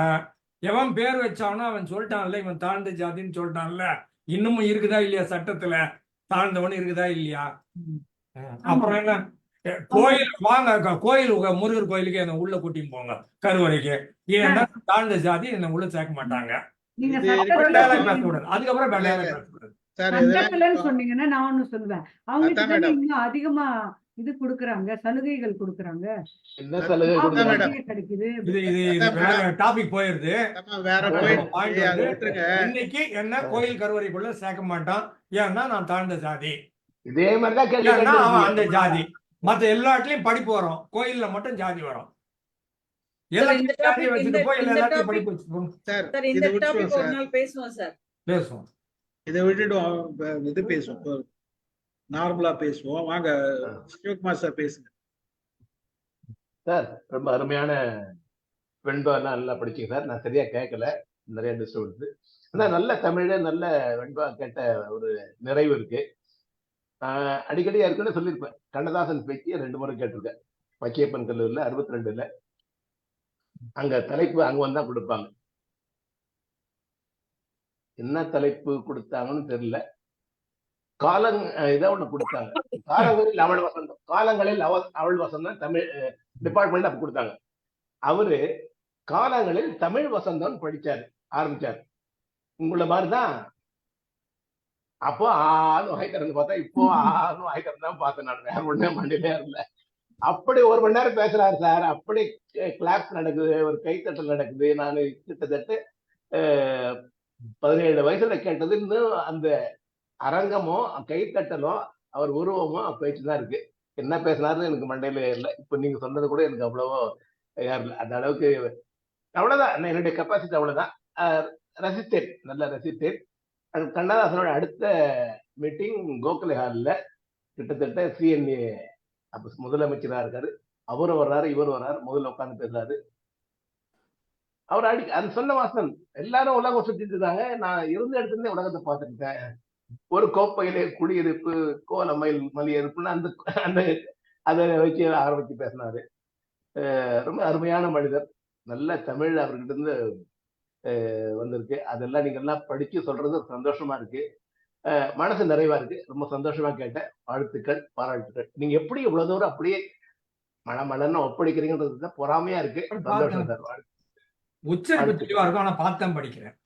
எவன் பேர் வச்சானோ அவன் சொல்லிட்டான்ல, இவன் தாழ்ந்த ஜாதின்னு சொல்லிட்டான்ல. இன்னமும் இருக்குதா இல்லையா சட்டத்துல? தாழ்ந்தவன் இருக்குதா இல்லையா? அப்புறம் என்ன? கோயில் வாங்க, கோயில் முருகர் கோயிலுக்கு என்ன உள்ள கூட்டின்னு போங்க, கருவறைக்கு. ஏன்னா தாழ்ந்த ஜாதி என்ன உள்ள சேர்க்க மாட்டாங்க. நீங்க இது சட்டத்துல டயலாக் பேசக்கூடாது. அதுக்கப்புறம் இல்ல, டயலாக் இல்ல. பேசக்கூடாது. சார் சட்டத்துலன்னு இதெல்லாம் சொன்னீங்கன்னா நான் ஒண்ணு சொல்லுவேன். அவங்க அதான் கிட்ட மேடம். இன்னும் அதிகமா இது கொடுக்குறாங்க, சலுகைகள் கொடுக்குறாங்க, என்ன சலுகை அதான் கொடுக்குறாங்க? மேடம். நிறைய கிடைக்குது. இது அதான் வேற மேடம். டாபிக் போயிருது. வேற ஆ. போயிட்டு பாயிண்ட் அதை வந்து விட்டுருங்க. இன்னைக்கு என்ன கோயில் கருவறைக்குள்ள சேர்க்க மாட்டான். ஏன்னா நான் தாழ்ந்த ஜாதி, இதே மாதிரிதான் கேள்வி ஏன்னா அவன் அந்த கேட்டு ஜாதி. மத்த எல்லா இடத்துலயும் படிப்பு வரும், கோயில்ல மட்டும் ஜாதி வரும். எல்லாத்தையும் இந்த ஜாதியை topic- வச்சுட்டு போய் இந்த எல்லாத்தையும் topic- படிப்பு வச்சுப்போம். சார் சார் இதை இந்த விட்டுருவோம் டாபிக் ஒரு சார். நாள் பேசுவோம் சார். பேசுவோம். இதை விட்டுட்டு இது பேசுவோம், நார்மலா பேசுவோம். வாங்க சிவகுமார் சார் பேசுங்க. சார் ரொம்ப அருமையான வெண்பாலாம் நல்லா படிச்சீங்க சார். நான் சரியா கேட்கல, நிறைய டிஸ்டர்பன்ஸ். ஆனா நல்ல தமிழ், நல்ல வெண்பா கேட்ட ஒரு நிறைவு இருக்கு. அடிக்கடி ஏற்கனவே சொல்லியிருப்பேன், கண்ணதாசன் பேச்சு 2 முறை கேட்டிருக்கேன். பச்சையப்பன் கல்லூரில 62ல. அங்க தலைப்பு அங்க வந்தா கொடுப்பாங்க. என்ன தலைப்பு கொடுத்தாங்கன்னு தெரியல. இதை ஒண்ணு கொடுத்தாங்க, காலங்களில் அவள் வசந்தம். காலங்களில் அவள் வசந்தம் தமிழ் டிபார்ட்மெண்ட் அப்ப கொடுத்தாங்க. அவரு காலங்களில் தமிழ் வசந்தம் படிச்சாரு, ஆரம்பிச்சாரு. உங்களை மாதிரிதான் அப்போ ஆளும் வாய் திறந்து பார்த்தா, இப்போ ஆளும் வாய் திறந்து தான் பார்த்தேன் நான். வேற ஒண்ணே மண்டியிலே இல்ல. அப்படி 1 மணி நேரம் பேசுறாரு சார். அப்படி கிளாஸ் நடக்குது, ஒரு கைத்தட்டல் நடக்குது. நான் கிட்டத்தட்ட 17 வயசுல கேட்டது இன்னும் அந்த அரங்கமோ கைத்தட்டலோ அவர் உருவமோ பேச்சுதான் இருக்கு. என்ன பேசினாருன்னு எனக்கு மண்டையில இல்லை. இப்ப நீங்க சொன்னது கூட எனக்கு அவ்வளவோ ஏறல. அந்த அளவுக்கு அவ்வளவுதான், என்னுடைய கெப்பாசிட்டி அவ்வளவுதான். ரசித்தேன், நல்லா ரசித்தேன். கண்ணதாசனோட அடுத்த மீட்டிங் கோகலே ஹால்ல, கிட்டத்தட்ட சிஎன்ஏ அப்ப முதலமைச்சரா இருக்காரு. அவரும் வர்றாரு, இவரும் வர்றாரு, முதல்ல உட்கார்ந்து பேசுறாரு. அவர் அது சொன்ன வாசன், எல்லாரும் உலகம் சுத்திட்டு இருக்காங்க, நான் இருந்த இடத்துல இருந்தே உலகத்தை பார்த்துட்டேன். ஒரு கோப்பையிலே குடியிருப்பு, கோலமயில் மலியிருப்புன்னு அந்த அந்த அதை வச்சு ஆரம்பிச்சு பேசினாரு. ரொம்ப அருமையான மனிதர். நல்ல தமிழ் அவர்கிட்ட இருந்து வந்திருக்கு. அதெல்லாம் நீங்க எல்லாம் படிச்சு சொல்றது சந்தோஷமா இருக்கு. மனசு நிறைவா இருக்கு. ரொம்ப சந்தோஷமா கேட்டேன். வாழ்த்துக்கள், பாராட்டுக்கள். நீங்க எப்படி இவ்வளவு தூரம் அப்படியே மலன்னு ஒப்படைக்கிறீங்கன்றது பொறாமையா இருக்கு. சந்தோஷம் சார். உச்சரிப்பு தெளிவா இருக்கும், ஆனா பார்த்தான் படிக்கிறேன்.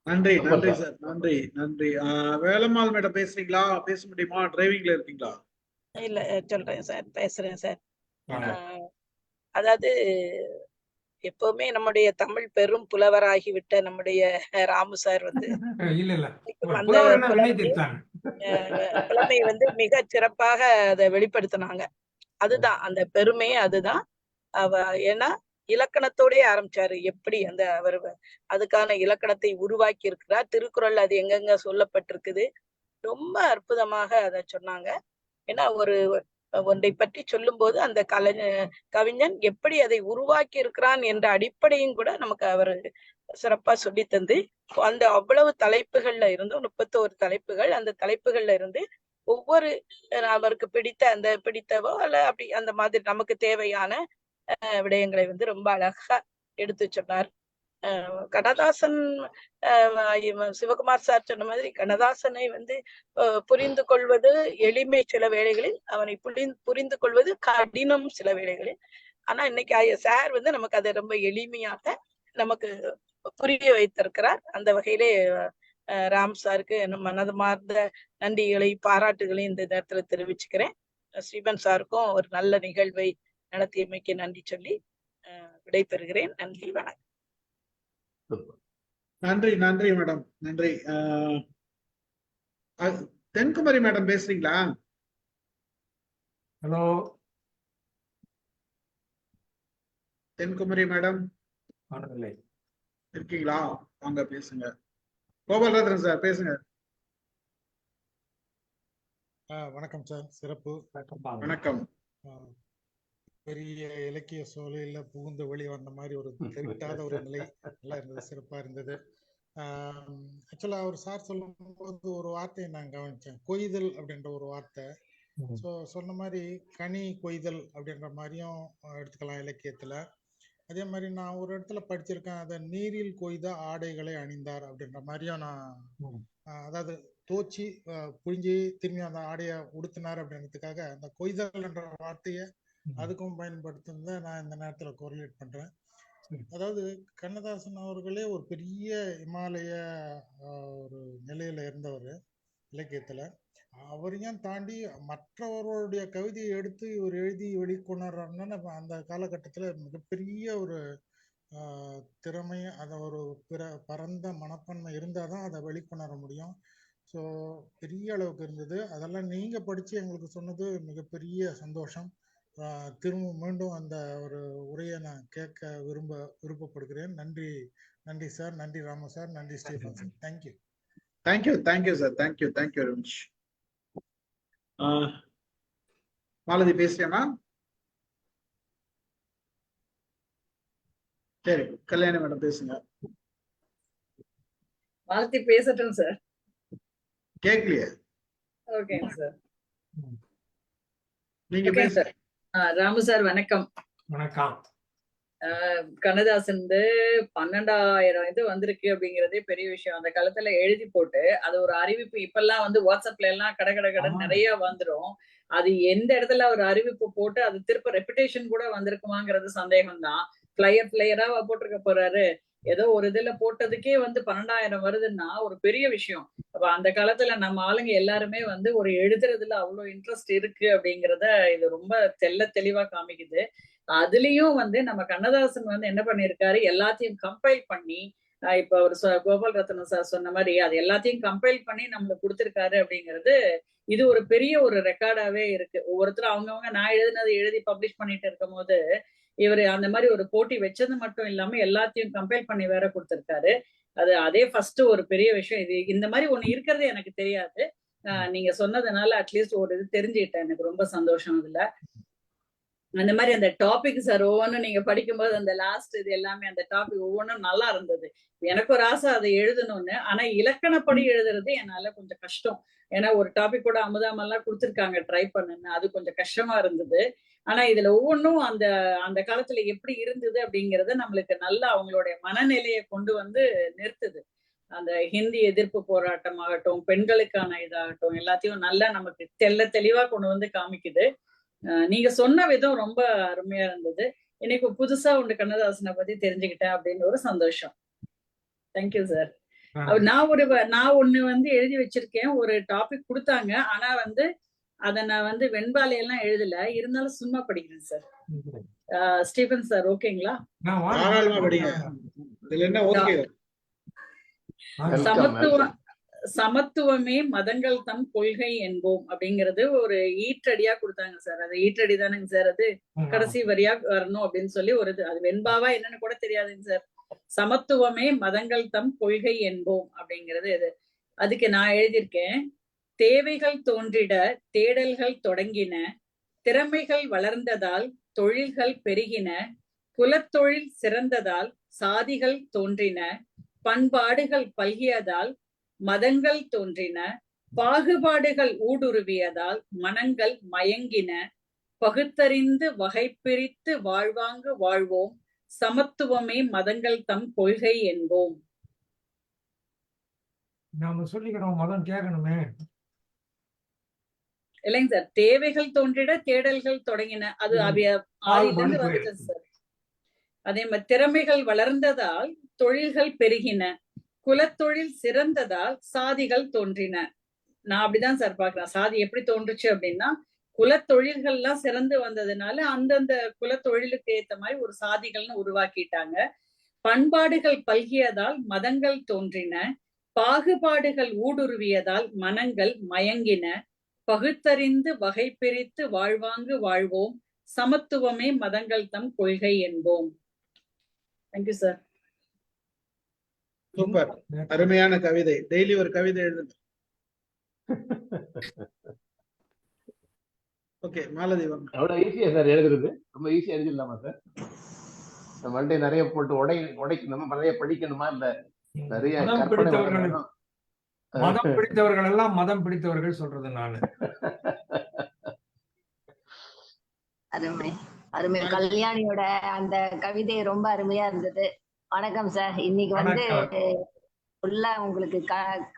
நன்றி நன்றி சார், நன்றி நன்றி. வேலம்மாள் மேடம் பேசுறீங்களா? பேச முடியுமா? டிரைவிங்ல இருக்கீங்களா? இல்ல சொல்றேன் சார், பேசுறேன் சார். அதாவது எப்பவுமே நம்முடைய தமிழ் பெரும் புலவராகிவிட்ட நம்முடைய ராமு சார் வந்து அந்த புலமை வந்து மிக சிறப்பாக அதை வெளிப்படுத்தினாங்க. அதுதான் அந்த பெருமை. அதுதான் ஏன்னா இலக்கணத்தோடய ஆரம்பிச்சாரு. எப்படி அந்த அவர் அதுக்கான இலக்கணத்தை உருவாக்கி இருக்கிறார். திருக்குறள் அது எங்கெங்க சொல்லப்பட்டிருக்குது, ரொம்ப அற்புதமாக அதை சொன்னாங்க. ஏன்னா ஒன்றை பற்றி சொல்லும் போது அந்த கவிஞன் எப்படி அதை உருவாக்கி இருக்கிறான் என்ற அடிப்படையும் கூட நமக்கு அவர் சிறப்பா சொல்லி தந்து, அந்த அவ்வளவு தலைப்புகள்ல இருந்து 31 தலைப்புகள், அந்த தலைப்புகள்ல இருந்து ஒவ்வொரு அவருக்கு பிடித்தவோ அல்ல அப்படி அந்த மாதிரி நமக்கு தேவையான விடயங்களை வந்து ரொம்ப அழகா எடுத்து சொன்னார். கண்ணதாசன், சிவகுமார் சார் சொன்ன மாதிரி கண்ணதாசனை வந்து புரிந்து கொள்வது எளிமை சில வேளைகளில், அவனை புரிந்து கொள்வது கடினம் சில வேளைகளில். ஆனா இன்னைக்கு சார் வந்து நமக்கு அதை ரொம்ப எளிமையாக நமக்கு புரிய வைத்திருக்கிறார். அந்த வகையிலே ராம் சாருக்கு மனமார்ந்த நன்றிகளை, பாராட்டுகளையும் இந்த நேரத்துல தெரிவிச்சுக்கிறேன். ஸ்ரீபன் சாருக்கும் ஒரு நல்ல நிகழ்வை நடத்தியமைக்கு நன்றி சொல்லி விடைபெறுகிறேன். நன்றி, வணக்கம். நன்றி நன்றி மேடம், நன்றி. தென்குமரி மேடம் பேசுறீங்களா? ஹலோ. தென்குமரி மேடம் ஆனதில்லை. இருக்கீங்களா? வாங்க பேசுங்க. கோபாலரத்னம் சார் பேசுங்க. வணக்கம் சார். சிறப்பு. வணக்கம். பெரிய இலக்கிய சூழலில் புகுந்து வெளி வந்த மாதிரி ஒரு தெவிட்டாத ஒரு நிலை நல்லா இருந்தது, சிறப்பா இருந்தது. ஆக்சுவலா அவர் சார் சொல்லும்போது ஒரு வார்த்தையை நான் கவனிச்சேன், கொய்தல் அப்படின்ற ஒரு வார்த்தை. ஸோ சொன்ன மாதிரி கனி கொய்தல் அப்படின்ற மாதிரியும் எடுத்துக்கலாம் இலக்கியத்துல. அதே மாதிரி நான் ஒரு இடத்துல படிச்சிருக்கேன், அதை நீரில் கொய்த ஆடைகளை அணிந்தார் அப்படின்ற மாதிரியும் நான் அதாவது தோச்சி புழிஞ்சி திரும்பி அந்த ஆடையை உடுத்தினார் அப்படின்றதுக்காக அந்த கொய்தல் என்ற வார்த்தையை அதுக்கும் பயன்படுத்துனதை நான் இந்த நேரத்துல கோரிலேட் பண்றேன். அதாவது கண்ணதாசன் அவர்களே ஒரு பெரிய இமாலய ஒரு நிலையில இருந்தவர் இலக்கியத்துல. அவரையும் தாண்டி மற்றவர்களுடைய கவிதையை எடுத்து இவர் எழுதி வெளிக்கொணர்றாருன்னா அந்த காலகட்டத்துல மிகப்பெரிய ஒரு திறமை, அதை ஒரு பரந்த மனப்பான்மை இருந்தாதான் அதை வெளிக்கொணர முடியும். ஸோ பெரிய அளவுக்கு இருந்தது. அதெல்லாம் நீங்க படிச்சு எங்களுக்கு சொன்னது மிகப்பெரிய சந்தோஷம். திரும்ப மீண்டும் அந்த ஒரு உரையை நான் கேட்க விருப்பப்படுகிறேன். நன்றி. நன்றி சார். நன்றி ராமு சார். நன்றி Stephen sir. Thank you. Thank you sir. Thank you very much. Malathi பேசுறேன்னா? சரி, கல்யாணி மேடம் பேசுங்க. மாலதி பேசட்டும் சார். கேட்கலையே. Okay sir. நீங்க ஓகே சார். ராமு சார் வணக்கம். வணக்கம். கண்ணதாசன் 12,000 இது வந்திருக்கு அப்படிங்கறதே பெரிய விஷயம். அந்த காலத்துல எழுதி போட்டு அது ஒரு அறிவிப்பு. இப்பெல்லாம் வாட்ஸ்அப்ல எல்லாம் கடை நிறைய வந்துடும். அது எந்த இடத்துல ஒரு அறிவிப்பு போட்டு அது திருப்ப ரெப்புடேஷன் கூட வந்திருக்குமாங்கிறது சந்தேகம் தான். பிளையரா போட்டிருக்க போறாரு. ஏதோ ஒரு இதுல போட்டதுக்கே 12,000 வருதுன்னா ஒரு பெரிய விஷயம். அப்ப அந்த காலத்துல நம்ம ஆளுங்க எல்லாருமே ஒரு எழுதுறதுல அவ்வளவு இன்ட்ரெஸ்ட் இருக்கு அப்படிங்கிறத இது ரொம்ப தெளிவா காமிக்குது. அதுலயும் நம்ம கண்ணதாசன் என்ன பண்ணிருக்காரு, எல்லாத்தையும் கம்பைல் பண்ணி இப்ப அவர் கோபால் ரத்னம் சார் சொன்ன மாதிரி அது எல்லாத்தையும் கம்பைல் பண்ணி நம்மளுக்கு கொடுத்திருக்காரு அப்படிங்கிறது இது ஒரு பெரிய ஒரு ரெக்கார்டாவே இருக்கு. ஒவ்வொருத்தரும் அவங்கவுங்க நான் எழுதி பப்ளிஷ் பண்ணிட்டு இருக்கும் போது இவரு அந்த மாதிரி ஒரு போட்டி வச்சது மட்டும் இல்லாம எல்லாத்தையும் கம்பைல் பண்ணி வேற கொடுத்திருக்காரு. அதே ஃபர்ஸ்ட் ஒரு பெரிய விஷயம். இது இந்த மாதிரி ஒண்ணு இருக்கிறது எனக்கு தெரியாது. நீங்க சொன்னதுனால அட்லீஸ்ட் ஒரு இது தெரிஞ்சுக்கிட்டேன். எனக்கு ரொம்ப சந்தோஷம். இதுல அந்த மாதிரி அந்த டாபிக் சார் ஒவ்வொன்றும் நீங்க படிக்கும்போது அந்த லாஸ்ட் இது எல்லாமே அந்த டாபிக் ஒவ்வொன்றும் நல்லா இருந்தது. எனக்கு ஒரு ஆசை அதை எழுதணும்னு. ஆனா இலக்கணப்படி எழுதுறது என்னால கொஞ்சம் கஷ்டம். ஏன்னா ஒரு டாபிக் கூட அமுதாமெல்லாம் கொடுத்துருக்காங்க ட்ரை பண்ணுன்னு, அது கொஞ்சம் கஷ்டமா இருந்தது. ஆனா இதுல ஒவ்வொன்றும் அந்த அந்த காலத்துல எப்படி இருந்தது அப்படிங்கறத நம்மளுக்கு நல்லா அவங்களுடைய மனநிலையை கொண்டு நிறுத்துது. அந்த ஹிந்தி எதிர்ப்பு போராட்டம் ஆகட்டும், பெண்களுக்கான இதாகட்டும், எல்லாத்தையும் நல்லா நமக்கு தெளிவா கொண்டு காமிக்குது. நீங்க சொன்ன விதம் ரொம்ப அருமையா இருந்தது. இன்னைக்கு புதுசா கண்ணதாசனை பத்தி தெரிஞ்சுக்கிட்டேன் அப்படின்னு ஒரு சந்தோஷம். Thank you sir. நான் ஒண்ணு எழுதி வச்சிருக்கேன். ஒரு டாபிக் கொடுத்தாங்க. ஆனா அத நான் வெண்பாலையெல்லாம் எழுதல. இருந்தாலும் சும்மா படிக்கிறேன் சார். ஸ்டீஃபன் சார் ஓகேங்களா? சமத்துவமே மதங்கள் தம் கொள்கை என்போம் அப்படிங்கறது ஒரு ஈற்றடியா கொடுத்தாங்க சார். அது ஈற்றடி தானுங்க சார். அது கடைசி வரியா வரணும் அப்படின்னு சொல்லி ஒரு அது வெண்பாவா என்னன்னு கூட தெரியாதுங்க சார். சமத்துவமே மதங்கள் தம் கொள்கை என்போம் அப்படிங்கிறது இது. அதுக்கு நான் எழுதியிருக்கேன், தேவைகள் தோன்றிட தேடல்கள் தொடங்கின, திறமைகள் வளர்ந்ததால் தொழில்கள் பெருகின, குலத்தொழில் சிறந்ததால் சாதிகள் தோன்றின, பண்பாடுகள் பல்கியதால் மதங்கள் தோன்றின, பாகுபாடுகள் ஊடுருவியதால் மனங்கள் மயங்கின, பகுத்தறிந்து வகை பிரித்து வாழ்வாங்கு வாழ்வோம், சமத்துவமே மதங்கள் தம் கொள்கை என்போம். நாம சொல்லிக்கிறோம், மதம் கேட்கணுமே. இல்லைங்க சார், தேவைகள் தோன்றிட தேடல்கள் தொடங்கின, அது ஆதியிலிருந்து வந்துச்சு சார். அதே மாதிரி திறமைகள் வளர்ந்ததால் தொழில்கள் பெருகின, குலத்தொழில் சிறந்ததால் சாதிகள் தோன்றின. நான் அப்படிதான் சார் பாக்குறேன். சாதி எப்படி தோன்றுச்சு அப்படின்னா, குலத்தொழில்கள்லாம் சிறந்து வந்ததுனால அந்தந்த குலத்தொழிலுக்கு ஏத்த மாதிரி ஒரு சாதிகள்னு உருவாக்கிட்டாங்க. பண்பாடுகள் பல்கியதால் மதங்கள் தோன்றின, பாகுபாடுகள் ஊடுருவியதால் மனங்கள் மயங்கின, பகுத்தறிந்து வகை பிரித்து வாழ்வாங்கு வாழ்வோம், சமத்துவமே மதங்கள் தம் கொள்கை என்போம். Thank you sir. சூப்பர், அருமையான கவிதை. டெய்லி ஒரு கவிதை எழுதுங்க. ஓகே, மாலதி வாங்க. அவ்வளவு ஈஸியா சார் எழுதுறது? ரொம்ப ஈஸியா எழுதிடலாமா சார்? மண்டே நிறைய போட்டு உடைக்கணுமா, நிறைய படிக்கணுமா, இல்ல நிறைய மதம் கற்பனை பிடித்தவர்கள் வளரணும்? மதம் பிடித்தவர்கள் எல்லாம் மதம் பிடித்தவர்கள் சொல்றது நானு. அருமை அருமை. கல்யாணியோட அந்த கவிதை ரொம்ப அருமையா இருந்தது. வணக்கம் சார். இன்னைக்கு வந்து வணக்கம். ஃபுல்லா உங்களுக்கு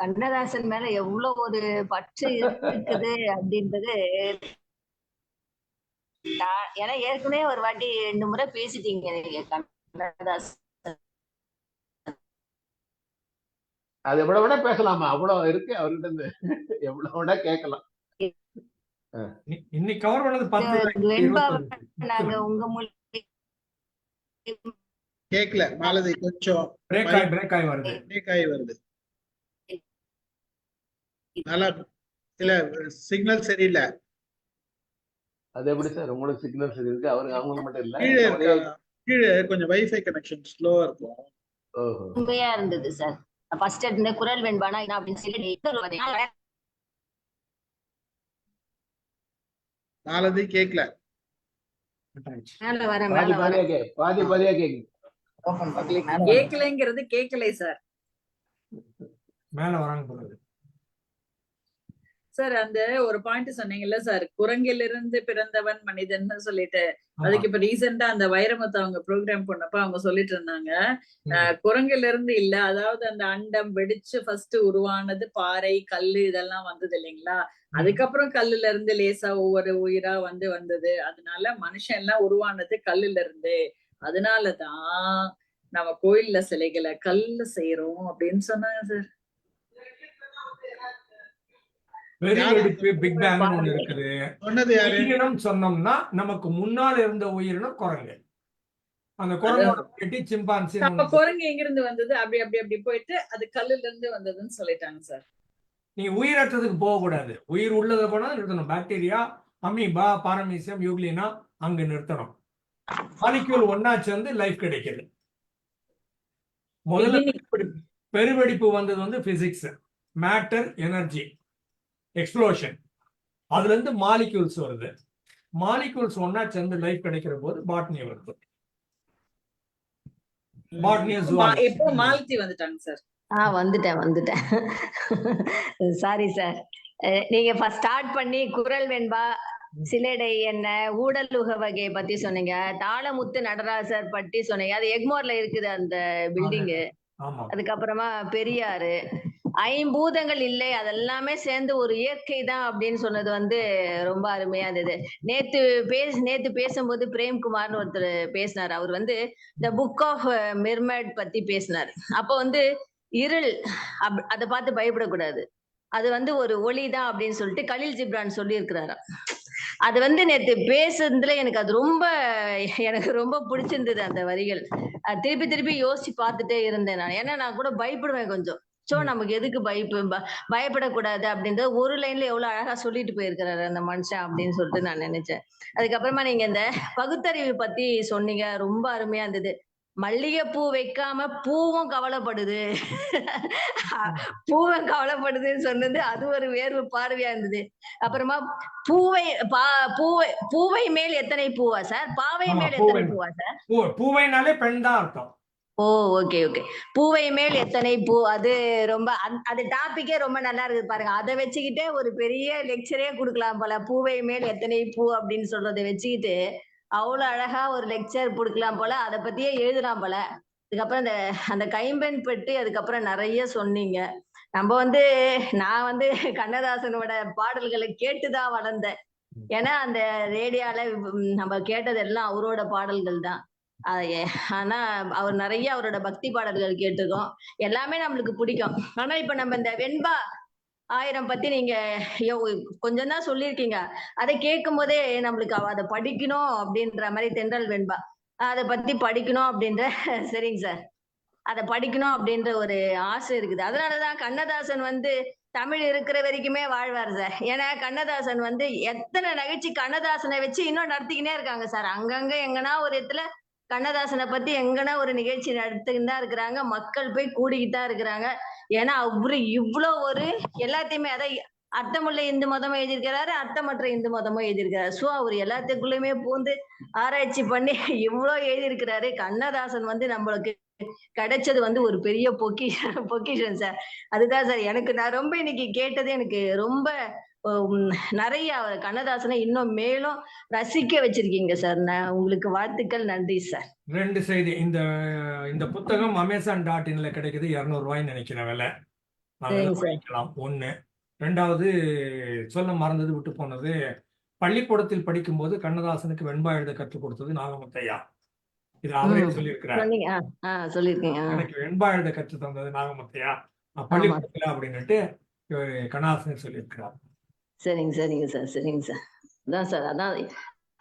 கண்ணதாசன் மேல எவ்வளவு ஒரு பற்று இருக்குது அப்படின்றது ஏன்னா ஏற்கனவே ஒரு வாட்டி 2 முறை பேசிட்டீங்க நீங்க கண்ணதாசன். அது எவ்வளவு விட பேசலாமா? அவ்வளவு இருக்கு அவர்கிட்ட இருந்து, எவ்வளவு விட கேட்கலாம். இன்னைக்கு கவர் பண்ணது 10 வெண்பாவை நாங்க உங்க மூலியம் கேக்கல மாலதி, கொஞ்சம் பிரேக் ஆகி வருது. பிரேக் ஆகி வருது. நல்லா இல்ல, சிக்னல் சரியில்லை. அது எப்படி சார் உங்களுக்கு சிக்னல் சரி இருக்கு? அவங்களுக்கு மட்டும் இல்ல, கீழே இருக்கா? கீழே கொஞ்சம் வைஃபை கனெக்ஷன் ஸ்லோவா இருக்கும். ஓஹோ, உண்மையா இருந்தது சார். ஃபர்ஸ்ட் இந்த குரல் வெண்பானா என்ன அப்படின்னு சொல்லி மாலதி கேக்கல. மேல வர பாதி மேல வர பாதியா கேக்குது. கேட்கலைங்கிறது கேட்கலை சார். மேல வராங்க போறது. சார் அந்த ஒரு பாயிண்ட் சொன்னீங்கல்ல சார், குரங்கிலிருந்து பிறந்தவன் மனிதன் சொல்லிட்டு, அதுக்கு இப்ப ரீசெண்டா அந்த வைரமுத்து அவங்க ப்ரோக்ராம் பண்ணப்ப அவங்க சொல்லிட்டு இருந்தாங்க, குரங்கில இருந்து இல்ல, அதாவது அந்த அண்டம் வெடிச்சு ஃபர்ஸ்ட் உருவானது பாறை, கல்லு இதெல்லாம் வந்தது இல்லைங்களா, அதுக்கப்புறம் கல்லுல இருந்து லேசா ஒவ்வொரு உயிரா வந்தது. அதனால மனுஷன் எல்லாம் உருவானது கல்லுல இருந்து. அதனாலதான் நம்ம கோயில்ல சிலைகளை கல்ல செய்யறோம் அப்படின்னு சொன்னாங்க சார். வெறிவெடிப்பு, பிக் பேங் ஒண்ணு இருக்குது. சொன்னது யாரு? உயிரினம் சொன்னோம்னா நமக்கு முன்னால் இருந்த உயிரினம் குரங்கு. அந்த குரங்கோட கட்டி சிம்பான்சி. நம்ம குரங்கு எங்க இருந்து வந்தது, அப்படி அப்படி அப்படி போயிட்டு அது கல்லுல இருந்து வந்ததுன்னு சொல்லிட்டாங்க சார். நீங்க உயிரற்றதுக்கு போக கூடாது. உயிர் உள்ளதை போனா நிறுத்தணும். பாக்டீரியா, அமீபா, பாரமீசியம், யூக்ளினா அங்க நிறுத்தணும். மாலிக்யூல் ஒன்னா சேர்ந்து லைஃப் கிடைக்குது. முதல்ல பெருவெடிப்பு வந்தது வந்து பிசிக்ஸ், மேட்டர், எனர்ஜி, எக்ஸ்ப்ளோஷன். அதுல இருந்து மாலிக்யூல்ஸ் வருது. மாலிக்யூல்ஸ் ஒன்னா சேர்ந்து லைஃப் கிடைக்கிற போது பாட்னி வருது. இப்போ மாலதி வந்துட்டாங்க சார். வந்துட்டேன். Sorry sir. நீங்க ஃபர்ஸ்ட் ஸ்டார்ட் பண்ணி குரல் வெண்பா, சிலடை என்ன, ஊடலுக வகையை பத்தி சொன்னீங்க, தாளமுத்து நடராசர் பற்றி சொன்னீங்க. அது எக்மோர்ல இருக்குது அந்த பில்டிங்கு. அதுக்கப்புறமா பெரியாறு, ஐம்பூதங்கள் இல்லை, அதெல்லாமே சேர்ந்து ஒரு இயற்கை தான் அப்படின்னு சொன்னது வந்து ரொம்ப அருமையா இருந்தது. நேத்து பேசும்போது பிரேம்குமார்னு ஒருத்தர் பேசினார். அவர் வந்து இந்த புக் ஆஃப் மிர்மட் பத்தி பேசினார். அப்ப வந்து இருள் அதை பார்த்து பயப்படக்கூடாது, அது வந்து ஒரு ஒளிதான் அப்படின்னு சொல்லிட்டு கலீல் ஜிப்ரான் சொல்லி இருக்கிறாரு. அது வந்து நேத்து பேசுறதுல எனக்கு ரொம்ப பிடிச்சிருந்தது அந்த வரிகள். திருப்பி யோசிச்சு பார்த்துட்டே இருந்தேன் நான். ஏன்னா நான் கூட பயப்படுவேன் கொஞ்சம். சோ நமக்கு எதுக்கு பயப்படக்கூடாது அப்படின்றது ஒரு லைன்ல எவ்வளவு அழகா சொல்லிட்டு போயிருக்கிறாரு அந்த மனுஷன் அப்படின்னு சொல்லிட்டு நான் நினைச்சேன். அதுக்கப்புறமா நீங்க இந்த பகுத்தறிவு பத்தி சொன்னீங்க, ரொம்ப அருமையா இருந்தது. மல்லிகைப்பூ வைக்காம பூவும் கவலைப்படுது, பூவும் கவலைப்படுதுன்னு சொன்னது அது ஒரு வேர்வு பார்வையா இருந்தது. அப்புறமா பூவை மேல் எத்தனை பூவா சார், பாவை மேல் எத்தனை பூவா சார்? பூவைனாலே பெண் தான் அர்த்தம். ஓ, ஓகே. பூவை மேல் எத்தனை பூ, அது ரொம்ப அது டாபிக்கே ரொம்ப நல்லா இருக்குது பாருங்க. அதை வச்சுக்கிட்டே ஒரு பெரிய லெக்சரே கொடுக்கலாம் போல. பூவை மேல் எத்தனை பூ அப்படின்னு சொல்றதை வச்சுக்கிட்டு அவ்வளவு அழகா ஒரு லெக்சர் கொடுக்கலாம் போல. அதை பத்தியே எழுதலாம் போல. அதுக்கப்புறம் அந்த கைம்பெண் பெட்டு, அதுக்கப்புறம் நிறைய சொன்னீங்க. நான் வந்து கண்ணதாசனோட பாடல்களை கேட்டுதான் வளர்ந்தேன். ஏன்னா அந்த ரேடியோல நம்ம கேட்டது எல்லாம் அவரோட பாடல்கள் தான். ஆனா அவர் நிறைய அவரோட பக்தி பாடல்கள் கேட்டிருக்கோம், எல்லாமே நம்மளுக்கு பிடிக்கும். ஆனா இப்ப நம்ம இந்த வெண்பா 1000 பத்தி நீங்க கொஞ்சம் தான் சொல்லியிருக்கீங்க. அதை கேட்கும் போதே நம்மளுக்கு அதை படிக்கணும் அப்படின்ற மாதிரி, தென்றல் வெண்பா அதை பத்தி படிக்கணும் அப்படின்ற சரிங்க சார், அதை படிக்கணும் அப்படின்ற ஒரு ஆசை இருக்குது. அதனாலதான் கண்ணதாசன் வந்து தமிழ் இருக்கிற வரைக்குமே வாழ்வார் சார். ஏன்னா கண்ணதாசன் வந்து எத்தனை நிகழ்ச்சி கண்ணதாசனை வச்சு இன்னும் நடத்திக்கினே இருக்காங்க சார். அங்கங்க எங்கன்னா ஒரு இடத்துல கண்ணதாசனை பத்தி எங்கன்னா ஒரு நிகழ்ச்சி நடத்திக்கிட்டு தான் இருக்கிறாங்க. மக்கள் போய் கூடிக்கிட்டு தான் இருக்கிறாங்க. ஏன்னா அவரு இவ்வளோ ஒரு எல்லாத்தையுமே அதான் அர்த்தமுள்ள இந்து மதமும் எழுதியிருக்கிறாரு, அர்த்தமற்ற இந்து மதமும் எழுதியிருக்கிறாரு. ஸோ அவர் எல்லாத்துக்குள்ளயுமே பூந்து ஆராய்ச்சி பண்ணி இவ்வளோ எழுதியிருக்கிறாரு. கண்ணதாசன் வந்து நம்மளுக்கு கிடைச்சது வந்து ஒரு பெரிய பொக்கிஷன் சார். அதுதான் சார் எனக்கு நான் ரொம்ப இன்னைக்கு கேட்டது எனக்கு ரொம்ப நிறைய கண்ணதாசனை இன்னும் மேலும் ரசிக்க வச்சிருக்கீங்க சார். நான் உங்களுக்கு வாழ்த்துக்கள், நன்றி சார். 2 செய்தி. இந்த புத்தகம் Amazon.inல கிடைக்குது, 200 ரூபாய்ன்னு நினைக்கிறேன் விலை. சரிங்க அதெல்லாம் சார். வாங்கிக்கலாம். 1. 2வது சொல்ல மறந்தது, விட்டு போனது, பள்ளிக்கூடத்தில் படிக்கும்போது கண்ணதாசனுக்கு வெண்பா எழுத கற்றுக் கொடுத்தது நாகமுத்தையா. இது அவரே சொல்லியிருக்கிறார். சொன்னீங்க. சொல்லியிருக்கீங்க. எனக்கு வெண்பா எழுத கற்று தந்தது நாகமுத்தையா ஆமா. பள்ளிக்கூடத்துல அப்படின்னுட்டு கண்ணதாசன் சொல்லியிருக்கிறார். சரிங்க சரிங்க சார். சரிங்க சார். அதான் சார், அதான்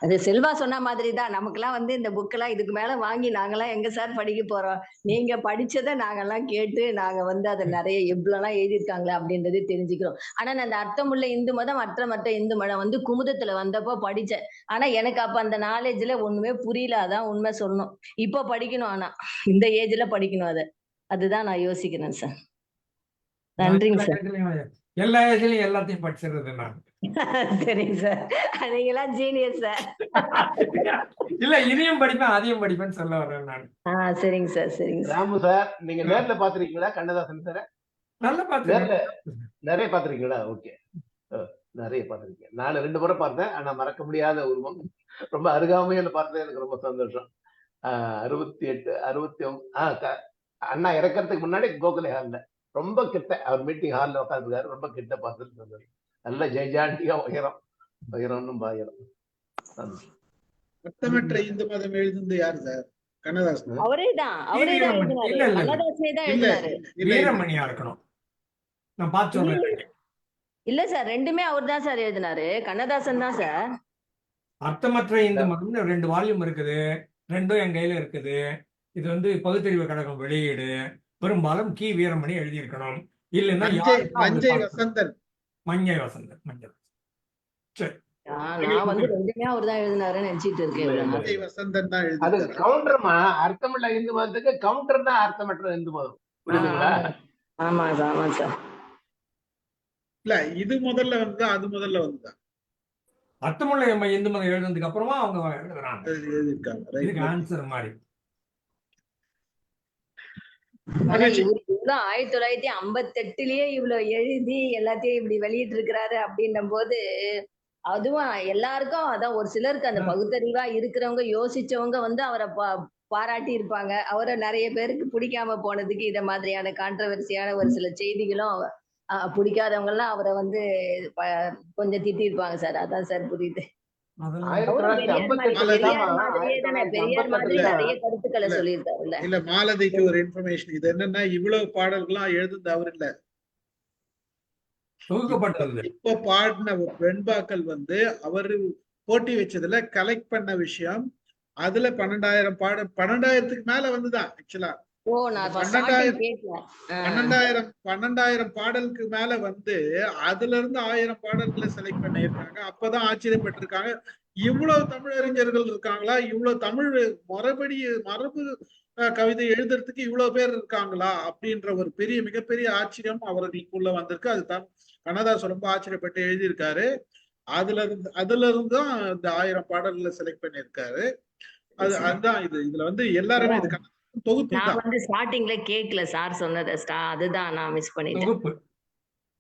அது செல்வா சொன்ன மாதிரி தான். நமக்கெல்லாம் வந்து இந்த புக்கெல்லாம் இதுக்கு மேல வாங்கி நாங்கெல்லாம் எங்க சார் படிக்க போறோம்? நீங்க படிச்சதை நாங்கெல்லாம் கேட்டு நாங்க வந்து அதை நிறைய எவ்வளோலாம் எழுதியிருக்காங்களா அப்படின்றதே தெரிஞ்சுக்கிறோம். ஆனா நான் அந்த அர்த்தமுள்ள இந்து மதம் அர்த்தமற்ற இந்து மதம் வந்து குமுதத்துல வந்தப்போ படிச்சேன். ஆனா எனக்கு அப்ப அந்த நாலேஜ்ல ஒண்ணுமே புரியல. அதான் உண்மை சொல்லணும். இப்போ படிக்கணும், ஆனா இந்த ஏஜ்ல படிக்கணும் அதை. அதுதான் நான் யோசிக்கிறேன் சார். நான் நன்றிங்க எல்லா சார். ஏஜ்லயும் எல்லா ஏஜ்லயும் எல்லாத்தையும் படிச்சிடுறது நான். சரிங்க சார். நீங்களாம் ஜீனியஸ் சார். இல்ல, இதையும் படிப்பேன் அதையும் படிப்பேன்னு சொல்ல வரேன் நான். சரிங்க சார். சரிங்க சார். ராமு சார், நீங்க நேர்ல பாத்திருக்கீங்களா கண்ணதாசன் சார்? நல்லா நேர்ல பார்த்துருக்கேன். நிறைய பாத்திருக்கீங்களா? ஓகே, நிறைய பாத்திருக்கேன். நான் 2 முறை பார்த்தேன். ஆனா மறக்க முடியாத உருவம். ரொம்ப அருகாமையில பார்த்தது எனக்கு ரொம்ப சந்தோஷம். 68 69 அண்ணா இறக்கறதுக்கு முன்னாடி கோகுலை ஹால்ல ரொம்ப கிட்ட, அவர் மீட்டிங் ஹால்ல உட்காந்துருக்காரு. ரொம்ப கிட்ட பார்த்தது சந்தோஷம். நல்ல ஜெய்ஜாண்டியா உயரம்னு பாயிரம். அர்த்தமற்ற இந்து மதம் எழுதுனது யாரு சார்? கண்ணதாசன். அவரே தான் எழுதினாரு. இல்ல, இல்ல. கண்ணதாசனே தான் இல்ல எழுதினாரு. இல்ல வீரமணியா இருக்கணும். நான் பார்த்து சொல்றேன். இல்ல சார், ரெண்டுமே அவர் தான் சார் எழுதினாரு. கண்ணதாசன் தான் சார். அர்த்தமற்ற இந்து மதம்னு 2 வால்யூம் இருக்குது. 2ம் என் கையில இருக்குது. இது வந்து பகுத்தறிவு கழகம் வெளியீடு. பெரும்பாலும் கி வீரமணி எழுதியிருக்கணும். இல்லைன்னா மஞ்சை வசந்தன். மஞ்சை வசந்தன். சரி, நான் வந்து ரெண்டுமே அவர் தான் எழுதினாருன்னு நினைச்சிட்டு இருக்கேன். மஞ்சை வசந்தன் தான் அது எழுதியிருக்காரு. கவுண்டர்மா, அர்த்தமுள்ள இந்து மதத்துக்கு கவுண்டர் தான் அர்த்தமற்ற இந்து மதம். புரியுதுங்களா? ஆமா சார், ஆமா சார். இல்ல, இது முதல்ல வந்துதான், அது முதல்ல வந்துதான் அர்த்தமுள்ள இந்து மதம் எழுதுனதுக்கு அப்புறமா அவங்க எழுதுறாங்க. எழுதியிருக்காங்க. இதுக்கு ரைட். ஆன்சர் மாதிரி. ஆனா இவரு இவ்வளவு 1958லயே இவ்வளவு எழுதி எல்லாத்தையும் இப்படி வெளியிட்டு இருக்கிறாரு அப்படின்னும் போது, அதுவும் எல்லாருக்கும் அதான் ஒரு சிலருக்கு அந்த பகுத்தறிவா இருக்கிறவங்க யோசிச்சவங்க வந்து அவரை பாராட்டி இருப்பாங்க. அவரை நிறைய பேருக்கு பிடிக்காம போனதுக்கு இத மாதிரியான கான்ட்ரவர்சியான ஒரு சில செய்திகளும் பிடிக்காதவங்க எல்லாம் அவரை வந்து கொஞ்சம் திட்டி இருப்பாங்க சார். அதான் சார் புரியுது. பெரியார் மாதிரி நிறைய கருத்துக்களை சொல்லியிருக்காருல்ல. இல்ல, மாலதிக்கு ஒரு இன்ஃபர்மேஷன். இது என்னன்னா, இவ்வளவு பாடல்கள்லாம் எழுதுனது அவர் இல்ல, தொகுக்கப்பட்டது. இப்ப பாடின வெண்பாக்கள் வந்து அவரு போட்டி வச்சதுல கலெக்ட் பண்ண விஷயம். அதுல 12,000க்கு மேல வந்துதான் ஆக்சுவலா. ஓ, நான் 12,000 பாடலுக்கு மேல வந்து அதுல இருந்து 1000 பாடல்களை செலக்ட் பண்ணிருக்காங்க. அப்பதான் ஆச்சரியப்பட்டிருக்காங்க, இவ்வளவு தமிழறிஞர்கள் இருக்காங்களா, இவ்வளவு தமிழ் மரபு கவிதை எழுதுறதுக்கு இவ்வளவு பேர் இருக்காங்களா அப்படின்ற ஒரு மிகப்பெரிய ஆச்சரியம் அவர்களுக்குள்ள வந்திருக்கு. அதுதான் கண்ணதாசன் ரொம்ப ஆச்சரியப்பட்டு எழுதியிருக்காரு. அதுல இருந்து தான் இந்த 1000 பாடல்களை செலக்ட் பண்ணிருக்காரு. அதுதான் இதுல வந்து எல்லாருமே இது தொகுப்பு நான் வந்து ஸ்டார்டிங்ல கேக்கல சார் சொன்னது. அதுதான் நான் மிஸ் பண்ணிட்டேன்.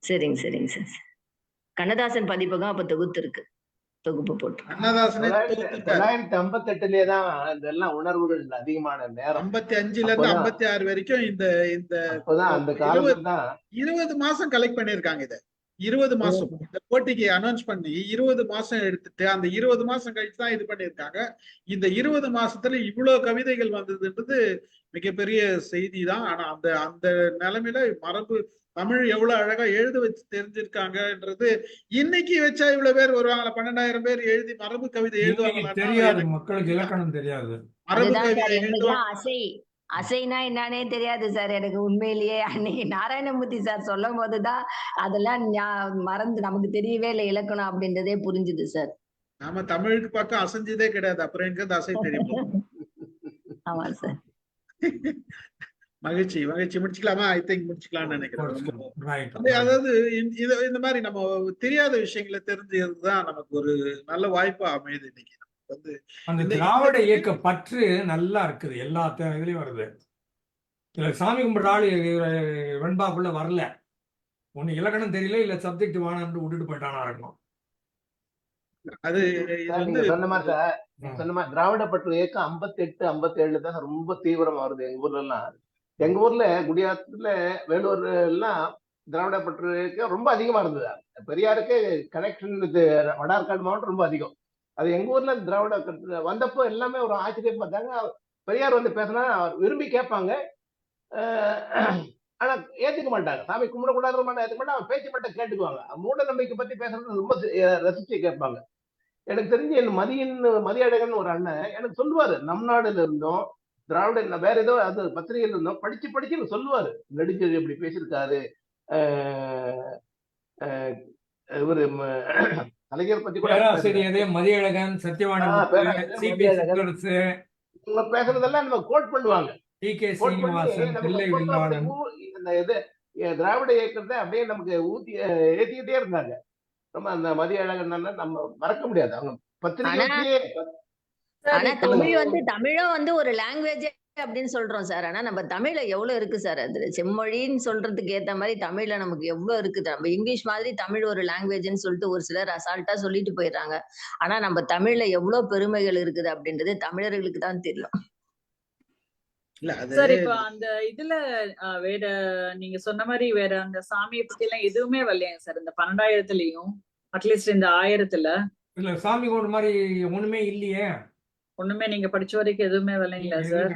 சரிங்க சரிங்க சார். கண்ணதாசன் பதிப்பகம் அப்ப தொகுத்து இருக்கு, தொகுப்பு போட்டு. கண்ணதாசனே 1958லயே தான் இதெல்லாம் உணர்வுகள் அதிகமான நேரம். 55ல இருந்து 56 வரைக்கும் இந்த அந்த காலத்துல தான் 20 மாசம் கலெக்ட் பண்ணிருக்காங்க. இத 20 மாசம் இந்த போட்டிக்கு அனௌன்ஸ் பண்ணி 20 மாசம் எடுத்துட்டு அந்த 20 மாசம் கழிச்சு தான் இது பண்ணிருக்காங்க. இந்த 20 மாசத்துல இவ்வளவு கவிதைகள் வந்ததுன்றது மிகப்பெரிய செய்தி தான். ஆனா அந்த நிலைமையில தமிழ் எவ்வளவு அழகா எழுத வச்சு தெரிஞ்சிருக்காங்கன்றது இன்னைக்கு வச்சா இவ்வளவு பேர் வருவாங்களா? 12,000 பேர் எழுதி மரபு கவிதை எழுதுவாங்களா? தெரியாது, மக்களுக்கு இலக்கணம் தெரியாது. மரபு கவிதை எழுதுவாங்க. அசைனா என்னன்னே தெரியாது சார் எனக்கு உண்மையிலேயே. அன்னைக்கு நாராயணமூர்த்தி சார் சொல்லும் போதுதான் அதெல்லாம் மறந்து நமக்கு தெரியவே இல்லை இலக்கணம் அப்படின்றதே புரிஞ்சுது சார். நாம தமிழுக்கு பக்கம் அசைஞ்சதே கிடையாது, அப்புறம் எங்க அசை தெரியும். ஆமா சார். மகிழ்ச்சி மகிழ்ச்சி. முடிச்சுக்கலாமா? ஐ திங்க் முடிச்சுக்கலாம்னு நினைக்கிறேன். ரைட் அதாவது இந்த மாதிரி நம்ம தெரியாத விஷயங்களை தெரிஞ்சதுதான் நமக்கு ஒரு நல்ல வாய்ப்பா அமையுது இன்னைக்கு. வந்து அந்த இந்த திராவிட இயக்க பற்று நல்லா இருக்குது, எல்லா இதுலயும் வருது. இல்ல சாமி கும்பிடுற ஆளு வெண்பாக்குள்ள வரல, ஒண்ணு இலக்கணம் தெரியல, இல்ல சப்ஜெக்ட் வேணாம்னு விட்டுட்டு போயிட்டானா இருக்கணும். அது இது சார் வந்து நீங்க சொன்ன மாதிரி சார், நீங்க சொன்ன மாதிரி திராவிட பற்று இயக்கம் 58, 57 தான் ரொம்ப தீவிரமா வருது எங்க ஊர்ல எல்லாம். எங்க ஊர்ல குடியாத்துல, வேலூர்ல எல்லாம் திராவிட பற்று இயக்கம் ரொம்ப அதிகமா இருந்தது. பெரியாருக்கு கனெக்ஷன் இது வடார்காடு மாவட்டம் ரொம்ப அதிகம். அது எங்க ஊர்ல திராவிட கட்சி வந்தப்போ எல்லாமே ஒரு ஆச்சரியம் பார்த்தாங்க. பெரியார் வந்து பேசினா விரும்பி கேட்பாங்க. ஆனா ஏத்துக்க மாட்டாங்க. சாமி கும்பிடக்கூடாது ஏத்துக்க மாட்டாங்க. அவன் பேச்சு மட்டும் கேட்டுக்குவாங்க. மூட நம்பிக்கை பத்தி பேசுறது ரொம்ப ரசிச்சு கேட்பாங்க. எனக்கு தெரிஞ்சு என் மதியழகன் ஒரு அண்ணன் எனக்கு சொல்லுவாரு, நம் நாடுல இருந்தோம் திராவிட வேற ஏதோ அது பத்திரிகையில இருந்தோம் படிச்சு படிச்சு சொல்லுவாரு, நெடுஞ்செழி இப்படி பேசியிருக்காரு, இவரு கலைஞர் பத்தி கூட பேராசிரியரே மதியழகன், சத்தியவாணி இவங்க பேசுறதெல்லாம் நம்ம கோட் பண்ணுவாங்க. டி.கே. கோட் பண்ணி சீனிவாசன், தில்லை வெங்கடானன், இந்த இது திராவிட இயக்கத்தை அப்படியே நமக்கு ஏத்திக்கிட்டே இருந்தாங்க. ரொம்ப அந்த மதியழகன் நம்ம மறக்க முடியாது. அவங்க பத்திரிகையே. ஆனா தமிழ் வந்து தமிழும் வந்து ஒரு லாங்குவேஜ் அப்படின்னு சொல்றோம் சார். ஆனா நம்ம தமிழ்ல எவ்வளவு இருக்கு சார், அது செம்மொழின்னு சொல்றதுக்கு ஏத்த மாதிரி தமிழ்ல நமக்கு எவ்வளவு இருக்குது. நம்ம இங்கிலீஷ் மாதிரி தமிழ் ஒரு லாங்குவேஜ்னு சொல்லிட்டு ஒரு சிலர் அசால்ட்டா சொல்லிட்டு போயிடுறாங்க. ஆனா நம்ம தமிழ்ல எவ்வளவு பெருமைகள் இருக்குது அப்படின்றது தமிழர்களுக்கு தான் தெரியும். சார் இப்ப அந்த இதுல வேற நீங்க சொன்ன மாதிரி வேற அந்த சாமியை பத்தி எல்லாம் எதுவுமே வரலையாங்க சார் இந்த 12,000லயும், அட்லீஸ்ட் இந்த 1000ல இல்ல சாமி கோடு மாதிரி ஒண்ணுமே இல்லையே. ஒண்ணுமே நீங்க படிச்ச வரைக்கும் எதுவுமே வரலைங்களா சார்?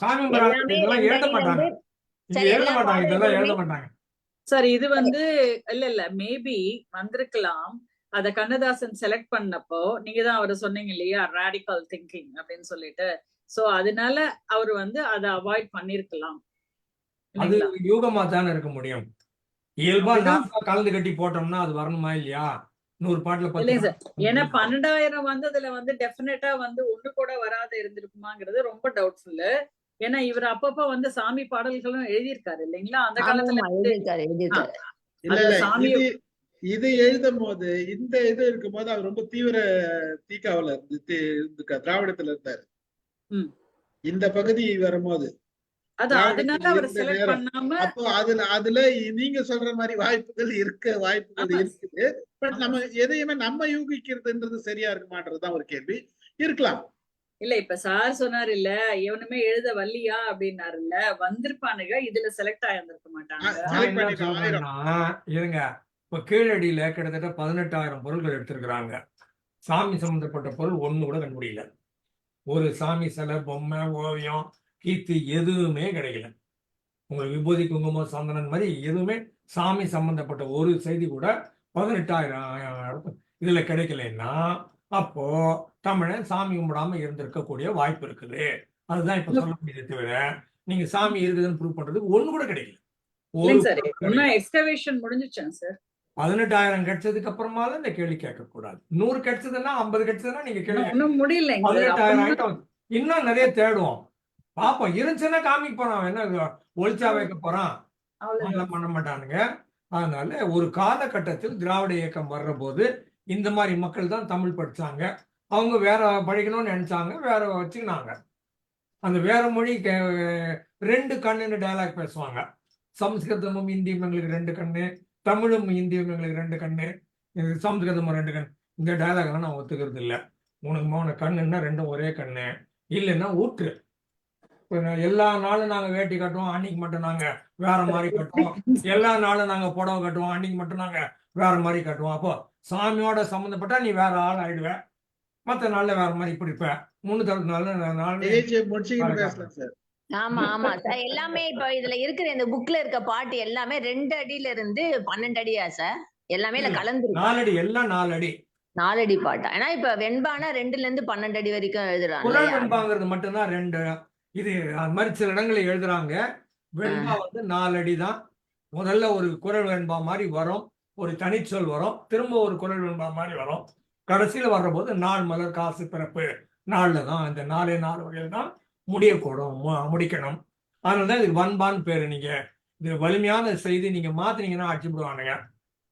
சாமி இதெல்லாம் எழுத மாட்டாங்க, எழுத மாட்டாங்க, இதெல்லாம் எழுத மாட்டாங்க சார். இது வந்து இல்ல மேபி வந்திருக்கலாம். அத கண்ணதாசன் செலக்ட் பண்ணப்போ நீங்க தான் அவரை சொன்னீங்க இல்லையா, ராடிக்கல் திங்கிங் அப்படின்னு சொல்லிட்டு. சோ அதனால அவர் வந்து அதை அவாய்ட் பண்ணிருக்கலாம். அது யூகமா தானே இருக்க முடியும். இயல்பா நாம கலந்து கட்டி போட்டோம்னா அது வரணுமா இல்லையா? 100 பாட்டுல இல்லைங்க சார். ஏன்னா 12,000 வந்ததுல வந்து டெஃபினட்டா வந்து ஒண்ணு கூட வராத இருந்திருக்குமாங்கிறது ரொம்ப டவுட்ஃபுல். ஏன்னா இவர் அப்பப்ப வந்து சாமி பாடல்களும் எழுதியிருக்காரு இல்லைங்களா அந்த காலத்துல. சாமி இது எழுதும் போது இந்த இது இருக்கும் போது அவர் ரொம்ப தீவிர தீக்காவில இருந்து திராவிடத்துல இருந்தாரு. இந்த பகுதி வரும்போது அப்போ அதுல நீங்க சொல்ற மாதிரி வாய்ப்புகள் இருக்குது. பட் நம்ம எதையுமே நம்ம யூகிக்கிறதுன்றது சரியா இருக்க மாட்டதுதான் ஒரு கேள்வி. இருக்கலாம். இல்ல இப்ப சார் சொன்னாரு இல்ல இவனுமே எழுத வல்லியா அப்படின்னாரு இல்ல, வந்திருப்பானுங்க இதுல செலக்ட் ஆயிருந்திருக்க மாட்டாங்க. இருங்க, இப்ப கீழடியில கிட்டத்தட்ட 18,000 பொருள்கள் எடுத்திருக்கிறாங்க. சாமி சம்பந்தப்பட்ட பொருள் ஒண்ணு கூட கண்டுபிடிக்கல. ஒரு சாமி சிலை, பொம்மை, ஓவியம், கீர்த்தி எதுவுமே கிடைக்கல. உங்களுக்கு விபூதி, குங்குமம், சந்தனன் மாதிரி எதுவுமே சாமி சம்பந்தப்பட்ட ஒரு செய்தி கூட 18,000 இதுல கிடைக்கலன்னா அப்போ தமிழன் சாமி கும்பிடாம இருந்திருக்கக்கூடிய வாய்ப்பு இருக்குது. அதுதான் இப்ப சொல்ல முடியுது. தவிர நீங்க சாமி இருக்குதுன்னு ப்ரூவ் பண்றதுக்கு ஒண்ணு கூட கிடைக்கல. 18,000 கிடைச்சதுக்கு அப்புறமா தான் இந்த கேள்வி கேட்க கூடாது. 100 கிடைச்சதுன்னா 50 கிடைச்சதுன்னா நீங்க கேள்வி 18,000 ஆயிட்டம். இன்னும் நிறைய தேடுவோம், பாப்போம். இருந்துச்சுன்னா காமிக்க போறான், என்ன ஒளிச்சா வைக்க போறான், பண்ண மாட்டானுங்க. அதனால ஒரு காலகட்டத்தில் திராவிட இயக்கம் வர்ற போது இந்த மாதிரி மக்கள் தான் தமிழ் படிச்சாங்க. அவங்க வேற படிக்கணும்னு நினைச்சாங்க, வேற வச்சுக்கினாங்க. அந்த வேற மொழி 2 கண்ணுன்னு டயலாக் பேசுவாங்க. சம்ஸ்கிருதமும் இந்தியும் எங்களுக்கு 2 கண்ணு, தமிழும் இந்தியும் எங்களுக்கு 2 கண்ணு, சம்ஸ்கிருதமும் 2 கண். இந்த டயலாக் எல்லாம் நான் ஒத்துக்கிறது இல்லை. உனக்கு 3 கண்ணுன்னா 2 ஒரே கண்ணு, இல்லைன்னா ஊற்று. எல்லா நாளும் நாங்க வேட்டி கட்டுவோம், அன்னைக்கு மட்டும் நாங்க வேற மாதிரி கட்டுவோம். எல்லா நாளும் நாங்க புடவை கட்டுவோம், அன்னைக்கு மட்டும் நாங்க வேற மாதிரி கட்டுவோம். அப்போ சாமியோட சம்மந்தப்பட்டா நீ வேற ஆள் ஆயிடுவ, மத்த நாள்ல வேற மாதிரி பிடிப்ப. 364 ஆமா ஆமா சார். எல்லாமே இப்ப இதுல இருக்கிற இந்த புக்ல இருக்க பாட்டு எல்லாமே 2 அடியில இருந்து 12 அடியா சார்? எல்லாமே கலந்து 4 அடி, எல்லாம் 4 அடி 4 அடி பாட்டா? ஏன்னா இப்ப வெண்பானா 2ல இருந்து 12 அடி வரைக்கும் எழுதுறாங்க. குரல் வெண்பாங்கிறது மட்டும்தான் 2. இது அது மாதிரி சில இடங்களில் எழுதுறாங்க. வெண்பா வந்து 4 அடி தான். முதல்ல ஒரு குரல் வெண்பா மாதிரி வரும், ஒரு தனிச்சொல் வரும், திரும்ப ஒரு குரல் வெண்பா மாதிரி வரும், கடைசியில வர்ற போது நாள் மலர் காசு பிறப்பு நாளில் தான், இந்த 4 வகையில் தான் முடியக்கூடும், முடிக்கணும். அதனால தான் இதுக்கு வன்பான்னு பேர். நீங்கள் இது வலிமையான செய்தி நீங்கள் மாற்றினீங்கன்னா அடிச்சு விடுவானுங்க.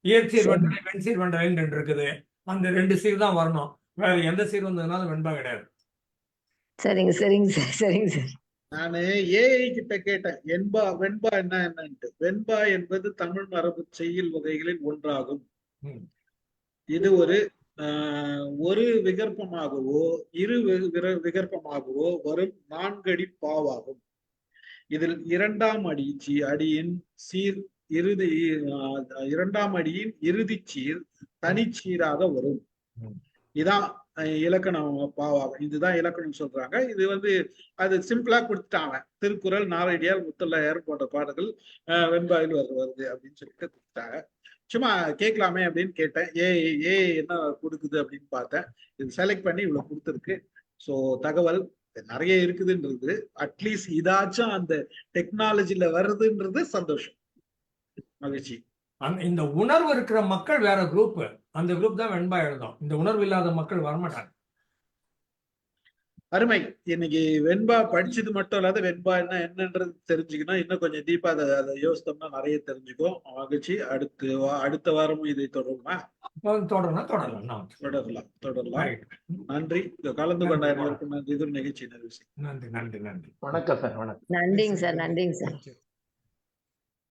இயற்சீர் வெண்டலை, வெண்சீர் வெண்டலைன்னு 2 இருக்குது. அந்த 2 சீர் தான் வரணும். வேற எந்த சீர் வந்ததுனால வெண்பா கிடையாது. சரிங்க சரிங்க சார், சரிங்க சார். நானு ஏஐ கிட்ட கேட்டேன் வெண்பா என்னன்ட்டு. வெண்பா என்பது தமிழ் மரபு செய்யுள் வகைகளில் ஒன்றாகும். ம். இது ஒரு விகற்பமாகவோ இரு விகற்பமாகவோ வரும் 4 அடி பாவாகும். இதில் 2ஆம் அடியின் சீர் இறுதி 2ஆம் அடியின் இறுதி சீர் தனிச்சீராக வரும். இதான் இலக்கணம் பாவாகும். இதுதான் இலக்கணம் சொல்றாங்க. இது அது சிம்பிளா கொடுத்துட்டாங்க. திருக்குறள், நாலடியார், முத்தல்லையார் போன்ற பாடல்கள் வெண்பாவில் வருது அப்படின்னு சொல்லிட்டு கொடுத்துட்டாங்க. சும்மா கேட்கலாமே அப்படின்னு கேட்டேன். ஏ என்ன கொடுக்குது அப்படின்னு பார்த்தேன். இது செலக்ட் பண்ணி இவ்வளவு கொடுத்துருக்கு. ஸோ தகவல் நிறைய இருக்குதுன்றது, அட்லீஸ்ட் இதாச்சும் அந்த டெக்னாலஜில வருதுன்றது சந்தோஷம், மகிழ்ச்சி. இந்த உணர்வு இருக்கிற மக்கள் வேற குரூப், அந்த குரூப் தான் வெண்பா எழுதும். இந்த உணர்வு இல்லாத மக்கள் வரமாட்டாங்க. அருமை. இன்னைக்கு வெண்பா படிச்சது மட்டும் இல்லாத வெண்பா என்னன்றது தெரிஞ்சுக்கணும். இன்னும் கொஞ்சம் டீப்பா அதை யோசித்தோம்னா நிறைய தெரிஞ்சுக்கும். மகிழ்ச்சி. அடுத்த வாரமும் இதை தொடருமா? தொடரலாம். நன்றி. கலந்து கொண்ட அனைவருக்கும் நன்றி. இது நிகழ்ச்சி நிறைவு. நன்றி. வணக்கம் சார். வணக்கம். நன்றிங்க சார், நன்றிங்க சார்.